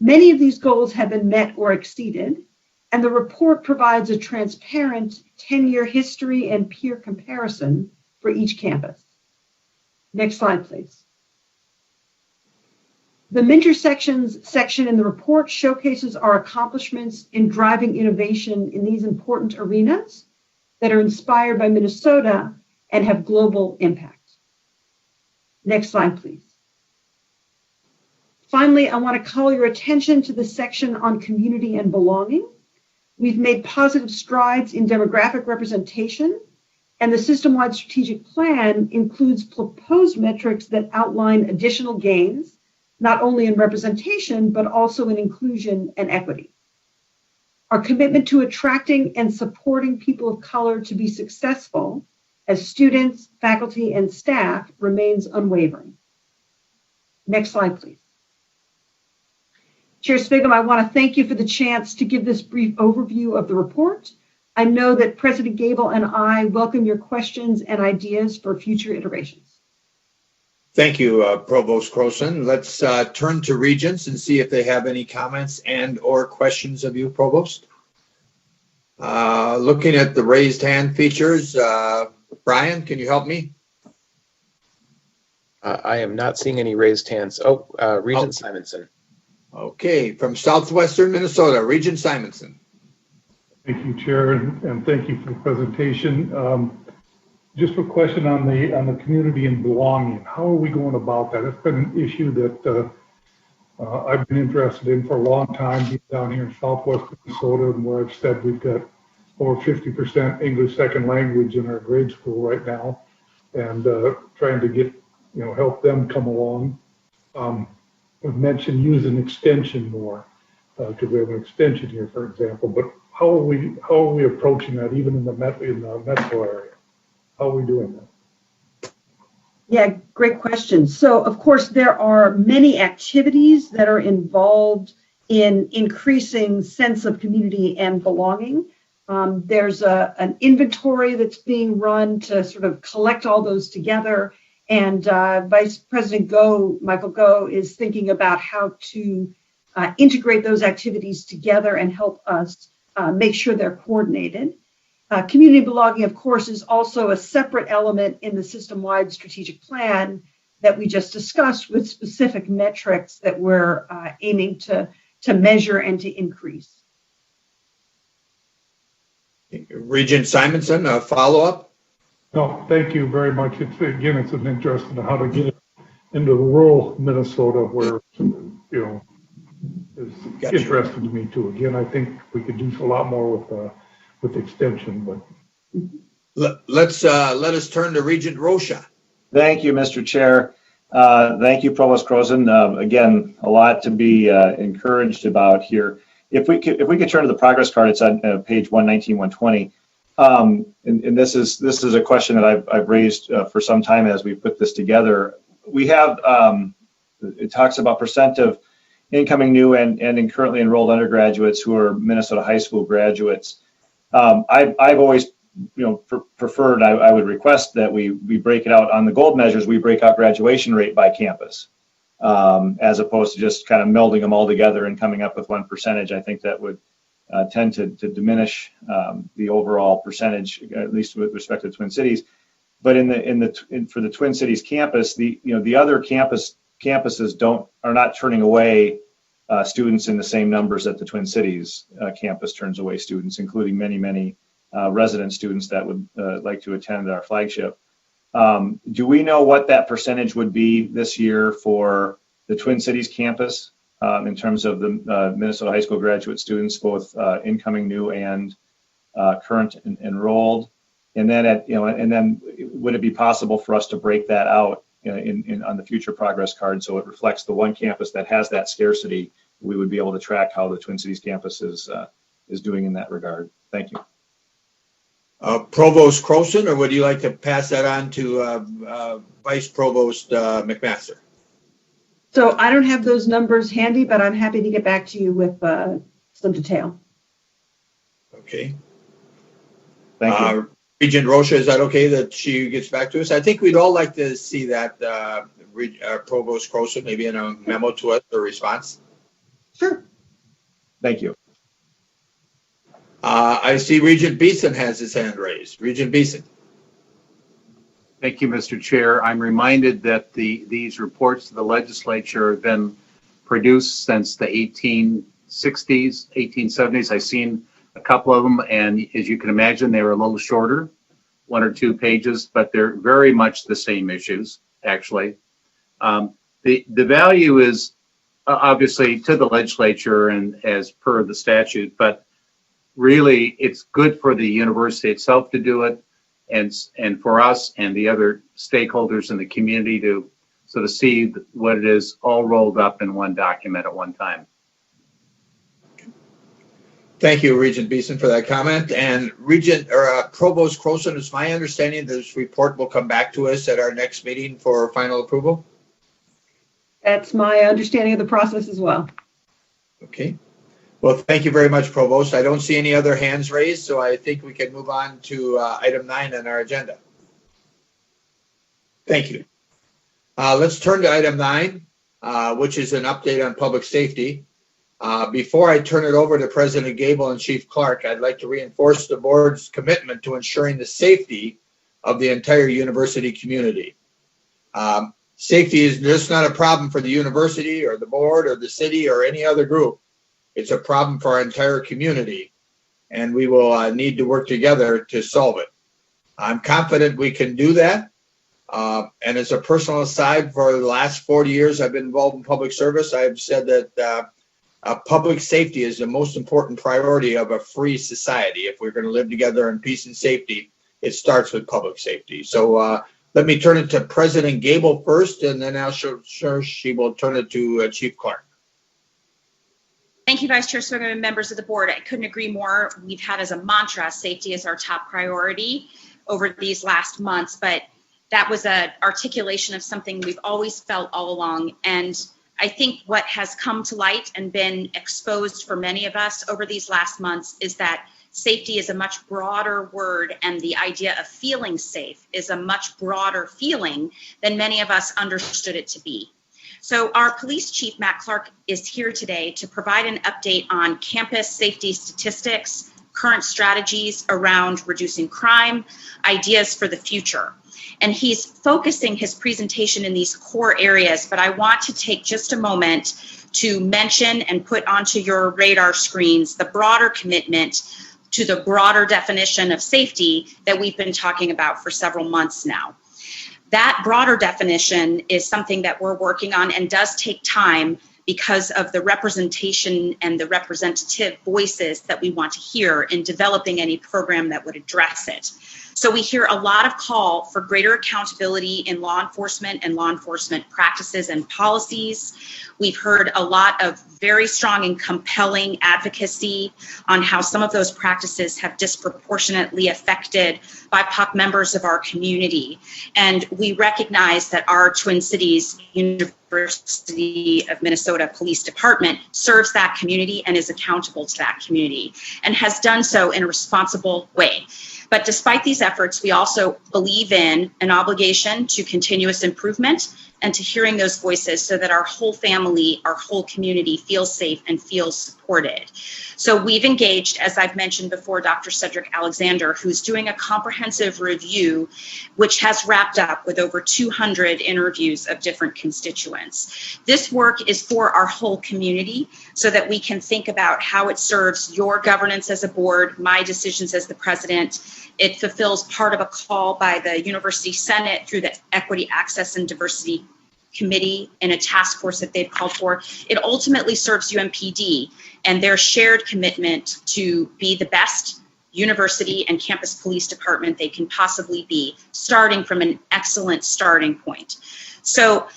S8: Many of these goals have been met or exceeded, and the report provides a transparent 10-year history and peer comparison for each campus. Next slide, please. The Intersections section in the report showcases our accomplishments in driving innovation in these important arenas that are inspired by Minnesota and have global impact. Next slide, please. Finally, I want to call your attention to the section on community and belonging. We've made positive strides in demographic representation, and the system-wide strategic plan includes proposed metrics that outline additional gains, not only in representation, but also in inclusion and equity. Our commitment to attracting and supporting people of color to be successful as students, faculty, and staff remains unwavering. Next slide, please. Chair Sviggum, I want to thank you for the chance to give this brief overview of the report. I know that President Gabel and I welcome your questions and ideas for future iterations.
S2: Thank you, Provost Croson. Let's turn to Regents and see if they have any comments and or questions of you, Provost. Looking at the raised hand features, Brian, can you help me?
S4: I am not seeing any raised hands. Regent Simonson.
S2: Okay, from Southwestern Minnesota, Regent Simonson.
S19: Thank you, Chair, and thank you for the presentation. Just a question on the community and belonging. How are we going about that? It's been an issue that I've been interested in for a long time, being down here in Southwest Minnesota, and where I've said we've got over 50% English second language in our grade school right now, and trying to get, help them come along. We've mentioned using extension more, because we have an extension here, for example, but how are we approaching that even in the metro area? How are we doing that?
S8: Yeah, great question. So, of course, there are many activities that are involved in increasing sense of community and belonging. There's an inventory that's being run to sort of collect all those together. And Vice President Michael Go, is thinking about how to integrate those activities together and help us make sure they're coordinated. Community belonging, of course, is also a separate element in the system-wide strategic plan that we just discussed, with specific metrics that we're aiming to measure and to increase.
S2: Regent Simonson, a follow-up?
S19: No, thank you very much. It's an interest in how to get it into rural Minnesota, where is
S2: Gotcha.
S19: interesting to me too. Again, I think we could do a lot more with extension, but
S2: let us turn to Regent Rocha.
S18: Thank you, Mr. Chair. Thank you, Provost Croson. Again, a lot to be encouraged about here. If we could turn to the progress card, it's on page 119, 120. And this is a question that I've raised for some time as we put this together. We have, it talks about percent of incoming new and currently enrolled undergraduates who are Minnesota high school graduates. I've always, preferred, I would request that we break it out on the gold measures. We break out graduation rate by campus, as opposed to just kind of melding them all together and coming up with one percentage. I think that would tend to diminish the overall percentage, at least with respect to Twin Cities. But for the Twin Cities campus, the other campuses are not turning away students in the same numbers that the Twin Cities campus turns away students, including many resident students that would like to attend our flagship. Do we know what that percentage would be this year for the Twin Cities campus in terms of the Minnesota high school graduate students, both incoming new and current enrolled? And then, would it be possible for us to break that out on the future progress card so it reflects the one campus that has that scarcity? We would be able to track how the Twin Cities campus is doing in that regard. Thank you.
S2: Provost Croson, or would you like to pass that on to Vice Provost McMaster?
S8: So I don't have those numbers handy, but I'm happy to get back to you with some detail.
S2: Okay.
S18: Thank you.
S2: Regent Rocha, is that okay that she gets back to us? I think we'd all like to see that, Provost Croson, maybe in a memo to us or response.
S8: Sure.
S18: Thank you.
S2: I see Regent Beeson has his hand raised. Regent Beeson.
S16: Thank you, Mr. Chair. I'm reminded that these reports to the legislature have been produced since the 1860s, 1870s. I've seen a couple of them, and as you can imagine, they were a little shorter, 1 or 2 pages, but they're very much the same issues, actually. The value is obviously to the legislature and as per the statute, but really it's good for the university itself to do it, and for us and the other stakeholders in the community to sort of see what it is all rolled up in one document at one time.
S2: Thank you, Regent Beeson, for that comment. And Provost Croson, it's my understanding this report will come back to us at our next meeting for final approval?
S8: That's my understanding of the process as well.
S2: Okay. Well, thank you very much, Provost. I don't see any other hands raised, so I think we can move on to item 9 on our agenda. Thank you. Let's turn to item 9, which is an update on public safety. Before I turn it over to President Gabel and Chief Clark, I'd like to reinforce the board's commitment to ensuring the safety of the entire university community. Safety is just not a problem for the university or the board or the city or any other group. It's a problem for our entire community, and we will need to work together to solve it. I'm confident we can do that. And as a personal aside, for the last 40 years I've been involved in public service, I've said that public safety is the most important priority of a free society. If we're going to live together in peace and safety, it starts with public safety. So let me turn it to President Gabel first, and then I'll sure she will turn it to Chief Clark.
S6: Thank you, Vice Chair Swigum and members of the board. I couldn't agree more. We've had as a mantra, safety is our top priority over these last months, but that was an articulation of something we've always felt all along. And I think what has come to light and been exposed for many of us over these last months is that safety is a much broader word, and the idea of feeling safe is a much broader feeling than many of us understood it to be. So our police chief, Matt Clark, is here today to provide an update on campus safety statistics, current strategies around reducing crime, ideas for the future. And he's focusing his presentation in these core areas, but I want to take just a moment to mention and put onto your radar screens the broader commitment to the broader definition of safety that we've been talking about for several months now. That broader definition is something that we're working on and does take time because of the representation and the representative voices that we want to hear in developing any program that would address it. So we hear a lot of call for greater accountability in law enforcement and law enforcement practices and policies. We've heard a lot of very strong and compelling advocacy on how some of those practices have disproportionately affected BIPOC members of our community. And we recognize that our Twin Cities University of Minnesota Police Department serves that community and is accountable to that community and has done so in a responsible way. But despite these efforts, we also believe in an obligation to continuous improvement and to hearing those voices so that our whole family, our whole community feels safe and feels supported. So we've engaged, as I've mentioned before, Dr. Cedric Alexander, who's doing a comprehensive review, which has wrapped up with over 200 interviews of different constituents. This work is for our whole community so that we can think about how it serves your governance as a board, my decisions as the president. It fulfills part of a call by the University Senate through the Equity, Access, and Diversity Committee in a task force that they've called for. It ultimately serves UMPD and their shared commitment to be the best university and campus police department they can possibly be, starting from an excellent starting point. So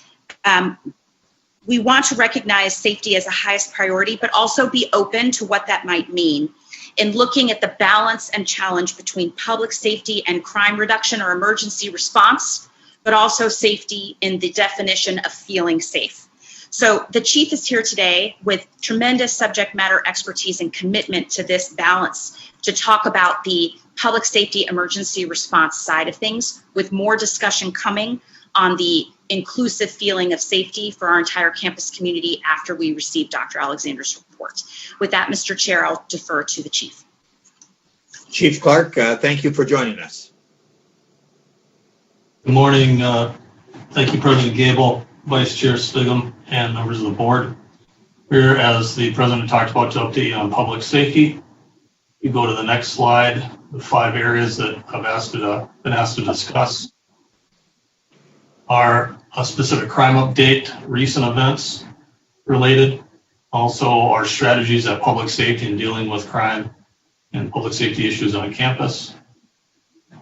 S6: we want to recognize safety as the highest priority, but also be open to what that might mean in looking at the balance and challenge between public safety and crime reduction or emergency response, but also safety in the definition of feeling safe. So the chief is here today with tremendous subject matter expertise and commitment to this balance to talk about the public safety emergency response side of things, with more discussion coming on the inclusive feeling of safety for our entire campus community after we receive Dr. Alexander's report. With that, Mr. Chair, I'll defer to the chief.
S2: Chief Clark, thank you for joining us.
S3: Good morning. Thank you, President Gable, Vice Chair Sviggum, and members of the board. Here, as the president talked about, to update you on public safety. You go to the next slide, the 5 areas that I've been asked to discuss are a specific crime update, recent events related, also our strategies at public safety in dealing with crime and public safety issues on campus.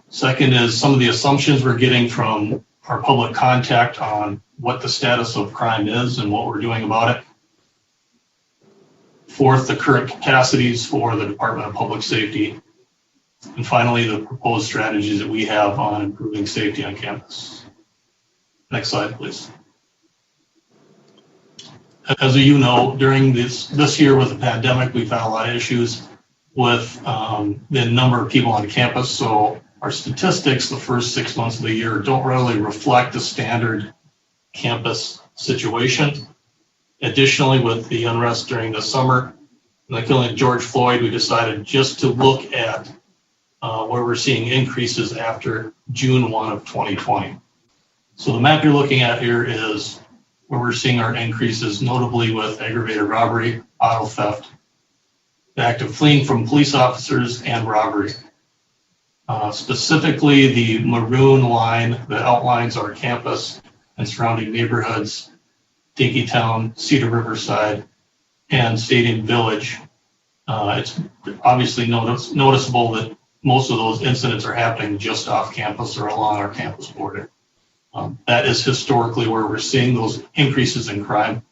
S3: Second is some of the assumptions we're getting from our public contact on what the status of crime is and what we're doing about it. Fourth, the current capacities for the Department of Public Safety. And finally, the proposed strategies that we have on improving safety on campus. Next slide, please. As you know, during this year with the pandemic, we've had a lot of issues with the number of people on campus. So our statistics the first 6 months of the year don't really reflect the standard campus situation. Additionally, with the unrest during the summer and the killing of George Floyd, we decided just to look at where we're seeing increases after June 1 of 2020. So the map you're looking at here is where we're seeing our increases, notably with aggravated robbery, auto theft, the act of fleeing from police officers, and robbery. Specifically, the maroon line that outlines our campus and surrounding neighborhoods, Dinkytown, Cedar Riverside, and Stadium Village. It's obviously noticeable that most of those incidents are happening just off campus or along our campus border. That is historically where we're seeing those increases in crime.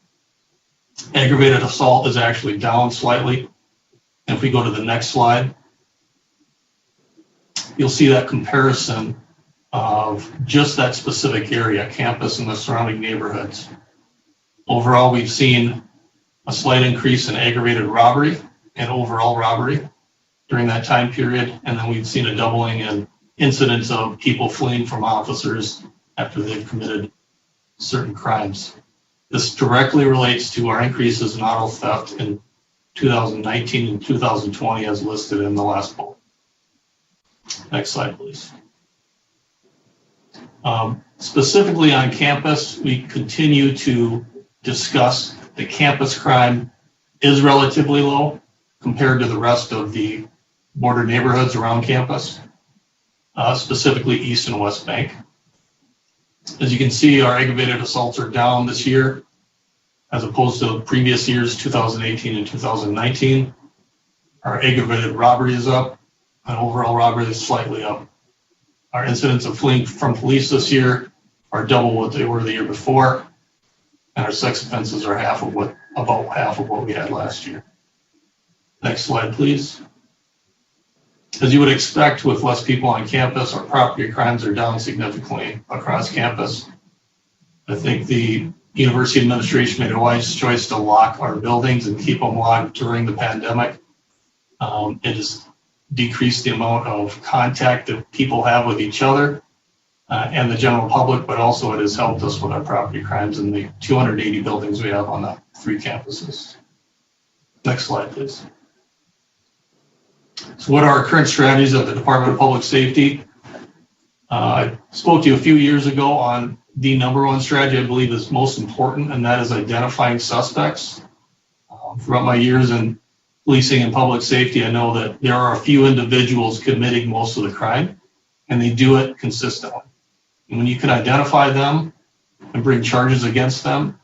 S3: Aggravated assault is actually down slightly. And if we go to the next slide, you'll see that comparison of just that specific area, campus and the surrounding neighborhoods. Overall, we've seen a slight increase in aggravated robbery and overall robbery during that time period. And then we've seen a doubling in incidents of people fleeing from officers after they've committed certain crimes. This directly relates to our increases in auto theft in 2019 and 2020 as listed in the last bullet. Next slide, please. Specifically on campus, we continue to discuss that campus crime is relatively low compared to the rest of the border neighborhoods around campus, specifically East and West Bank. As you can see, our aggravated assaults are down this year as opposed to previous years, 2018 and 2019. Our aggravated robbery is up, and overall robbery is slightly up. Our incidents of fleeing from police this year are double what they were the year before, and our sex offenses are about half of what we had last year. Next slide, please. As you would expect with less people on campus, our property crimes are down significantly across campus. I think the university administration made a wise choice to lock our buildings and keep them locked during the pandemic. It has decreased the amount of contact that people have with each other and the general public, but also it has helped us with our property crimes in the 280 buildings we have on the 3 campuses. Next slide, please. So what are our current strategies at the Department of Public Safety? I spoke to you a few years ago on the number one strategy I believe is most important, and that is identifying suspects. Throughout my years in policing and public safety, I know that there are a few individuals committing most of the crime, and they do it consistently. And when you can identify them and bring charges against them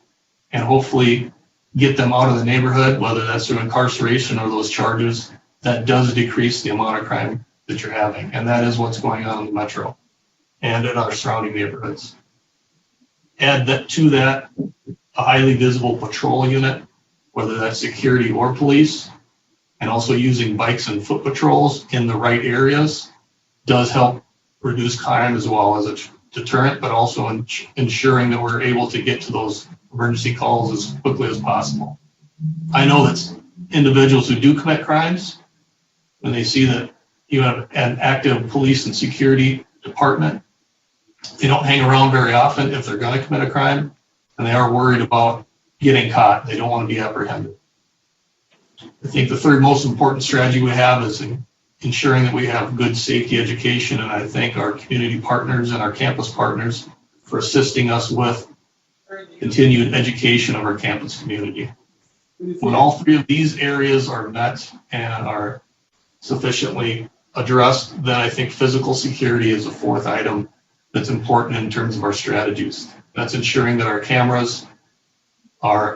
S3: and hopefully get them out of the neighborhood, whether that's through incarceration or those charges, that does decrease the amount of crime that you're having. And that is what's going on in the metro and in our surrounding neighborhoods. Add that to that, a highly visible patrol unit, whether that's security or police, and also using bikes and foot patrols in the right areas does help reduce crime as well as a deterrent, but also ensuring that we're able to get to those emergency calls as quickly as possible. I know that individuals who do commit crimes, when they see that you have an active police and security department, they don't hang around very often if they're going to commit a crime, and they are worried about getting caught. They don't want to be apprehended. I think the third most important strategy we have is ensuring that we have good safety education, and I thank our community partners and our campus partners for assisting us with continued education of our campus community. When all 3 of these areas are met and are sufficiently addressed, then I think physical security is a 4th item that's important in terms of our strategies. That's ensuring that our cameras are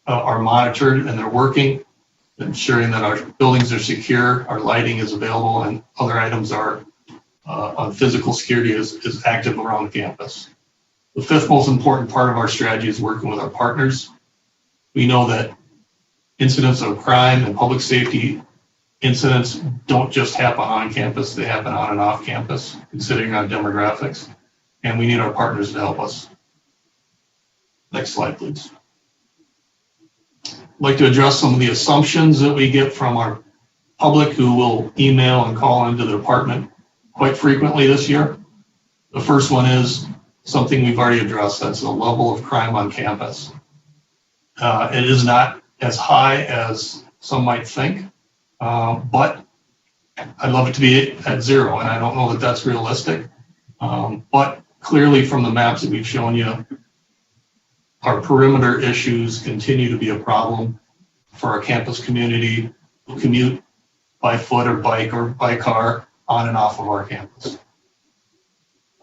S3: are monitored and they're working, ensuring that our buildings are secure, our lighting is available, and other items are on physical security is active around campus. The 5th most important part of our strategy is working with our partners. We know that incidents of crime and public safety incidents don't just happen on campus, they happen on and off campus, considering our demographics, and we need our partners to help us. Next slide, please. I'd like to address some of the assumptions that we get from our public who will email and call into the department quite frequently this year. The first one is something we've already addressed, that's the level of crime on campus. It is not as high as some might think, but I'd love it to be at 0, and I don't know that that's realistic. But clearly from the maps that we've shown you, our perimeter issues continue to be a problem for our campus community who commute by foot or bike or by car on and off of our campus.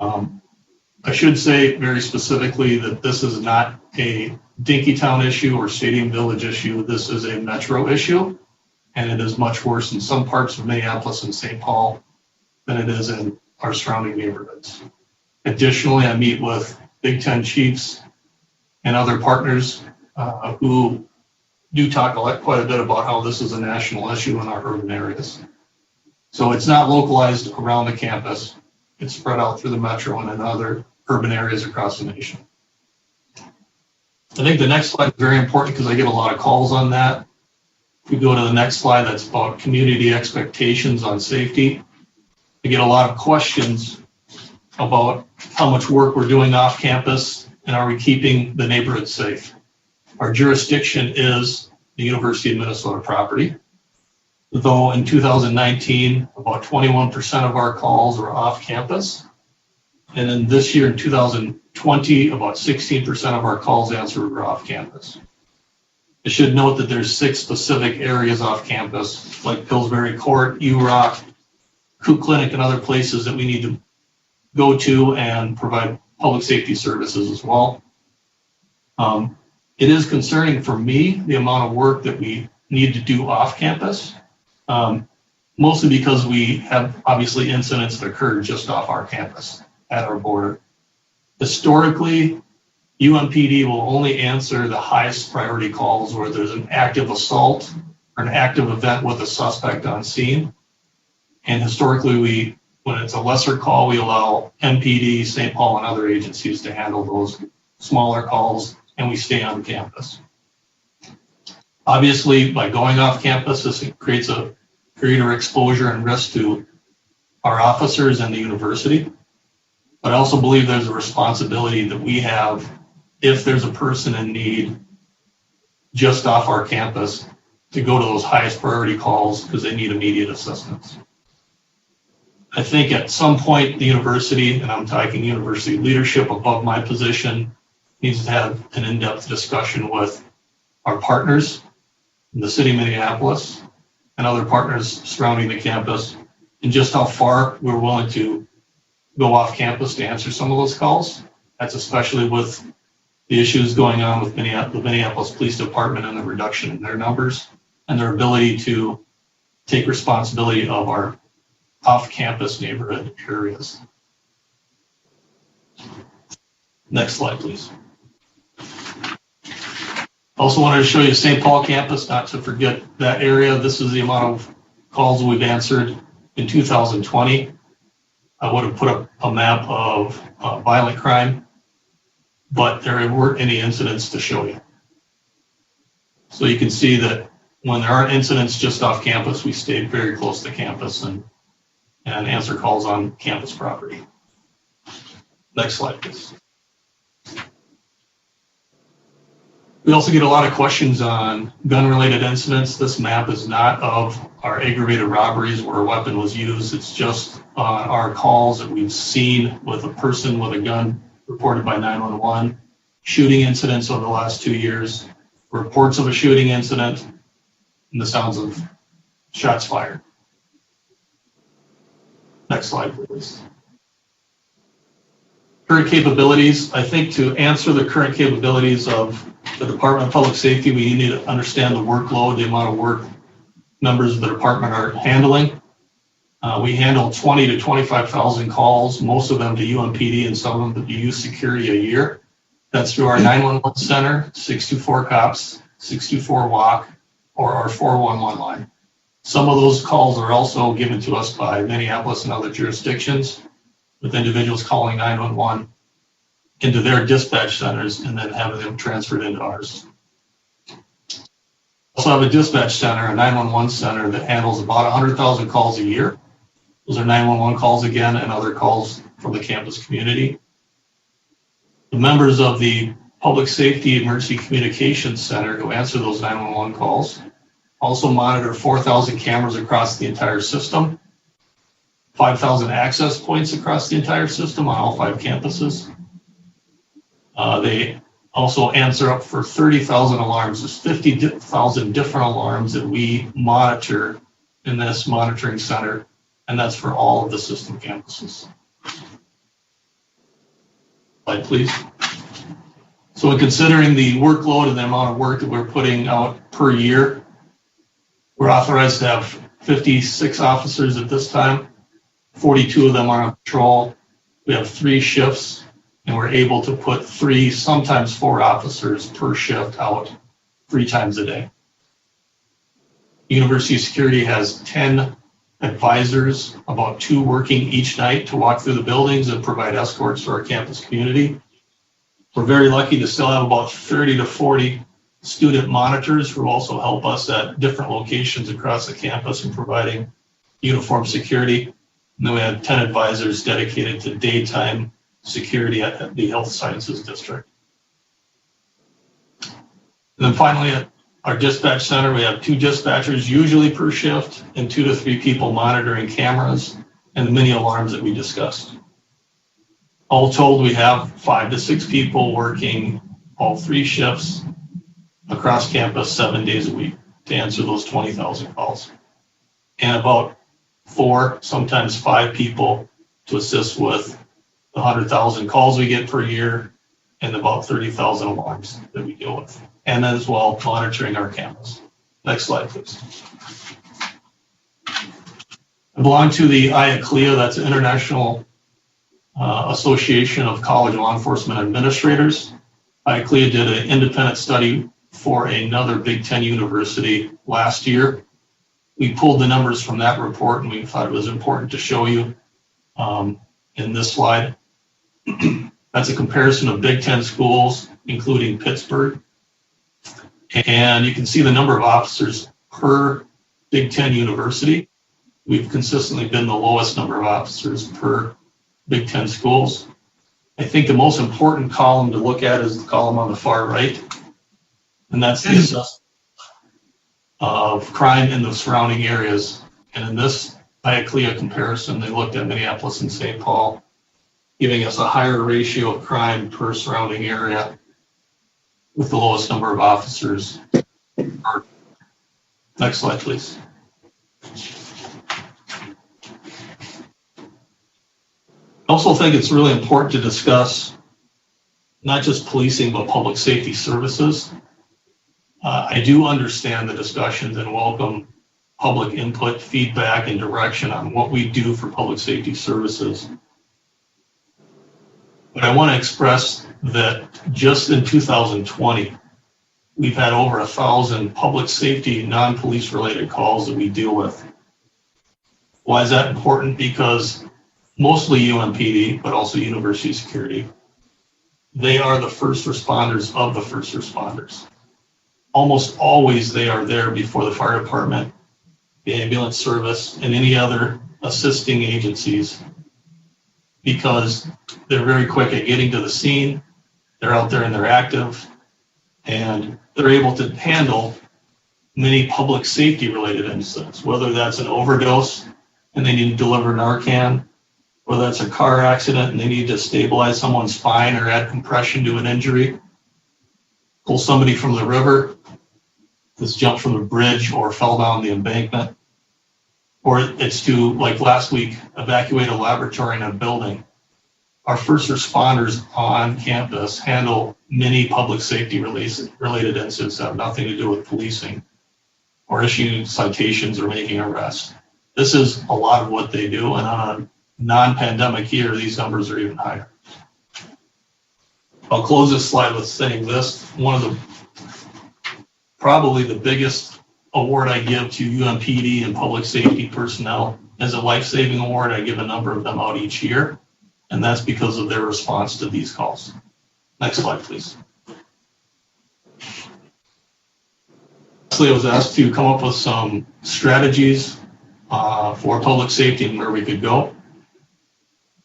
S3: I should say very specifically that this is not a Dinkytown issue or Stadium Village issue. This is a metro issue, and it is much worse in some parts of Minneapolis and St. Paul than it is in our surrounding neighborhoods. Additionally, I meet with Big Ten chiefs and other partners who do talk quite a bit about how this is a national issue in our urban areas. So it's not localized around the campus. It's spread out through the metro and in other urban areas across the nation. I think the next slide is very important because I get a lot of calls on that. If we go to the next slide, that's about community expectations on safety. I get a lot of questions about how much work we're doing off campus and are we keeping the neighborhood safe? Our jurisdiction is the University of Minnesota property. Though in 2019, about 21% of our calls were off campus. And then this year in 2020, about 16% of our calls answered were off campus. I should note that there's 6 specific areas off campus, like Pillsbury Court, URock, Coop Clinic, and other places that we need to go to and provide public safety services as well. It is concerning for me, the amount of work that we need to do off campus, mostly because we have obviously incidents that occur just off our campus at our border. Historically, UMPD will only answer the highest priority calls where there's an active assault or an active event with a suspect on scene. And historically, when it's a lesser call, we allow MPD, St. Paul, and other agencies to handle those smaller calls, and we stay on campus. Obviously, by going off campus, this creates a greater exposure and risk to our officers and the university. But I also believe there's a responsibility that we have if there's a person in need just off our campus to go to those highest priority calls because they need immediate assistance. I think at some point the university, and I'm talking university leadership above my position, needs to have an in-depth discussion with our partners in the city of Minneapolis and other partners surrounding the campus, and just how far we're willing to go off campus to answer some of those calls. That's especially with the issues going on with the Minneapolis Police Department and the reduction in their numbers and their ability to take responsibility of our off-campus neighborhood areas. Next slide, please. Also wanted to show you St. Paul campus, not to forget that area. This is the amount of calls we've answered in 2020. I would have put up a map of violent crime, but there weren't any incidents to show you. So you can see that when there aren't incidents just off campus, we stayed very close to campus and answer calls on campus property. Next slide, please. We also get a lot of questions on gun-related incidents. This map is not of our aggravated robberies where a weapon was used. It's just on our calls that we've seen with a person with a gun reported by 911, shooting incidents over the last 2 years, reports of a shooting incident, and the sounds of shots fired. Next slide, please. Current capabilities. I think to answer the current capabilities of the Department of Public Safety, we need to understand the workload, the amount of work members of the department are handling. We handle 20 to 25,000 calls, most of them to UMPD and some of them to youth security a year. That's through our 911 center, 624 COPS, 624 WAC, or our 411 line. Some of those calls are also given to us by Minneapolis and other jurisdictions, with individuals calling 911 into their dispatch centers and then having them transferred into ours. Also have a dispatch center, a 911 center that handles about 100,000 calls a year. Those are 911 calls again and other calls from the campus community. The members of the Public Safety Emergency Communications Center who answer those 911 calls also monitor 4,000 cameras across the entire system, 5,000 access points across the entire system on all 5 campuses. They also answer up for 30,000 alarms. There's 50,000 different alarms that we monitor in this monitoring center, and that's for all of the system campuses. Slide, please. So in considering the workload and the amount of work that we're putting out per year, we're authorized to have 56 officers at this time. 42 of them are on patrol. We have 3 shifts, and we're able to put 3, sometimes 4 officers per shift out 3 times a day. University Security has 10 advisors, about 2 working each night to walk through the buildings and provide escorts to our campus community. We're very lucky to still have about 30 to 40 student monitors who also help us at different locations across the campus in providing uniform security. And then we have 10 advisors dedicated to daytime security at the Health Sciences District. And then finally, at our dispatch center, we have 2 dispatchers usually per shift and 2 to 3 people monitoring cameras and the many alarms that we discussed. All told, we have 5 to 6 people working all 3 shifts across campus 7 days a week to answer those 20,000 calls. And about 4, sometimes 5 people to assist with the 100,000 calls we get per year and about 30,000 alarms that we deal with. And as well, monitoring our campus. Next slide, please. I belong to the IACLEA, that's International Association of College Law Enforcement Administrators. IACLEA did an independent study for another Big Ten university last year. We pulled the numbers from that report and we thought it was important to show you in this slide. That's a comparison of Big Ten schools, including Pittsburgh. And you can see the number of officers per Big Ten university. We've consistently been the lowest number of officers per Big Ten schools. I think the most important column to look at is the column on the far right. And that's the assessment of crime in the surrounding areas. And in this IACLEA comparison, they looked at Minneapolis and St. Paul, giving us a higher ratio of crime per surrounding area with the lowest number of officers. Next slide, please. I also think it's really important to discuss not just policing, but public safety services. I do understand the discussions and welcome public input, feedback, and direction on what we do for public safety services. But I want to express that just in 2020, we've had over 1,000 public safety, non-police related calls that we deal with. Why is that important? Because mostly UMPD, but also University Security, they are the first responders of the first responders. Almost always they are there before the fire department, the ambulance service, and any other assisting agencies, because they're very quick at getting to the scene. They're out there and they're active, and they're able to handle many public safety related incidents, whether that's an overdose and they need to deliver Narcan, whether that's a car accident and they need to stabilize someone's spine or add compression to an injury, pull somebody from the river that's jumped from a bridge or fell down the embankment, or it's to, like last week, evacuate a laboratory in a building. Our first responders on campus handle many public safety related incidents that have nothing to do with policing or issuing citations or making arrests. This is a lot of what they do, and on a non-pandemic year, these numbers are even higher. I'll close this slide with saying this. Probably the biggest award I give to UMPD and public safety personnel is a life-saving award. I give a number of them out each year, and that's because of their response to these calls. Next slide, please. Lastly, I was asked to come up with some strategies for public safety and where we could go.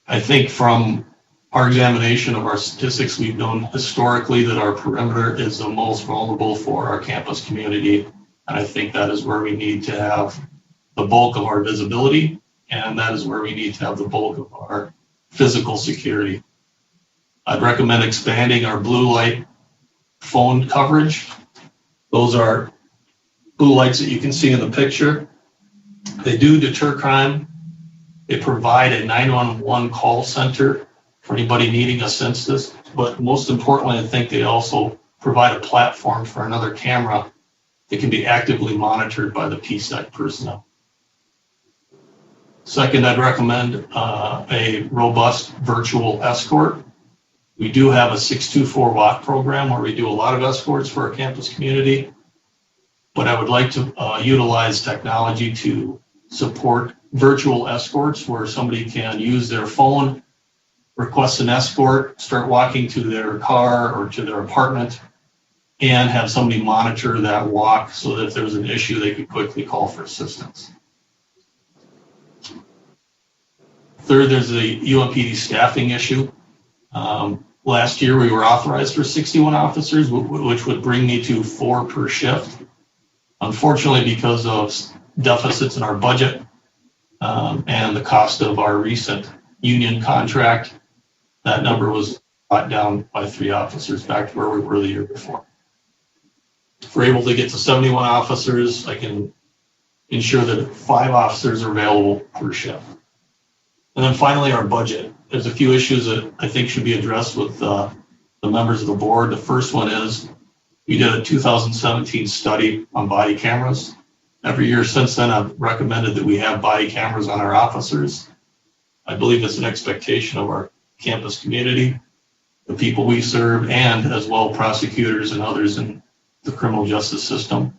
S3: I think from our examination of our statistics, we've known historically that our perimeter is the most vulnerable for our campus community. And I think that is where we need to have the bulk of our visibility, and that is where we need to have the bulk of our physical security. I'd recommend expanding our blue light phone coverage. Those are blue lights that you can see in the picture. They do deter crime. They provide a 911 call center for anybody needing assistance, but most importantly, I think they also provide a platform for another camera that can be actively monitored by the PSEC personnel. Second, I'd recommend a robust virtual escort. We do have a 624 WAC program where we do a lot of escorts for our campus community, but I would like to utilize technology to support virtual escorts where somebody can use their phone, request an escort, start walking to their car or to their apartment, and have somebody monitor that walk so that if there's an issue, they could quickly call for assistance. Third, there's the UMPD staffing issue. Last year, we were authorized for 61 officers, which would bring me to 4 per shift. Unfortunately, because of deficits in our budget and the cost of our recent union contract, that number was brought down by 3 officers back to where we were the year before. If we're able to get to 71 officers, I can ensure that 5 officers are available per shift. And then finally, our budget. There's a few issues that I think should be addressed with the members of the board. The first one is we did a 2017 study on body cameras. Every year since then, I've recommended that we have body cameras on our officers. I believe it's an expectation of our campus community, the people we serve, and as well prosecutors and others in the criminal justice system.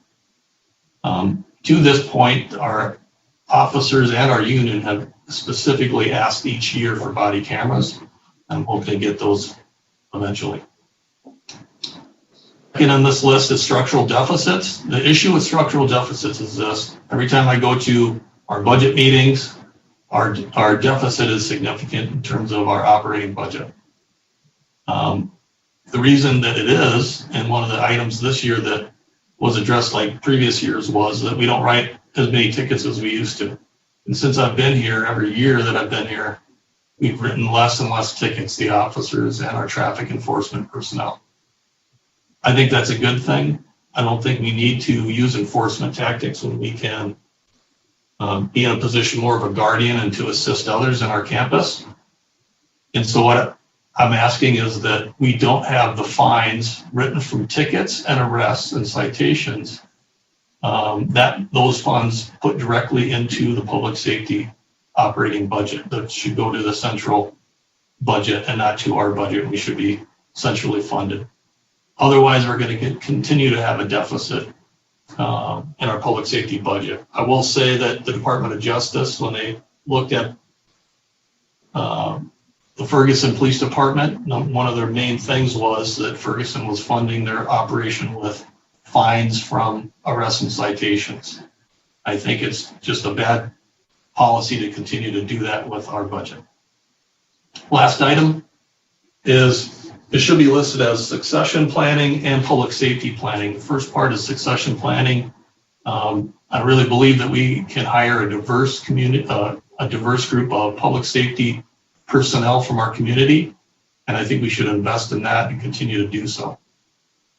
S3: To this point, our officers and our union have specifically asked each year for body cameras. I'm hoping to get those eventually. Second on this list is structural deficits. The issue with structural deficits is this: every time I go to our budget meetings, our deficit is significant in terms of our operating budget. The reason that it is, and one of the items this year that was addressed like previous years, was that we don't write as many tickets as we used to. And since I've been here, every year that I've been here, we've written less and less tickets, the officers and our traffic enforcement personnel. I think that's a good thing. I don't think we need to use enforcement tactics when we can be in a position more of a guardian and to assist others in our campus. And so what I'm asking is that we don't have the fines written from tickets and arrests and citations, that those funds put directly into the public safety operating budget. That should go to the central budget and not to our budget. We should be centrally funded. Otherwise, we're going to continue to have a deficit in our public safety budget. I will say that the Department of Justice, when they looked at the Ferguson Police Department, one of their main things was that Ferguson was funding their operation with fines from arrests and citations. I think it's just a bad policy to continue to do that with our budget. Last item is, it should be listed as succession planning and public safety planning. The first part is succession planning. I really believe that we can hire a diverse community, a diverse group of public safety personnel from our community, and I think we should invest in that and continue to do so.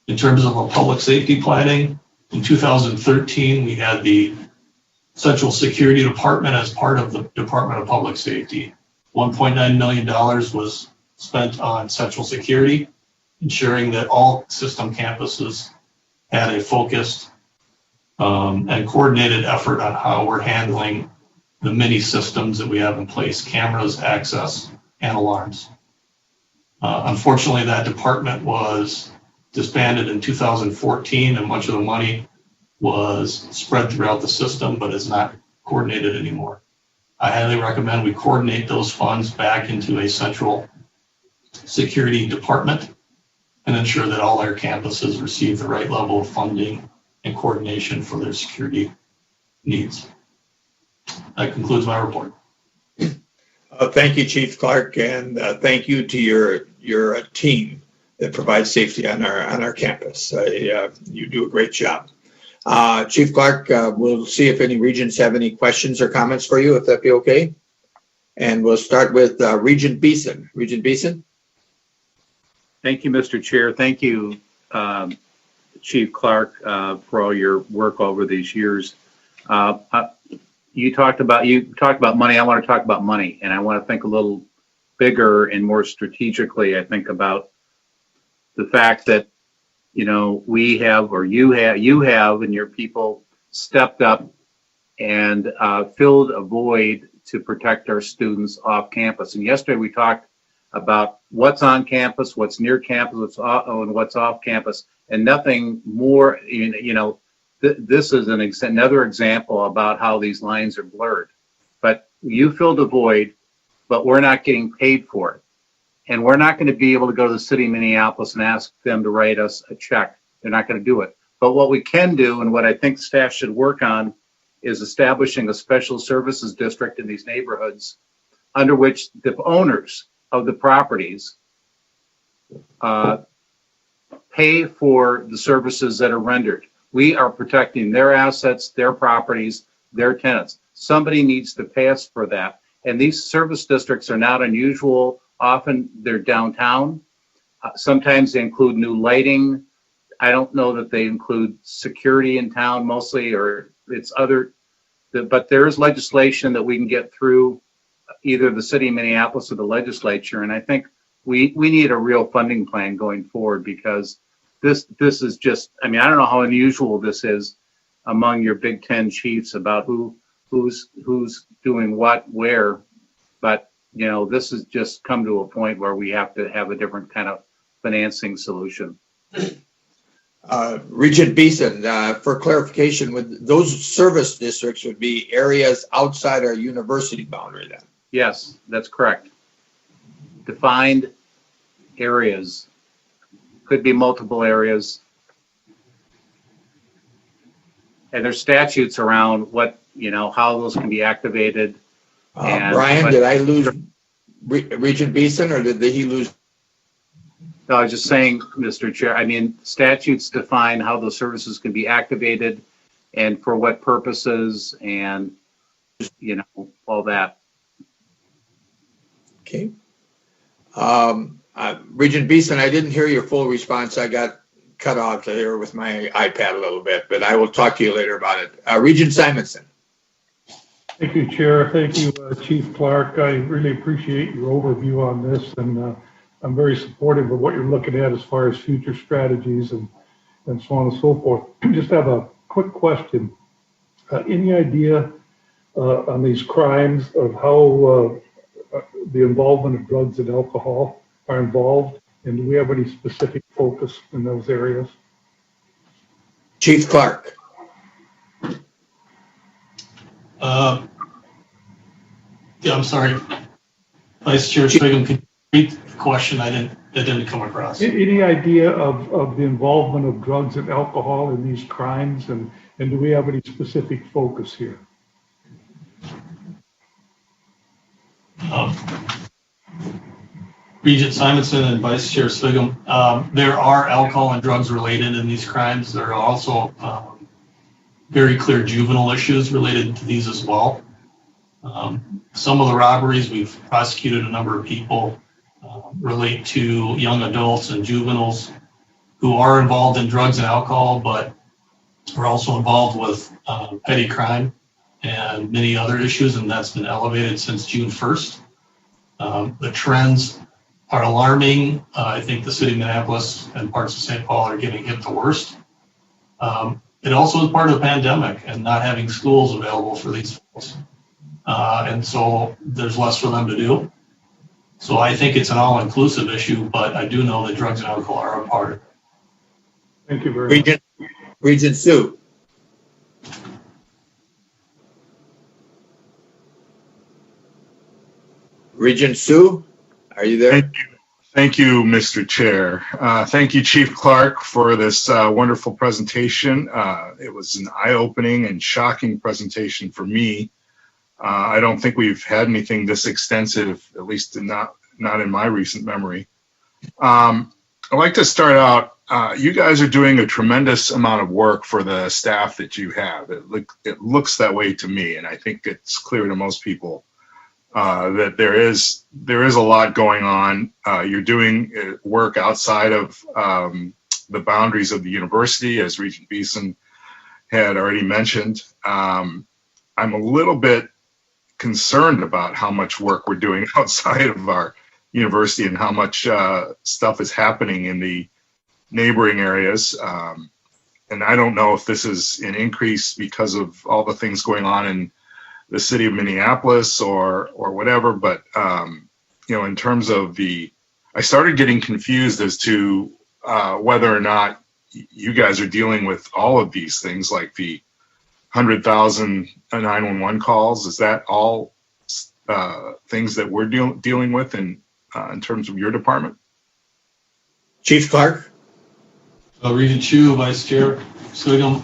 S3: In terms of our public safety planning, in 2013, we had the Central Security Department as part of the Department of Public Safety. $1.9 million was spent on Central Security, ensuring that all system campuses had a focused and coordinated effort on how we're handling the many systems that we have in place: cameras, access, and alarms. Unfortunately, that department was disbanded in 2014, and much of the money was spread throughout the system, but is not coordinated anymore. I highly recommend we coordinate those funds back into a central security department and ensure that all our campuses receive the right level of funding and coordination for their security needs. That concludes my report.
S2: Thank you, Chief Clark, and thank you to your team that provides safety on our campus. You do a great job. Chief Clark, we'll see if any regions have any questions or comments for you, if that be okay. And we'll start with Regent Beeson. Regent Beeson.
S16: Thank you, Mr. Chair. Thank you, Chief Clark, for all your work over these years. You talked about money. I want to talk about money, and I want to think a little bigger and more strategically. I think about the fact that, you know, we have, or you have, and your people stepped up and filled a void to protect our students off campus. And yesterday we talked about what's on campus, what's near campus, and what's off campus, and nothing more. You know, this is another example about how these lines are blurred. But you filled a void, but we're not getting paid for it. And we're not going to be able to go to the city of Minneapolis and ask them to write us a check. They're not going to do it. But what we can do, and what I think staff should work on, is establishing a special services district in these neighborhoods under which the owners of the properties pay for the services that are rendered. We are protecting their assets, their properties, their tenants. Somebody needs to pay us for that. And these service districts are not unusual. Often they're downtown. Sometimes they include new lighting. I don't know that they include security in town mostly, or it's other, but there is legislation that we can get through either the city of Minneapolis or the legislature. And I think we need a real funding plan going forward, because this is just, I mean, I don't know how unusual this is among your Big Ten chiefs about who's doing what, where, but you know, this has just come to a point where we have to have a different kind of financing solution.
S2: Regent Beeson, for clarification, with those service districts would be areas outside our university boundary then?
S16: Yes, that's correct. Defined areas, could be multiple areas. And there's statutes around what, you know, how those can be activated.
S2: Brian, did I lose Regent Beeson, or did he lose?
S16: No, I was just saying, Mr. Chair, I mean, statutes define how those services can be activated and for what purposes, and, you know, all that.
S2: Okay. Regent Beeson, I didn't hear your full response. I got cut off here with my iPad a little bit, but I will talk to you later about it. Regent Simonson.
S19: Thank you, Chair. Thank you, Chief Clark. I really appreciate your overview on this, and I'm very supportive of what you're looking at as far as future strategies and so on and so forth. Just have a quick question. Any idea on these crimes of how the involvement of drugs and alcohol are involved, and do we have any specific focus in those areas?
S2: Chief Clark.
S3: Yeah, I'm sorry. Vice Chair Sviggum, could you repeat the question? That didn't come across.
S19: Any idea of the involvement of drugs and alcohol in these crimes, and do we have any specific focus here?
S3: Regent Simonson and Vice Chair Sviggum, there are alcohol and drugs related in these crimes. There are also very clear juvenile issues related to these as well. Some of the robberies, we've prosecuted a number of people relate to young adults and juveniles who are involved in drugs and alcohol, but are also involved with petty crime and many other issues, and that's been elevated since June 1st. The trends are alarming. I think the city of Minneapolis and parts of St. Paul are getting hit the worst. It also is part of the pandemic and not having schools available for these folks. And so there's less for them to do. So I think it's an all-inclusive issue, but I do know that drugs and alcohol are a part of it.
S19: Thank you very much.
S2: Regent Sue. Regent Sue, are you there?
S17: Thank you, Mr. Chair. Thank you, Chief Clark, for this wonderful presentation. It was an eye-opening and shocking presentation for me. I don't think we've had anything this extensive, at least not in my recent memory. I'd like to start out, you guys are doing a tremendous amount of work for the staff that you have. It looks that way to me, and I think it's clear to most people that there is a lot going on. You're doing work outside of the boundaries of the university, as Regent Beeson had already mentioned. I'm a little bit concerned about how much work we're doing outside of our university and how much stuff is happening in the neighboring areas. And I don't know if this is an increase because of all the things going on in the city of Minneapolis or whatever, but you know, in terms of I started getting confused as to whether or not you guys are dealing with all of these things, like the 100,000 911 calls. Is that all things that we're dealing with in terms of your department?
S2: Chief Clark.
S3: Regent Chu, Vice Chair Sviggum,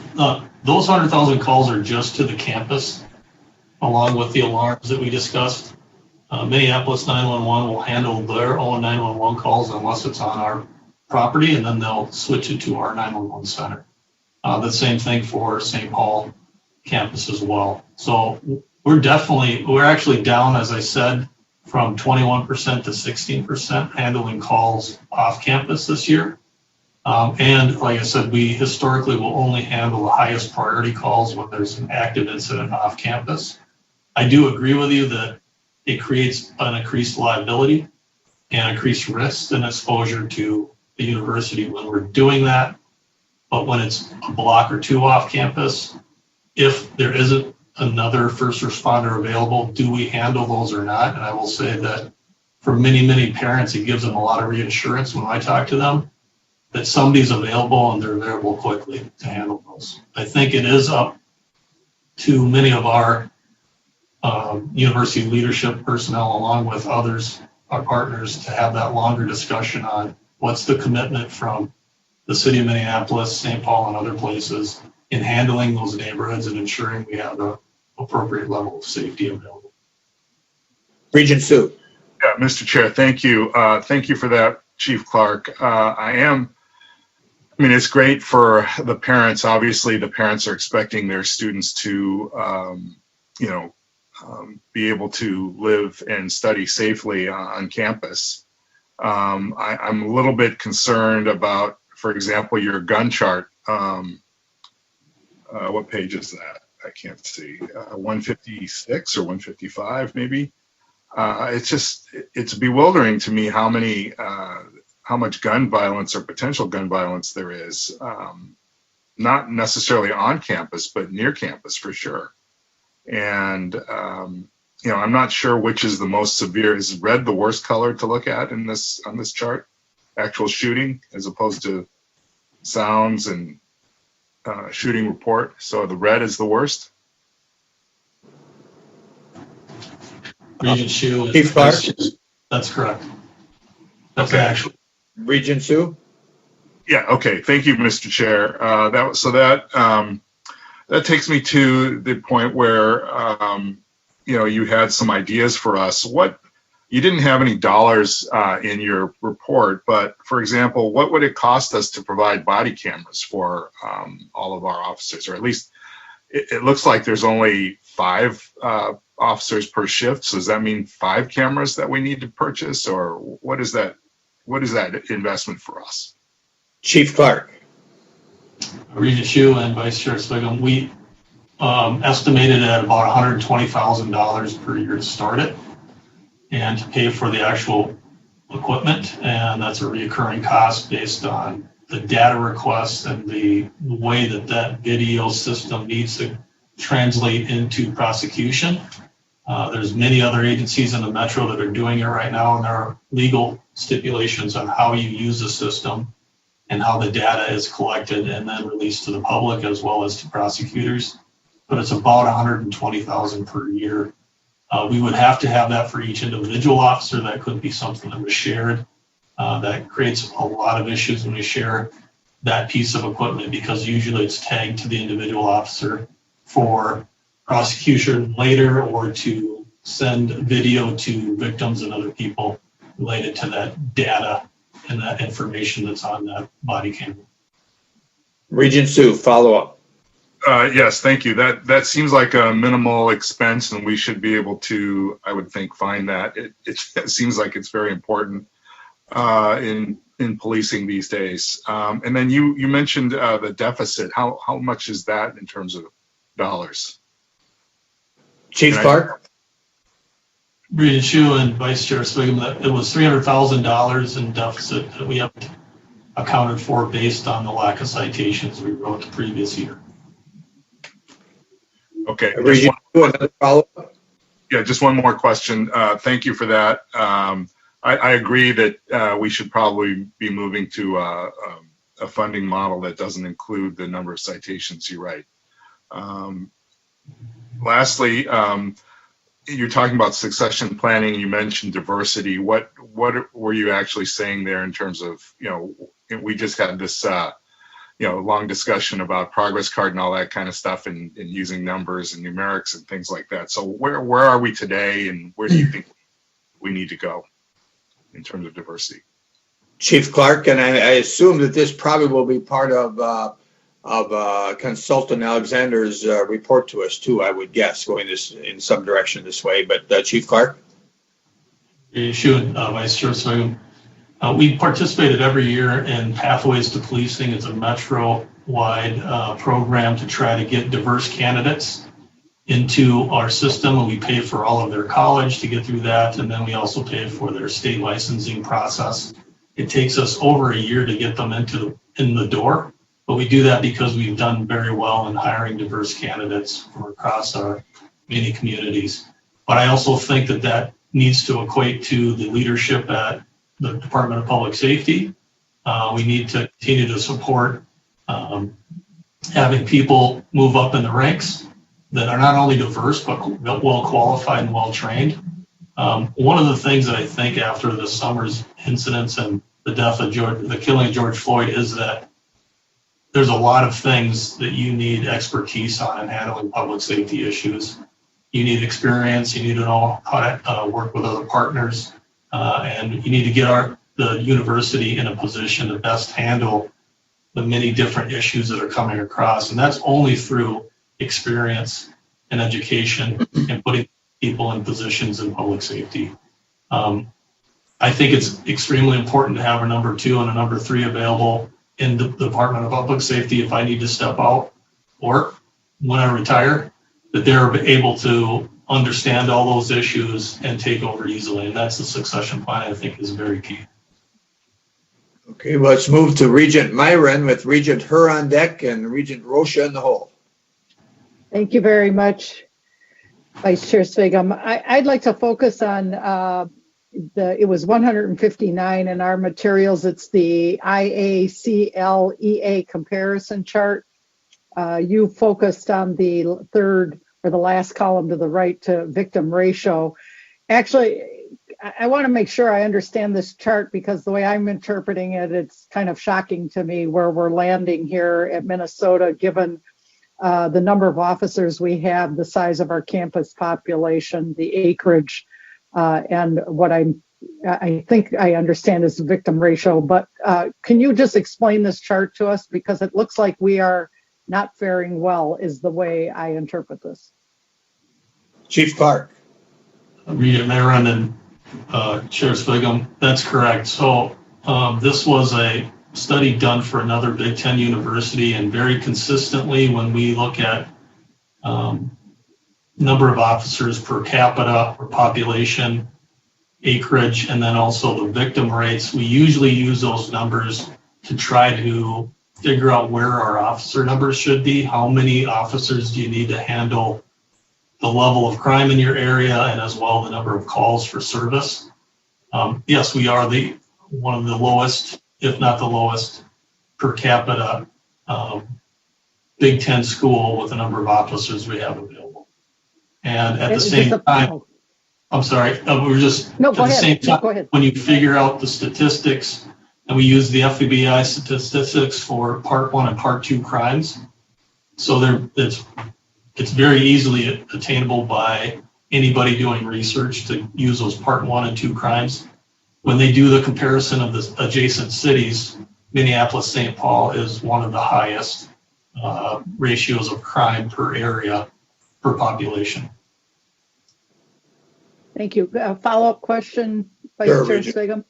S3: those 100,000 calls are just to the campus, along with the alarms that we discussed. Minneapolis 911 will handle their own 911 calls unless it's on our property, and then they'll switch it to our 911 center. The same thing for St. Paul campus as well. So we're actually down, as I said, from 21% to 16% handling calls off campus this year. And like I said, we historically will only handle the highest priority calls when there's an active incident off campus. I do agree with you that it creates an increased liability and increased risk and exposure to the university when we're doing that. But when it's a block or two off campus, if there isn't another first responder available, do we handle those or not? And I will say that for many, many parents, it gives them a lot of reassurance when I talk to them that somebody's available and they're available quickly to handle those. I think it is up to many of our university leadership personnel, along with others, our partners, to have that longer discussion on what's the commitment from the city of Minneapolis, St. Paul, and other places in handling those neighborhoods and ensuring we have the appropriate level of safety available.
S2: Regent Sue.
S17: Yeah, Mr. Chair, thank you. Thank you for that, Chief Clark. It's great for the parents. Obviously, the parents are expecting their students to, be able to live and study safely on campus. I'm a little bit concerned about, for example, your gun chart. What page is that? I can't see. 156 or 155, maybe. It's bewildering to me how much gun violence or potential gun violence there is, not necessarily on campus, but near campus for sure. And, I'm not sure which is the most severe. Is red the worst color to look at on this chart? Actual shooting as opposed to sounds and shooting report. So the red is the worst.
S3: Regent Shu.
S2: Chief Clark.
S3: That's correct. That's
S2: Okay.
S3: actual.
S2: Regent Sue.
S17: Yeah. Okay. Thank you, Mr. Chair. That takes me to the point where you had some ideas for us. You didn't have any dollars in your report, but for example, what would it cost us to provide body cameras for all of our officers? Or at least it looks like there's only 5 officers per shift. So does that mean 5 cameras that we need to purchase, or what is that? What is that investment for us?
S2: Chief Clark.
S3: Regent Shu and Vice Chair Swigum, we estimated at about $120,000 per year to start it and to pay for the actual equipment. And that's a recurring cost based on the data requests and the way that video system needs to translate into prosecution. There's many other agencies in the metro that are doing it right now, and there are legal stipulations on how you use the system and how the data is collected and then released to the public as well as to prosecutors. But it's about $120,000 per year. We would have to have that for each individual officer. That could be something that was shared. That creates a lot of issues when we share that piece of equipment, because usually it's tagged to the individual officer for prosecution later or to send video to victims and other people related to that data and that information that's on that body camera.
S2: Regent Sue, follow up.
S17: Yes, thank you. That seems like a minimal expense, and we should be able to, I would think, find that. It seems like it's very important in policing these days. And then you mentioned the deficit. How much is that in terms of dollars?
S2: Chief Clark.
S3: Regent Shu and Vice Chair Swigum, that it was $300,000 in deficit that we have accounted for based on the lack of citations we wrote the previous year.
S17: Okay. Just one more question. Thank you for that. I agree that we should probably be moving to a funding model that doesn't include the number of citations you write. Lastly, you're talking about succession planning. You mentioned diversity. What were you actually saying there in terms of, we just had this, long discussion about progress card and all that kind of stuff, and using numbers and numerics and things like that. So where are we today, and where do you think we need to go in terms of diversity.
S2: Chief Clark, and I assume that this probably will be part of Consultant Alexander's report to us too, I would guess, going this in some direction this way. But Chief Clark?
S3: You should, Vice Chair Swigum. We participated every year in Pathways to Policing. It's a metro-wide program to try to get diverse candidates into our system, and we pay for all of their college to get through that, and then we also pay for their state licensing process. It takes us over a year to get them in the door, but we do that because we've done very well in hiring diverse candidates from across our many communities. But I also think that that needs to equate to the leadership at the Department of Public Safety. We need to continue to support having people move up in the ranks that are not only diverse, but well qualified and well trained. One of the things that I think after the summer's incidents and the death of the killing of George Floyd is that there's a lot of things that you need expertise on in handling public safety issues. You need experience, you need to know how to work with other partners, and you need to get the university in a position to best handle the many different issues that are coming across. And that's only through experience and education and putting people in positions in public safety. I think it's extremely important to have a number 2 and a number 3 available in the Department of Public Safety if I need to step out or when I retire, that they're able to understand all those issues and take over easily. And that's the succession plan I think is very key.
S2: Okay, well, let's move to Regent Myron with Regent Her on deck and Regent Rocha in the hole.
S10: Thank you very much, Vice Chair Swigum. I'd like to focus on it was 159 in our materials. It's the IACLEA comparison chart. You focused on the third or the last column to the right to victim ratio. Actually, I want to make sure I understand this chart because the way I'm interpreting it, it's kind of shocking to me where we're landing here at Minnesota, given the number of officers we have, the size of our campus population, the acreage, and what I think I understand is the victim ratio. But can you just explain this chart to us? Because it looks like we are not faring well is the way I interpret this.
S2: Chief Clark.
S3: Regent Myron and Chair Swigum, that's correct. So this was a study done for another Big Ten university, and very consistently when we look at number of officers per capita or population, acreage, and then also the victim rates, we usually use those numbers to try to figure out where our officer numbers should be. How many officers do you need to handle the level of crime in your area, and as well the number of calls for service? Yes, we are one of the lowest, if not the lowest, per capita Big Ten school with the number of officers we have available. And at the same time, I'm sorry, we're just
S10: no,
S3: at
S10: go
S3: the
S10: ahead.
S3: same time,
S10: Go ahead.
S3: when you figure out the statistics, and we use the FBI statistics for Part 1 and Part 2 crimes, so it's very easily attainable by anybody doing research to use those Part 1 and 2 crimes. When they do the comparison of the adjacent cities, Minneapolis-St. Paul is one of the highest ratios of crime per area per population.
S10: Thank you. Follow-up question, Vice
S2: Sure,
S10: Chair
S2: Regent.
S10: Swigum.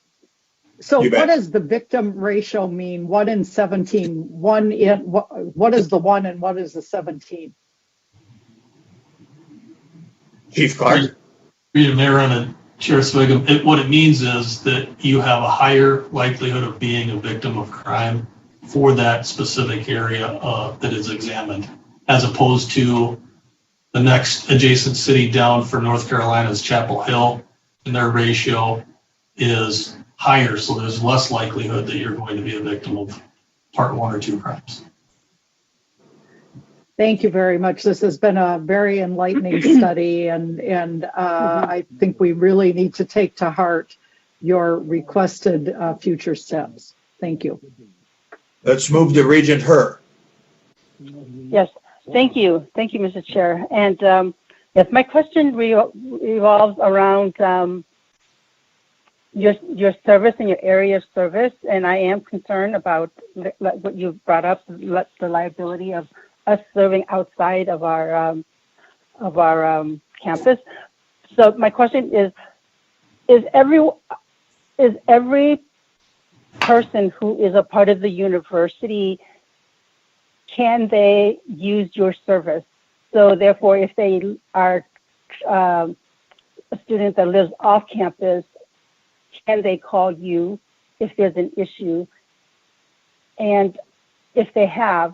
S10: So
S2: You bet.
S10: what does the victim ratio mean? 1 in 17. What is the 1 and what is the 17?
S2: Chief Clark.
S3: Regent Myron and Chair Swigum, what it means is that you have a higher likelihood of being a victim of crime for that specific area that is examined, as opposed to the next adjacent city down for North Carolina's Chapel Hill, and their ratio is higher, so there's less likelihood that you're going to be a victim of Part 1 or 2 crimes.
S10: Thank you very much. This has been a very enlightening study, and I think we really need to take to heart your requested future steps. Thank you.
S2: Let's move to Regent Her.
S22: Yes, thank you. Thank you, Mr. Chair. And yes, my question revolves around your service and your area of service, and I am concerned about what you brought up, the liability of us serving outside of our campus. So my question is every person who is a part of the university, can they use your service? So therefore, if they are a student that lives off campus, can they call you if there's an issue? And if they have,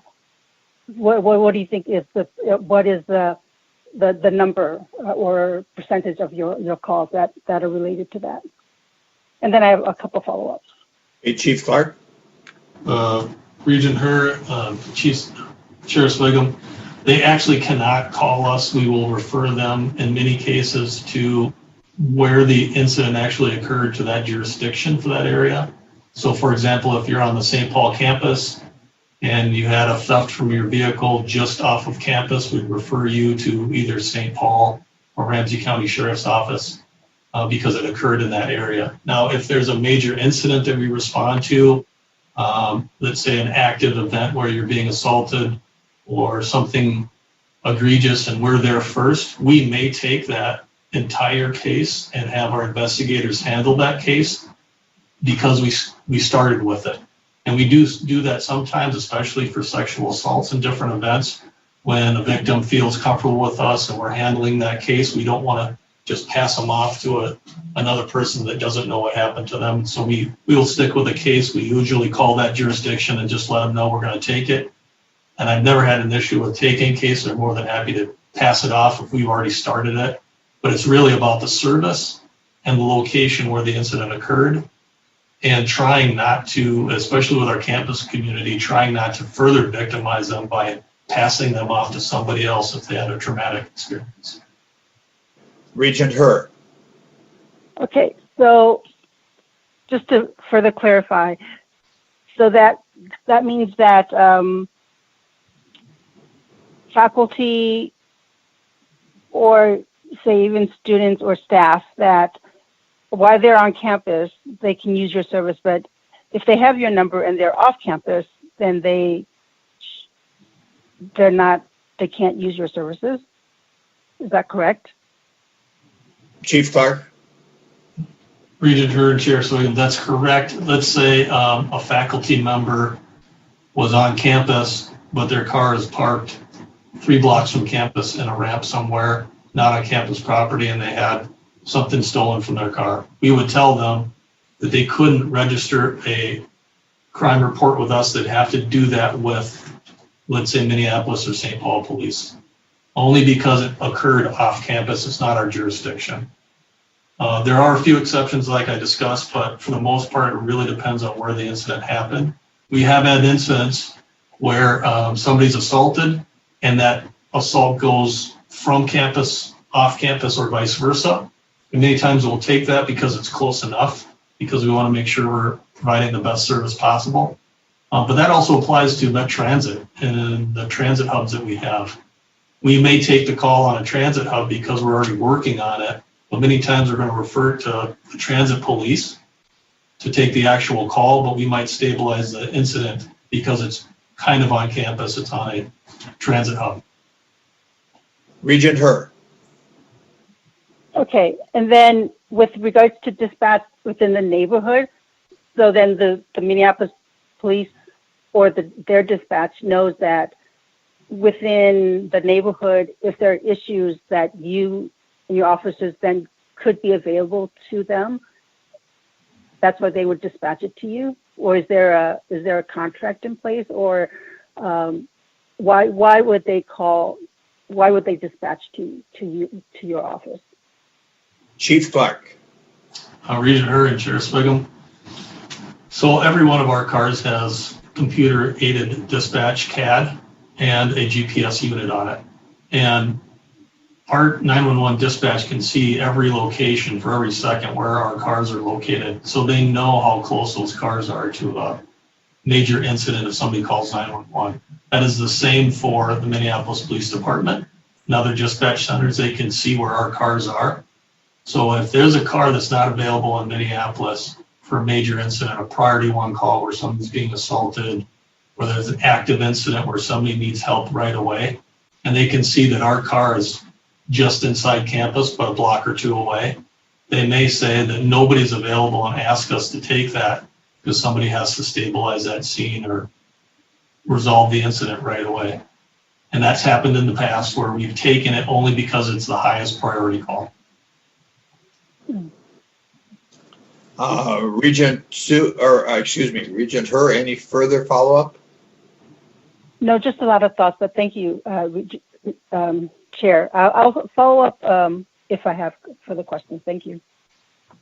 S22: what do you think is the number or percentage of your calls that are related to that? And then I have a couple follow-ups.
S2: Hey, Chief Clark.
S3: Regent Her, Chair Swigum, they actually cannot call us. We will refer them in many cases to where the incident actually occurred, to that jurisdiction for that area. So for example, if you're on the St. Paul campus and you had a theft from your vehicle just off of campus, we'd refer you to either St. Paul or Ramsey County Sheriff's Office because it occurred in that area. Now, if there's a major incident that we respond to, let's say an active event where you're being assaulted or something egregious and we're there first, we may take that entire case and have our investigators handle that case because we started with it. And we do that sometimes, especially for sexual assaults and different events. When a victim feels comfortable with us and we're handling that case, we don't want to just pass them off to another person that doesn't know what happened to them. So we will stick with the case. We usually call that jurisdiction and just let them know we're going to take it. And I've never had an issue with taking case. They're more than happy to pass it off if we've already started it. But it's really about the service and the location where the incident occurred, and trying not to, especially with our campus community, trying not to further victimize them by passing them off to somebody else if they had a traumatic experience.
S2: Regent Her.
S22: Okay, so just to further clarify, so that means that faculty or say even students or staff that while they're on campus, they can use your service, but if they have your number and they're off campus, then they can't use your services. Is that correct?
S2: Chief Clark.
S3: Regent Her and Chair Swigum, that's correct. Let's say a faculty member was on campus, but their car is parked 3 blocks from campus in a ramp somewhere, not on campus property, and they had something stolen from their car. We would tell them that they couldn't register a crime report with us. They'd have to do that with, let's say, Minneapolis or St. Paul police, only because it occurred off campus. It's not our jurisdiction. There are a few exceptions like I discussed, but for the most part, it really depends on where the incident happened. We have had incidents where somebody's assaulted and that assault goes from campus, off campus, or vice versa. And many times we'll take that because it's close enough, because we want to make sure we're providing the best service possible. But that also applies to Met Transit and the transit hubs that we have. We may take the call on a transit hub because we're already working on it, but many times we're going to refer to the transit police to take the actual call, but we might stabilize the incident because it's kind of on campus, it's on a transit hub.
S2: Regent Her.
S22: Okay, and then with regards to dispatch within the neighborhood, so then the Minneapolis police or their dispatch knows that within the neighborhood, if there are issues that you and your officers then could be available to them, that's why they would dispatch it to you? Or is there a contract in place, or why would they dispatch to your office?
S2: Chief Clark.
S3: Regent Her and Chair Swigum. So every one of our cars has computer-aided dispatch CAD and a GPS unit on it. And our 911 dispatch can see every location for every second where our cars are located. So they know how close those cars are to a major incident if somebody calls 911. That is the same for the Minneapolis Police Department and other dispatch centers. They can see where our cars are. So if there's a car that's not available in Minneapolis for a major incident, a priority 1 call where somebody's being assaulted, or there's an active incident where somebody needs help right away, and they can see that our car is just inside campus but a block or 2 away, they may say that nobody's available and ask us to take that because somebody has to stabilize that scene or resolve the incident right away. And that's happened in the past where we've taken it only because it's the highest priority call.
S2: Regent Regent Her, any further follow-up?
S22: No, just a lot of thoughts, but thank you, Chair. I'll follow up if I have further questions. Thank you.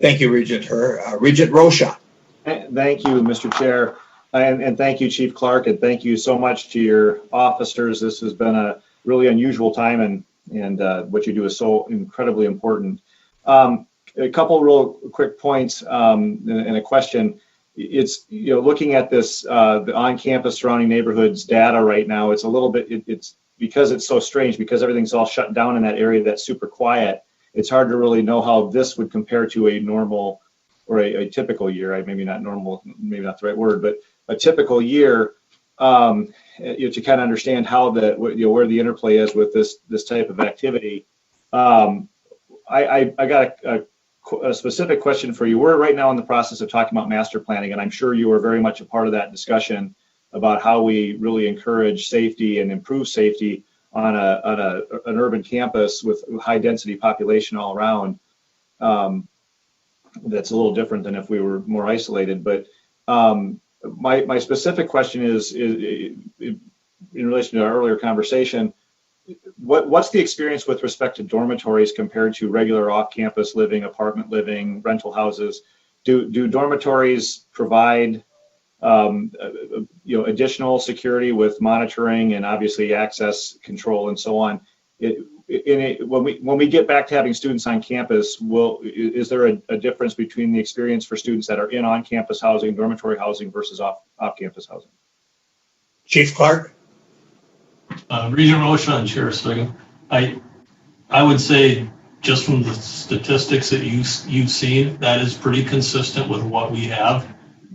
S2: Thank you, Regent Her. Regent Rocha.
S18: Thank you, Mr. Chair, and thank you, Chief Clark, and thank you so much to your officers. This has been a really unusual time, and what you do is so incredibly important. A couple real quick points and a question. It's, looking at this, the on-campus surrounding neighborhoods data right now, it's a little bit, it's because it's so strange, because everything's all shut down in that area that's super quiet, it's hard to really know how this would compare to a normal or a typical year. Maybe not normal, maybe not the right word, but a typical year, to kind of understand how where the interplay is with this type of activity. I got a specific question for you. We're right now in the process of talking about master planning, and I'm sure you are very much a part of that discussion about how we really encourage safety and improve safety on an urban campus with high density population all around. That's a little different than if we were more isolated. But my specific question is in relation to our earlier conversation. What's the experience with respect to dormitories compared to regular off-campus living, apartment living, rental houses? Do dormitories provide additional security with monitoring and obviously access control and so on? When we get back to having students on campus, is there a difference between the experience for students that are in on-campus housing, dormitory housing versus off-campus housing?
S2: Chief Clark.
S3: Regent Rocha and Chair Sviggum, I would say just from the statistics that you've seen, that is pretty consistent with what we have.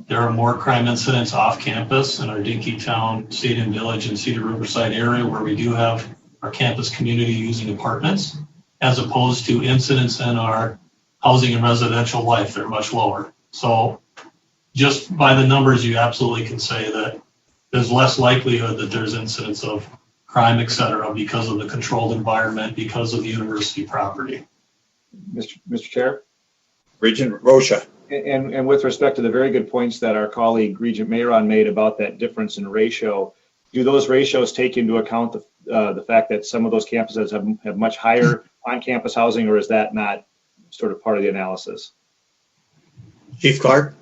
S3: There are more crime incidents off campus in our Dinkytown, Stadium Village, and Cedar Riverside area where we do have our campus community using apartments, as opposed to incidents in our housing and residential life. They're much lower. So just by the numbers, you absolutely can say that there's less likelihood that there's incidents of crime, et cetera, because of the controlled environment, because of the university property.
S18: Mr. Chair?
S2: Regent Rocha.
S18: And with respect to the very good points that our colleague Regent Mayron made about that difference in ratio, do those ratios take into account the fact that some of those campuses have much higher on-campus housing, or is that not sort of part of the analysis?
S2: Chief Clark?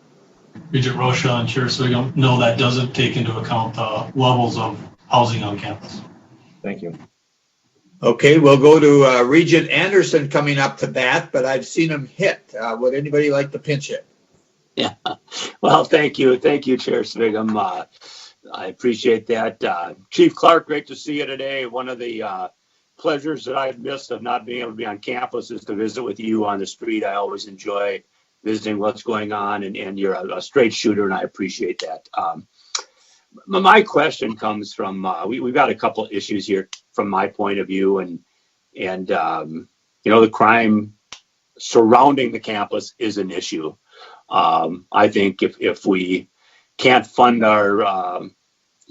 S3: Regent Rocha and Chair Sviggum, no, that doesn't take into account the levels of housing on campus.
S18: Thank you.
S2: Okay, we'll go to Regent Anderson coming up to bat, but I've seen him hit. Would anybody like to pinch hit?
S7: Yeah. Well, thank you, Chair Sviggum. I appreciate that. Chief Clark, great to see you today. One of the pleasures that I've missed of not being able to be on campus is to visit with you on the street. I always enjoy visiting what's going on, and you're a straight shooter, and I appreciate that. My question comes from we've got a couple of issues here from my point of view, and the crime surrounding the campus is an issue. I think if we can't fund our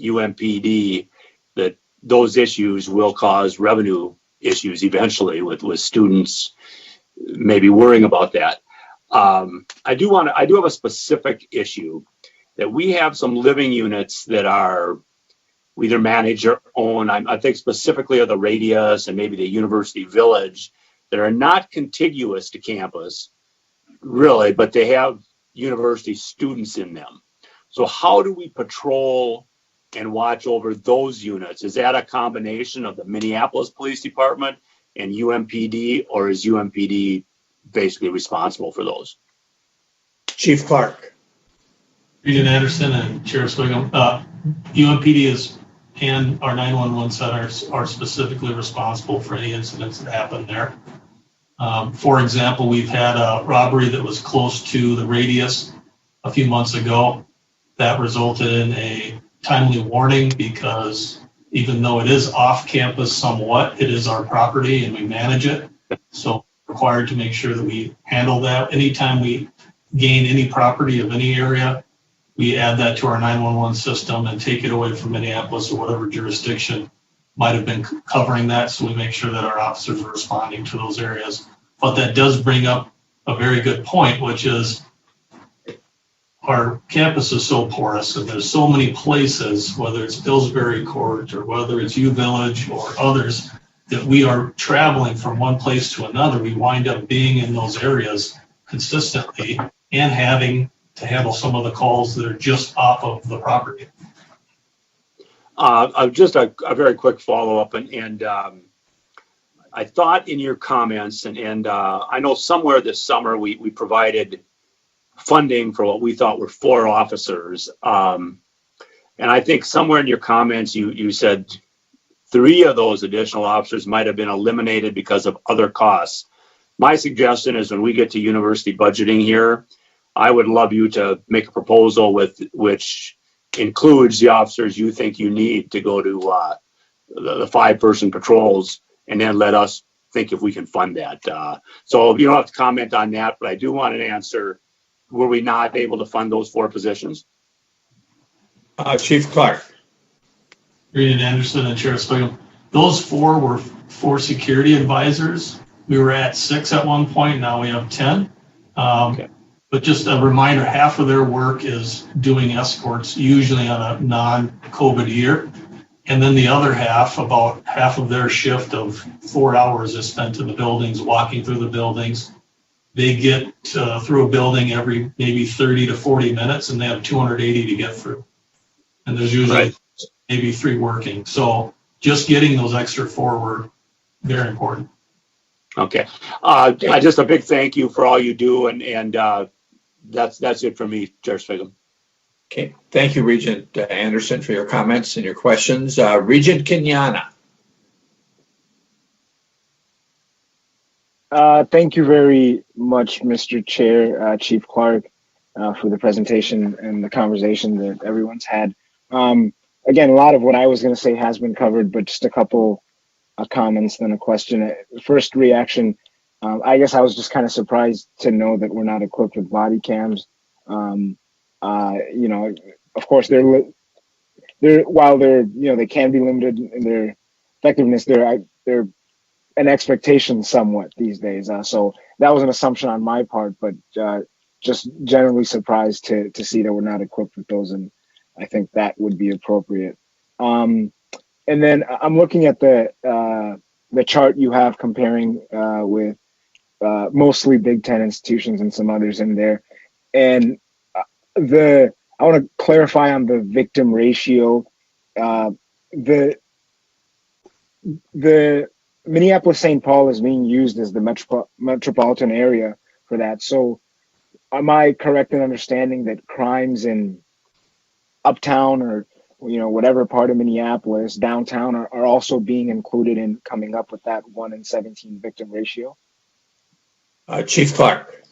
S7: UMPD, that those issues will cause revenue issues eventually with students maybe worrying about that. I do have a specific issue that we have some living units that are we either manage or own. I think specifically of the Radius and maybe the University Village that are not contiguous to campus, really, but they have university students in them. So how do we patrol and watch over those units? Is that a combination of the Minneapolis Police Department and UMPD, or is UMPD basically responsible for those?
S2: Chief Clark.
S3: Regent Anderson and Chair Sviggum, UMPD and our 911 centers are specifically responsible for any incidents that happen there. For example, we've had a robbery that was close to the radius a few months ago. That resulted in a timely warning because even though it is off campus somewhat, it is our property and we manage it. So required to make sure that we handle that. Anytime we gain any property of any area, we add that to our 911 system and take it away from Minneapolis or whatever jurisdiction might have been covering that. So we make sure that our officers are responding to those areas. But that does bring up a very good point, which is our campus is so porous and there's so many places, whether it's Pillsbury Court or whether it's U Village or others, that we are traveling from one place to another. We wind up being in those areas consistently and having to handle some of the calls that are just off of the property.
S7: Just a very quick follow-up, and I thought in your comments, and I know somewhere this summer we provided funding for what we thought were 4 officers, and I think somewhere in your comments you said 3 of those additional officers might have been eliminated because of other costs. My suggestion is when we get to university budgeting here, I would love you to make a proposal which includes the officers you think you need to go to the 5-person patrols, and then let us think if we can fund that. So you don't have to comment on that, but I do want an answer. Were we not able to fund those 4 positions?
S2: Chief Clark.
S3: Regent Anderson and Chair Swigum. Those 4 were 4 security advisors. We were at 6 at one point. Now we have 10. Okay. But just a reminder, half of their work is doing escorts, usually on a non-COVID year. And then the other half, about half of their shift of 4 hours is spent in the buildings, walking through the buildings. They get through a building every maybe 30 to 40 minutes, and they have 280 to get through. And there's usually maybe 3 working. So just getting those extra 4 were very important.
S7: Okay. Just a big thank you for all you do, and that's it for me, Chair Swigum.
S2: Okay. Thank you, Regent Anderson, for your comments and your questions. Regent Kenyana.
S20: Thank you very much, Mr. Chair, Chief Clark, for the presentation and the conversation that everyone's had. Again, a lot of what I was going to say has been covered, but just a couple of comments, then a question. First reaction, I guess I was just kind of surprised to know that we're not equipped with body cams. You know, of course, while they can be limited in their effectiveness, they're an expectation somewhat these days. So that was an assumption on my part, but just generally surprised to see that we're not equipped with those, and I think that would be appropriate. And then I'm looking at the chart you have comparing with mostly Big Ten institutions and some others in there, and I want to clarify on the victim ratio. The Minneapolis-St. Paul is being used as the metropolitan area for that. So am I correct in understanding that crimes in uptown or whatever part of Minneapolis, downtown, are also being included in coming up with that 1 in 17 victim ratio?
S2: Chief Clark.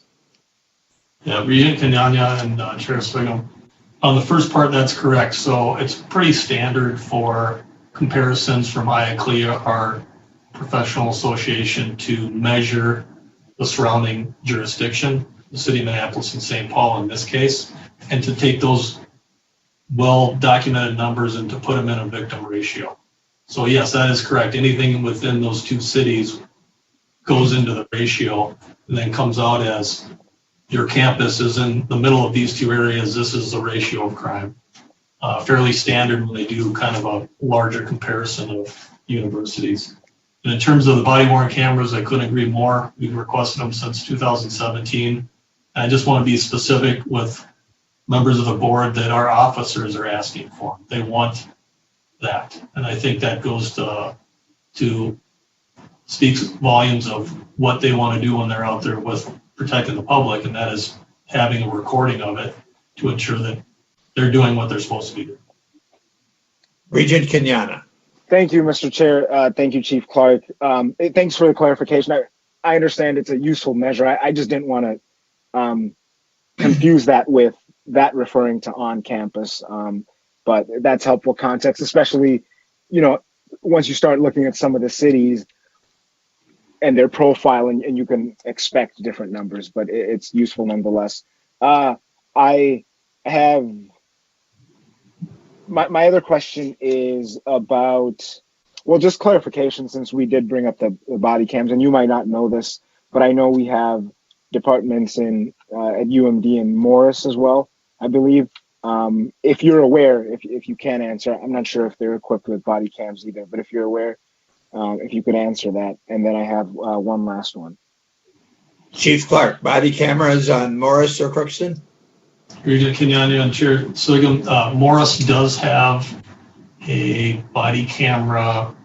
S3: Yeah, Regent Kenyana and Chair Swigum. On the first part, that's correct. So it's pretty standard for comparisons from IACLEA, our professional association, to measure the surrounding jurisdiction, the city of Minneapolis and St. Paul in this case, and to take those well-documented numbers and to put them in a victim ratio. So yes, that is correct. Anything within those 2 cities goes into the ratio and then comes out as your campus is in the middle of these 2 areas. This is the ratio of crime. Fairly standard when they do kind of a larger comparison of universities. And in terms of the body-worn cameras, I couldn't agree more. We've requested them since 2017. I just want to be specific with members of the board that our officers are asking for. They want that. And I think that goes to speaks volumes of what they want to do when they're out there with protecting the public, and that is having a recording of it to ensure that they're doing what they're supposed to be doing.
S2: Regent Kenyana.
S20: Thank you, Mr. Chair. Thank you, Chief Clark. Thanks for the clarification. I understand it's a useful measure. I just didn't want to confuse that with that referring to on campus. But that's helpful context, especially, once you start looking at some of the cities and their profile, and you can expect different numbers, but it's useful nonetheless. I have my other question is about, well, just clarification, since we did bring up the body cams, and you might not know this, but I know we have departments at UMD and Morris as well, I believe. If you're aware, if you can answer, I'm not sure if they're equipped with body cams either, but if you're aware, if you could answer that. And then I have one last one.
S2: Chief Clark, body cameras on Morris or Crookston?
S3: Regent Kenyanya and Chair Swigum, Morris does have a body camera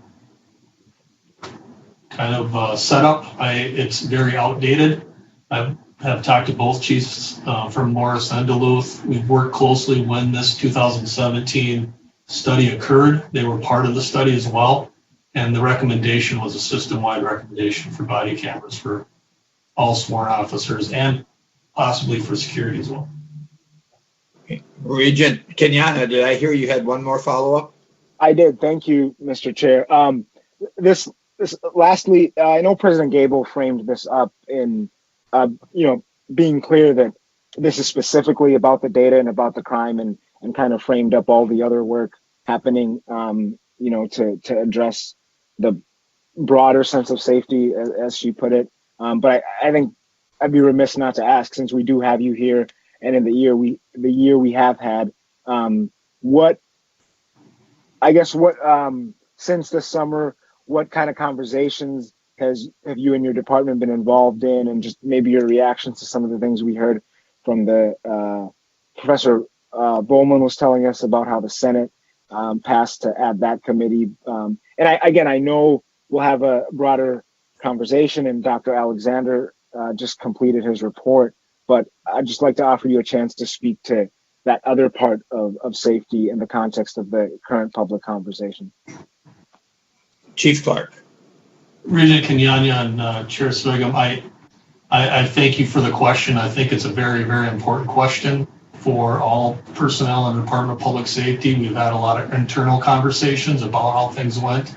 S3: kind of setup. It's very outdated. I have talked to both chiefs from Morris and Duluth. We've worked closely when this 2017 study occurred. They were part of the study as well. And the recommendation was a system-wide recommendation for body cameras for all sworn officers and possibly for security as well.
S2: Okay. Regent Kenyanya, did I hear you had one more follow-up?
S20: I did. Thank you, Mr. Chair. This lastly, I know President Gable framed this up in, being clear that this is specifically about the data and about the crime, and kind of framed up all the other work happening, to address the broader sense of safety, as she put it. But I think I'd be remiss not to ask, since we do have you here, and in the year we have had, since this summer, what kind of conversations have you and your department been involved in, and just maybe your reactions to some of the things we heard from the Professor Bowman was telling us about how the Senate passed to add that committee. And I know we'll have a broader conversation, and Dr. Alexander just completed his report, but I'd just like to offer you a chance to speak to that other part of safety in the context of the current public conversation.
S2: Chief Clark.
S3: Regent Kenyanya and Chair Swigum, I thank you for the question. I think it's a very, very important question for all personnel in the Department of Public Safety. We've had a lot of internal conversations about how things went,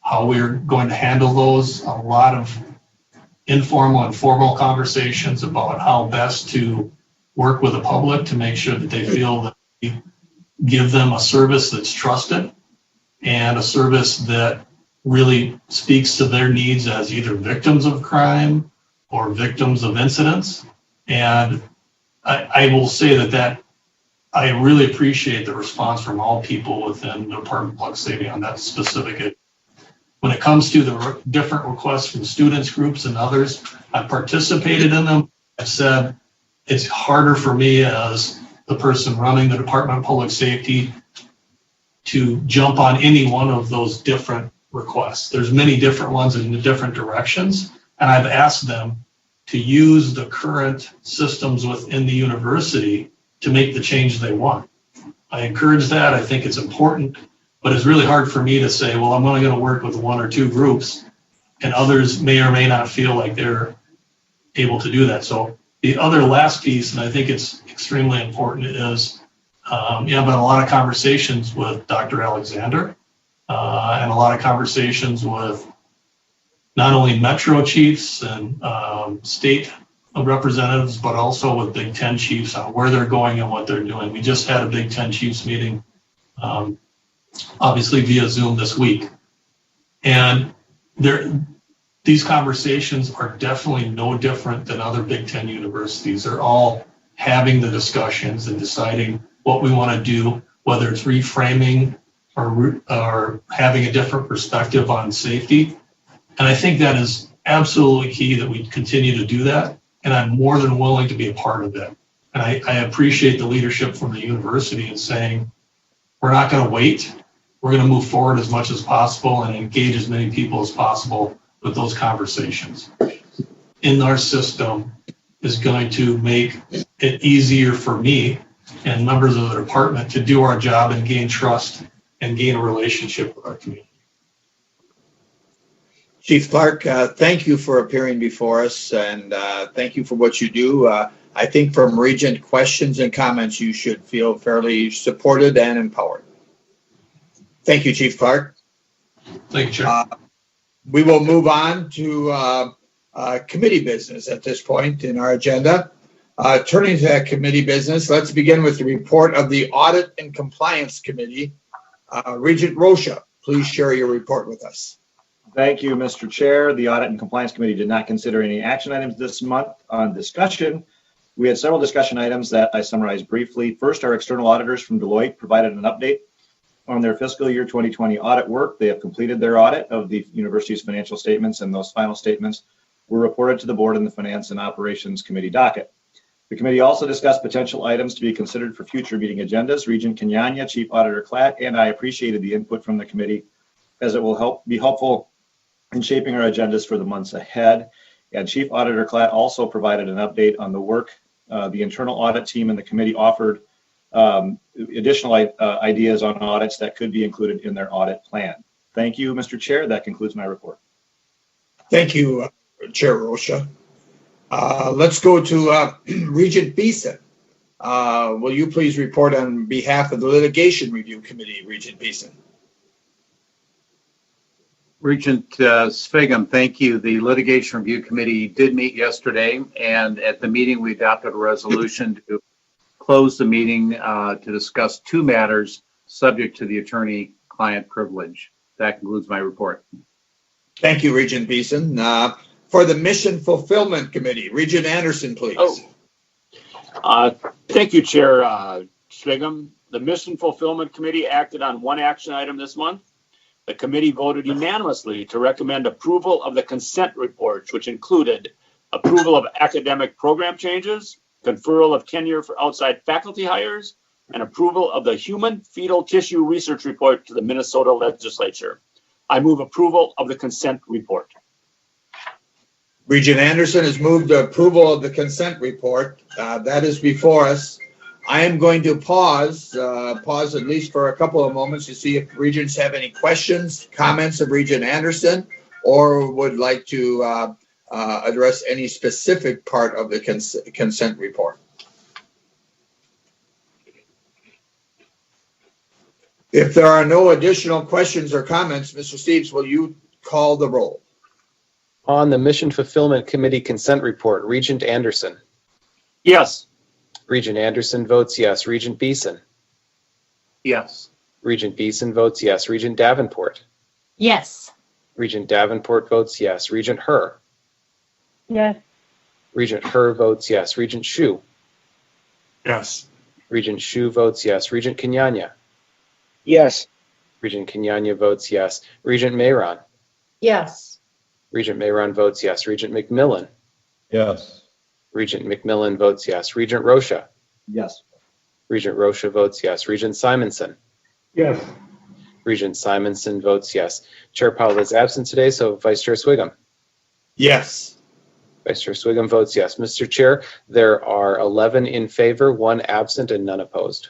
S3: how we're going to handle those, a lot of informal and formal conversations about how best to work with the public to make sure that they feel that we give them a service that's trusted and a service that really speaks to their needs as either victims of crime or victims of incidents. And I will say that I really appreciate the response from all people within the Department of Public Safety on that specific issue. When it comes to the different requests from students, groups, and others, I've participated in them. I've said it's harder for me as the person running the Department of Public Safety to jump on any one of those different requests. There's many different ones in the different directions, and I've asked them to use the current systems within the university to make the change they want. I encourage that. I think it's important, but it's really hard for me to say, well, I'm only going to work with one or two groups, and others may or may not feel like they're able to do that. So the other last piece, and I think it's extremely important, is I've had a lot of conversations with Dr. Alexander and a lot of conversations with not only Metro chiefs and state representatives, but also with Big Ten chiefs on where they're going and what they're doing. We just had a Big Ten chiefs meeting, obviously via Zoom this week. And these conversations are definitely no different than other Big Ten universities. They're all having the discussions and deciding what we want to do, whether it's reframing or having a different perspective on safety. And I think that is absolutely key that we continue to do that. And I'm more than willing to be a part of it. And I appreciate the leadership from the university in saying, we're not going to wait. We're going to move forward as much as possible and engage as many people as possible with those conversations. In our system is going to make it easier for me and members of the department to do our job and gain trust and gain a relationship with our community.
S2: Chief Clark, thank you for appearing before us, and thank you for what you do. I think from Regent questions and comments, you should feel fairly supported and empowered. Thank you, Chief Clark.
S3: Thank you, Chair.
S2: We will move on to committee business at this point in our agenda. Turning to that committee business, let's begin with the report of the Audit and Compliance Committee. Regent Rocha, please share your report with us.
S18: Thank you, Mr. Chair. The Audit and Compliance Committee did not consider any action items this month on discussion. We had several discussion items that I summarized briefly. First, our external auditors from Deloitte provided an update on their fiscal year 2020 audit work. They have completed their audit of the university's financial statements, and those final statements were reported to the board in the Finance and Operations Committee docket. The committee also discussed potential items to be considered for future meeting agendas. Regent Kenyanya, Chief Auditor Klatt, and I appreciated the input from the committee, as it will be helpful in shaping our agendas for the months ahead. And Chief Auditor Klatt also provided an update on the work the internal audit team and the committee offered additional ideas on audits that could be included in their audit plan. Thank you, Mr. Chair. That concludes my report.
S2: Thank you, Chair Rocha. Let's go to Regent Beeson. Will you please report on behalf of the Litigation Review Committee, Regent Beeson?
S16: Regent Sviggum, thank you. The Litigation Review Committee did meet yesterday, and at the meeting we adopted a resolution to close the meeting to discuss two matters subject to the attorney-client privilege. That concludes my report.
S2: Thank you, Regent Beeson. For the Mission Fulfillment Committee, Regent Anderson, please.
S7: Thank you, Chair Sviggum. The Mission Fulfillment Committee acted on one action item this month. The committee voted unanimously to recommend approval of the consent reports, which included approval of academic program changes, conferral of tenure for outside faculty hires, and approval of the Human Fetal Tissue Research Report to the Minnesota Legislature. I move approval of the consent report.
S2: Regent Anderson has moved the approval of the consent report. That is before us. I am going to pause at least for a couple of moments to see if regents have any questions, comments of Regent Anderson, or would like to address any specific part of the consent report. If there are no additional questions or comments, Mr. Steeves, will you call the roll?
S4: On the Mission Fulfillment Committee consent report, Regent Anderson.
S7: Yes.
S4: Regent Anderson votes yes. Regent Beeson.
S16: Yes.
S4: Regent Beeson votes yes. Regent Davenport.
S21: Yes.
S4: Regent Davenport votes yes. Regent Herr.
S22: Yes.
S4: Regent Herr votes yes. Regent Hsu.
S17: Yes.
S4: Regent Hsu votes yes. Regent Kenyanya.
S20: Yes.
S4: Regent Kenyanya votes yes. Regent Mayron.
S21: Yes.
S4: Regent Mayron votes yes. Regent McMillan.
S1: Yes.
S4: Regent McMillan votes yes. Regent Rocha.
S18: Yes.
S4: Regent Rocha votes yes. Regent Simonson.
S19: Yes.
S4: Regent Simonson votes yes. Chair Powell is absent today, so Vice Chair Swiggum.
S2: Yes.
S4: Vice Chair Swiggum votes yes. Mr. Chair, there are 11 in favor, 1 absent, and none opposed.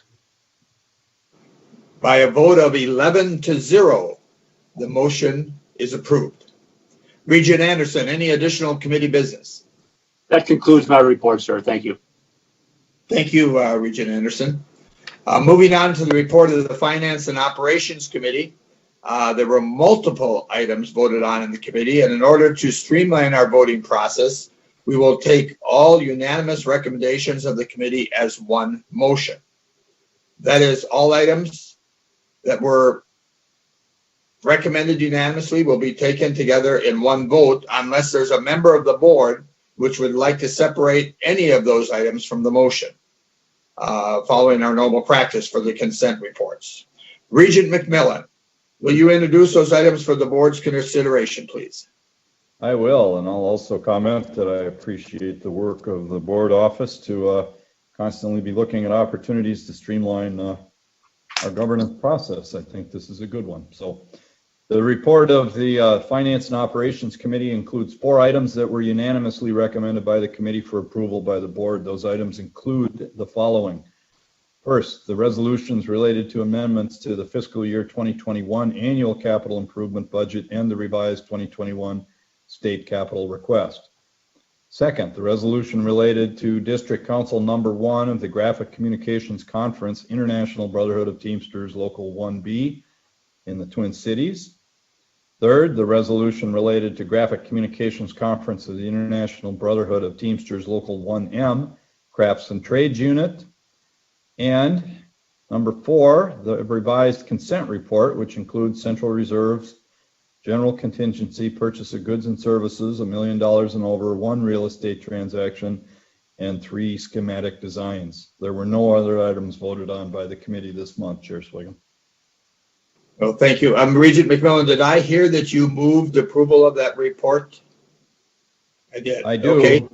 S2: By a vote of 11-0, the motion is approved. Regent Anderson, any additional committee business?
S7: That concludes my report, sir. Thank you.
S2: Thank you, Regent Anderson. Moving on to the report of the Finance and Operations Committee. There were multiple items voted on in the committee, and in order to streamline our voting process, we will take all unanimous recommendations of the committee as one motion. That is, all items that were recommended unanimously will be taken together in one vote unless there's a member of the board which would like to separate any of those items from the motion, following our normal practice for the consent reports. Regent McMillan, will you introduce those items for the board's consideration, please?
S1: I will, and I'll also comment that I appreciate the work of the board office to constantly be looking at opportunities to streamline our governance process. I think this is a good one. So the report of the Finance and Operations Committee includes 4 items that were unanimously recommended by the committee for approval by the board. Those items include the following. First, the resolutions related to amendments to the fiscal year 2021 annual capital improvement budget and the revised 2021 state capital request. Second, the resolution related to District Council number 1 of the Graphic Communications Conference, International Brotherhood of Teamsters Local 1B in the Twin Cities. Third, the resolution related to Graphic Communications Conference of the International Brotherhood of Teamsters Local 1M, Crafts and Trades Unit. And number 4, the revised consent report, which includes Central Reserves, general contingency, purchase of goods and services, $1 million and over, 1 real estate transaction, and 3 schematic designs. There were no other items voted on by the committee this month, Chair Swiggum.
S2: Well, thank you. Regent McMillan, did I hear that you moved approval of that report? I did.
S1: I do.
S2: Okay.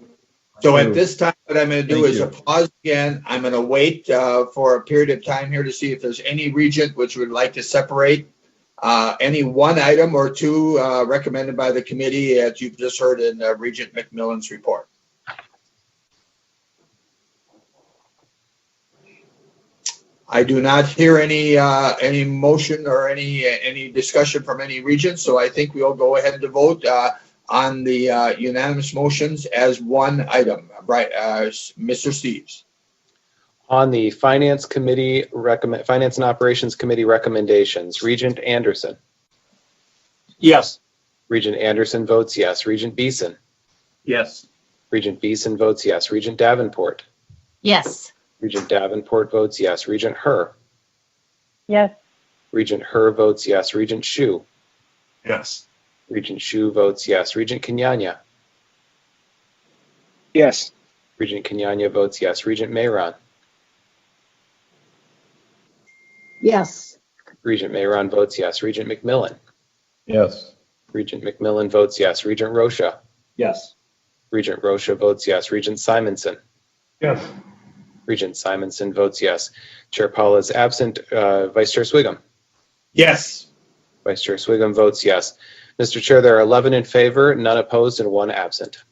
S2: So
S1: I do.
S2: at this time, what I'm going to do
S1: Thank
S2: is
S1: you.
S2: a pause again. I'm going to wait for a period of time here to see if there's any regent which would like to separate any one item or two recommended by the committee, as you've just heard in Regent McMillan's report. I do not hear any motion or any discussion from any regent, so I think we'll go ahead to vote on the unanimous motions as one item. Right, Mr. Steves.
S4: On the Finance and Operations Committee recommendations, Regent Anderson.
S7: Yes.
S4: Regent Anderson votes yes. Regent Beeson.
S16: Yes.
S4: Regent Beeson votes yes. Regent Davenport.
S21: Yes.
S4: Regent Davenport votes yes. Regent Herr.
S22: Yes.
S4: Regent Herr votes yes. Regent Hsu.
S17: Yes.
S4: Regent Hsu votes yes. Regent Kenyanya.
S20: Yes.
S4: Regent Kenyanya votes yes. Regent Mayron.
S10: Yes.
S4: Regent Mayron votes yes. Regent McMillan.
S1: Yes.
S4: Regent McMillan votes yes. Regent Rocha.
S18: Yes.
S4: Regent Rocha votes yes. Regent Simonson.
S19: Yes.
S4: Regent Simonson votes yes. Chair Paul is absent. Vice Chair Swiggum.
S2: Yes.
S4: Vice Chair Swiggum votes yes. Mr. Chair, there are 11 in favor, none opposed, and 1 absent.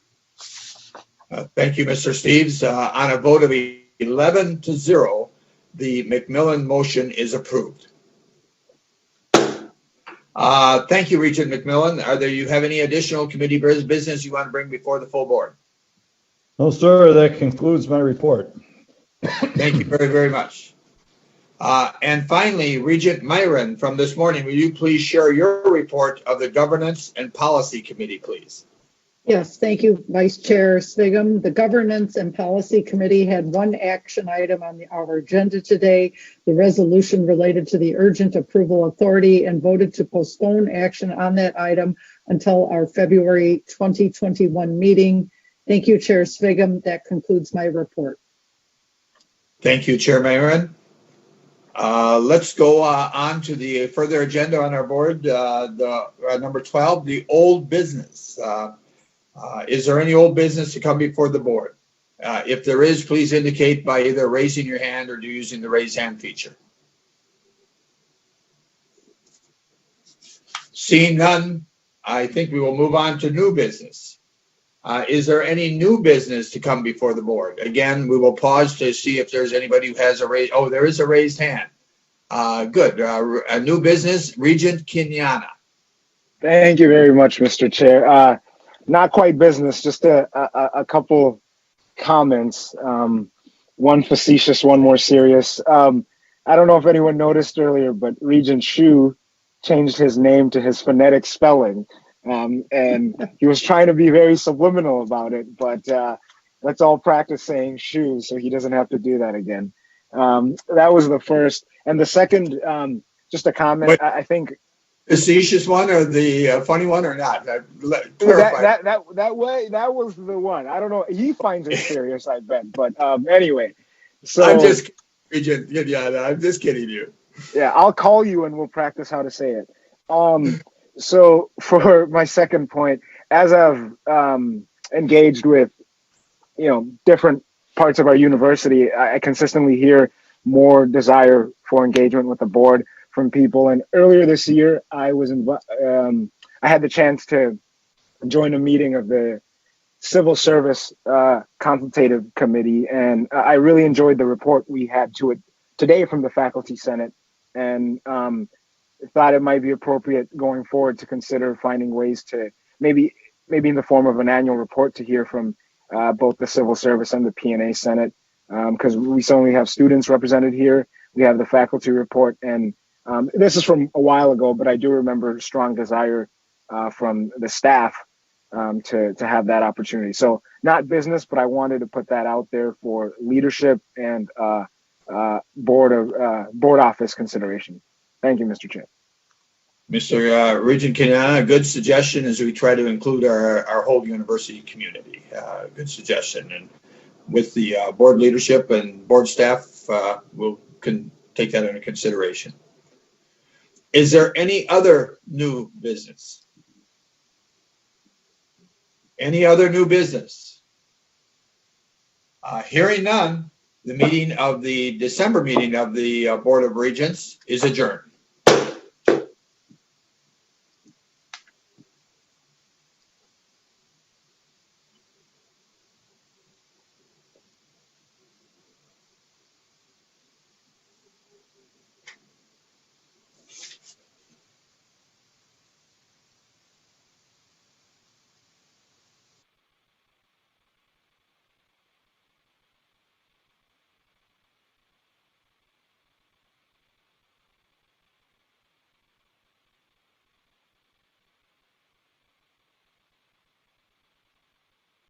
S2: Thank you, Mr. Steves. On a vote of 11-0, the McMillan motion is approved. Thank you, Regent McMillan. You have any additional committee business you want to bring before the full board?
S1: No, sir, that concludes my report.
S2: Thank you very, very much. And finally, Regent Myron from this morning, will you please share your report of the Governance and Policy Committee, please?
S10: Yes, thank you, Vice Chair Sviggum. The Governance and Policy Committee had one action item on our agenda today, the resolution related to the urgent approval authority, and voted to postpone action on that item until our February 2021 meeting. Thank you, Chair Sviggum. That concludes my report.
S2: Thank you, Chair Myron. Let's go on to the further agenda on our board, number 12, the old business. Is there any old business to come before the board? If there is, please indicate by either raising your hand or using the raise hand feature. Seeing none, I think we will move on to new business. Is there any new business to come before the board? Again, we will pause to see if there's anybody who has a raise. Oh, there is a raised hand. Good. A new business, Regent Kenyanya.
S20: Thank you very much, Mr. Chair. Not quite business, just a couple comments. One facetious, one more serious. I don't know if anyone noticed earlier, but Regent Hsu changed his name to his phonetic spelling. And he was trying to be very subliminal about it, but let's all practice saying Hsu so he doesn't have to do that again. That was the first. And the second, just a comment,
S2: Wait.
S20: I think.
S2: Facetious one or the funny one or not?
S20: That was the one. I don't know. He finds it serious, I bet. But anyway, so
S2: I'm just Regent Kenyanya. I'm just kidding you.
S20: Yeah, I'll call you and we'll practice how to say it. So for my second point, as I've engaged with, different parts of our university, I consistently hear more desire for engagement with the board from people. And earlier this year, I had the chance to join a meeting of the Civil Service Consultative Committee, and I really enjoyed the report we had to today from the Faculty Senate, and thought it might be appropriate going forward to consider finding ways to maybe in the form of an annual report to hear from both the Civil Service and the P&A Senate, because we certainly have students represented here. We have the faculty report, and this is from a while ago, but I do remember a strong desire from the staff to have that opportunity. So not business, but I wanted to put that out there for leadership and board office consideration. Thank you, Mr. Chair.
S2: Mr. Regent Kenana, a good suggestion as we try to include our whole university community. Good suggestion. And with the board leadership and board staff, we'll take that into consideration. Is there any other new business? Any other new business? Hearing none, the December meeting of the Board of Regents is adjourned.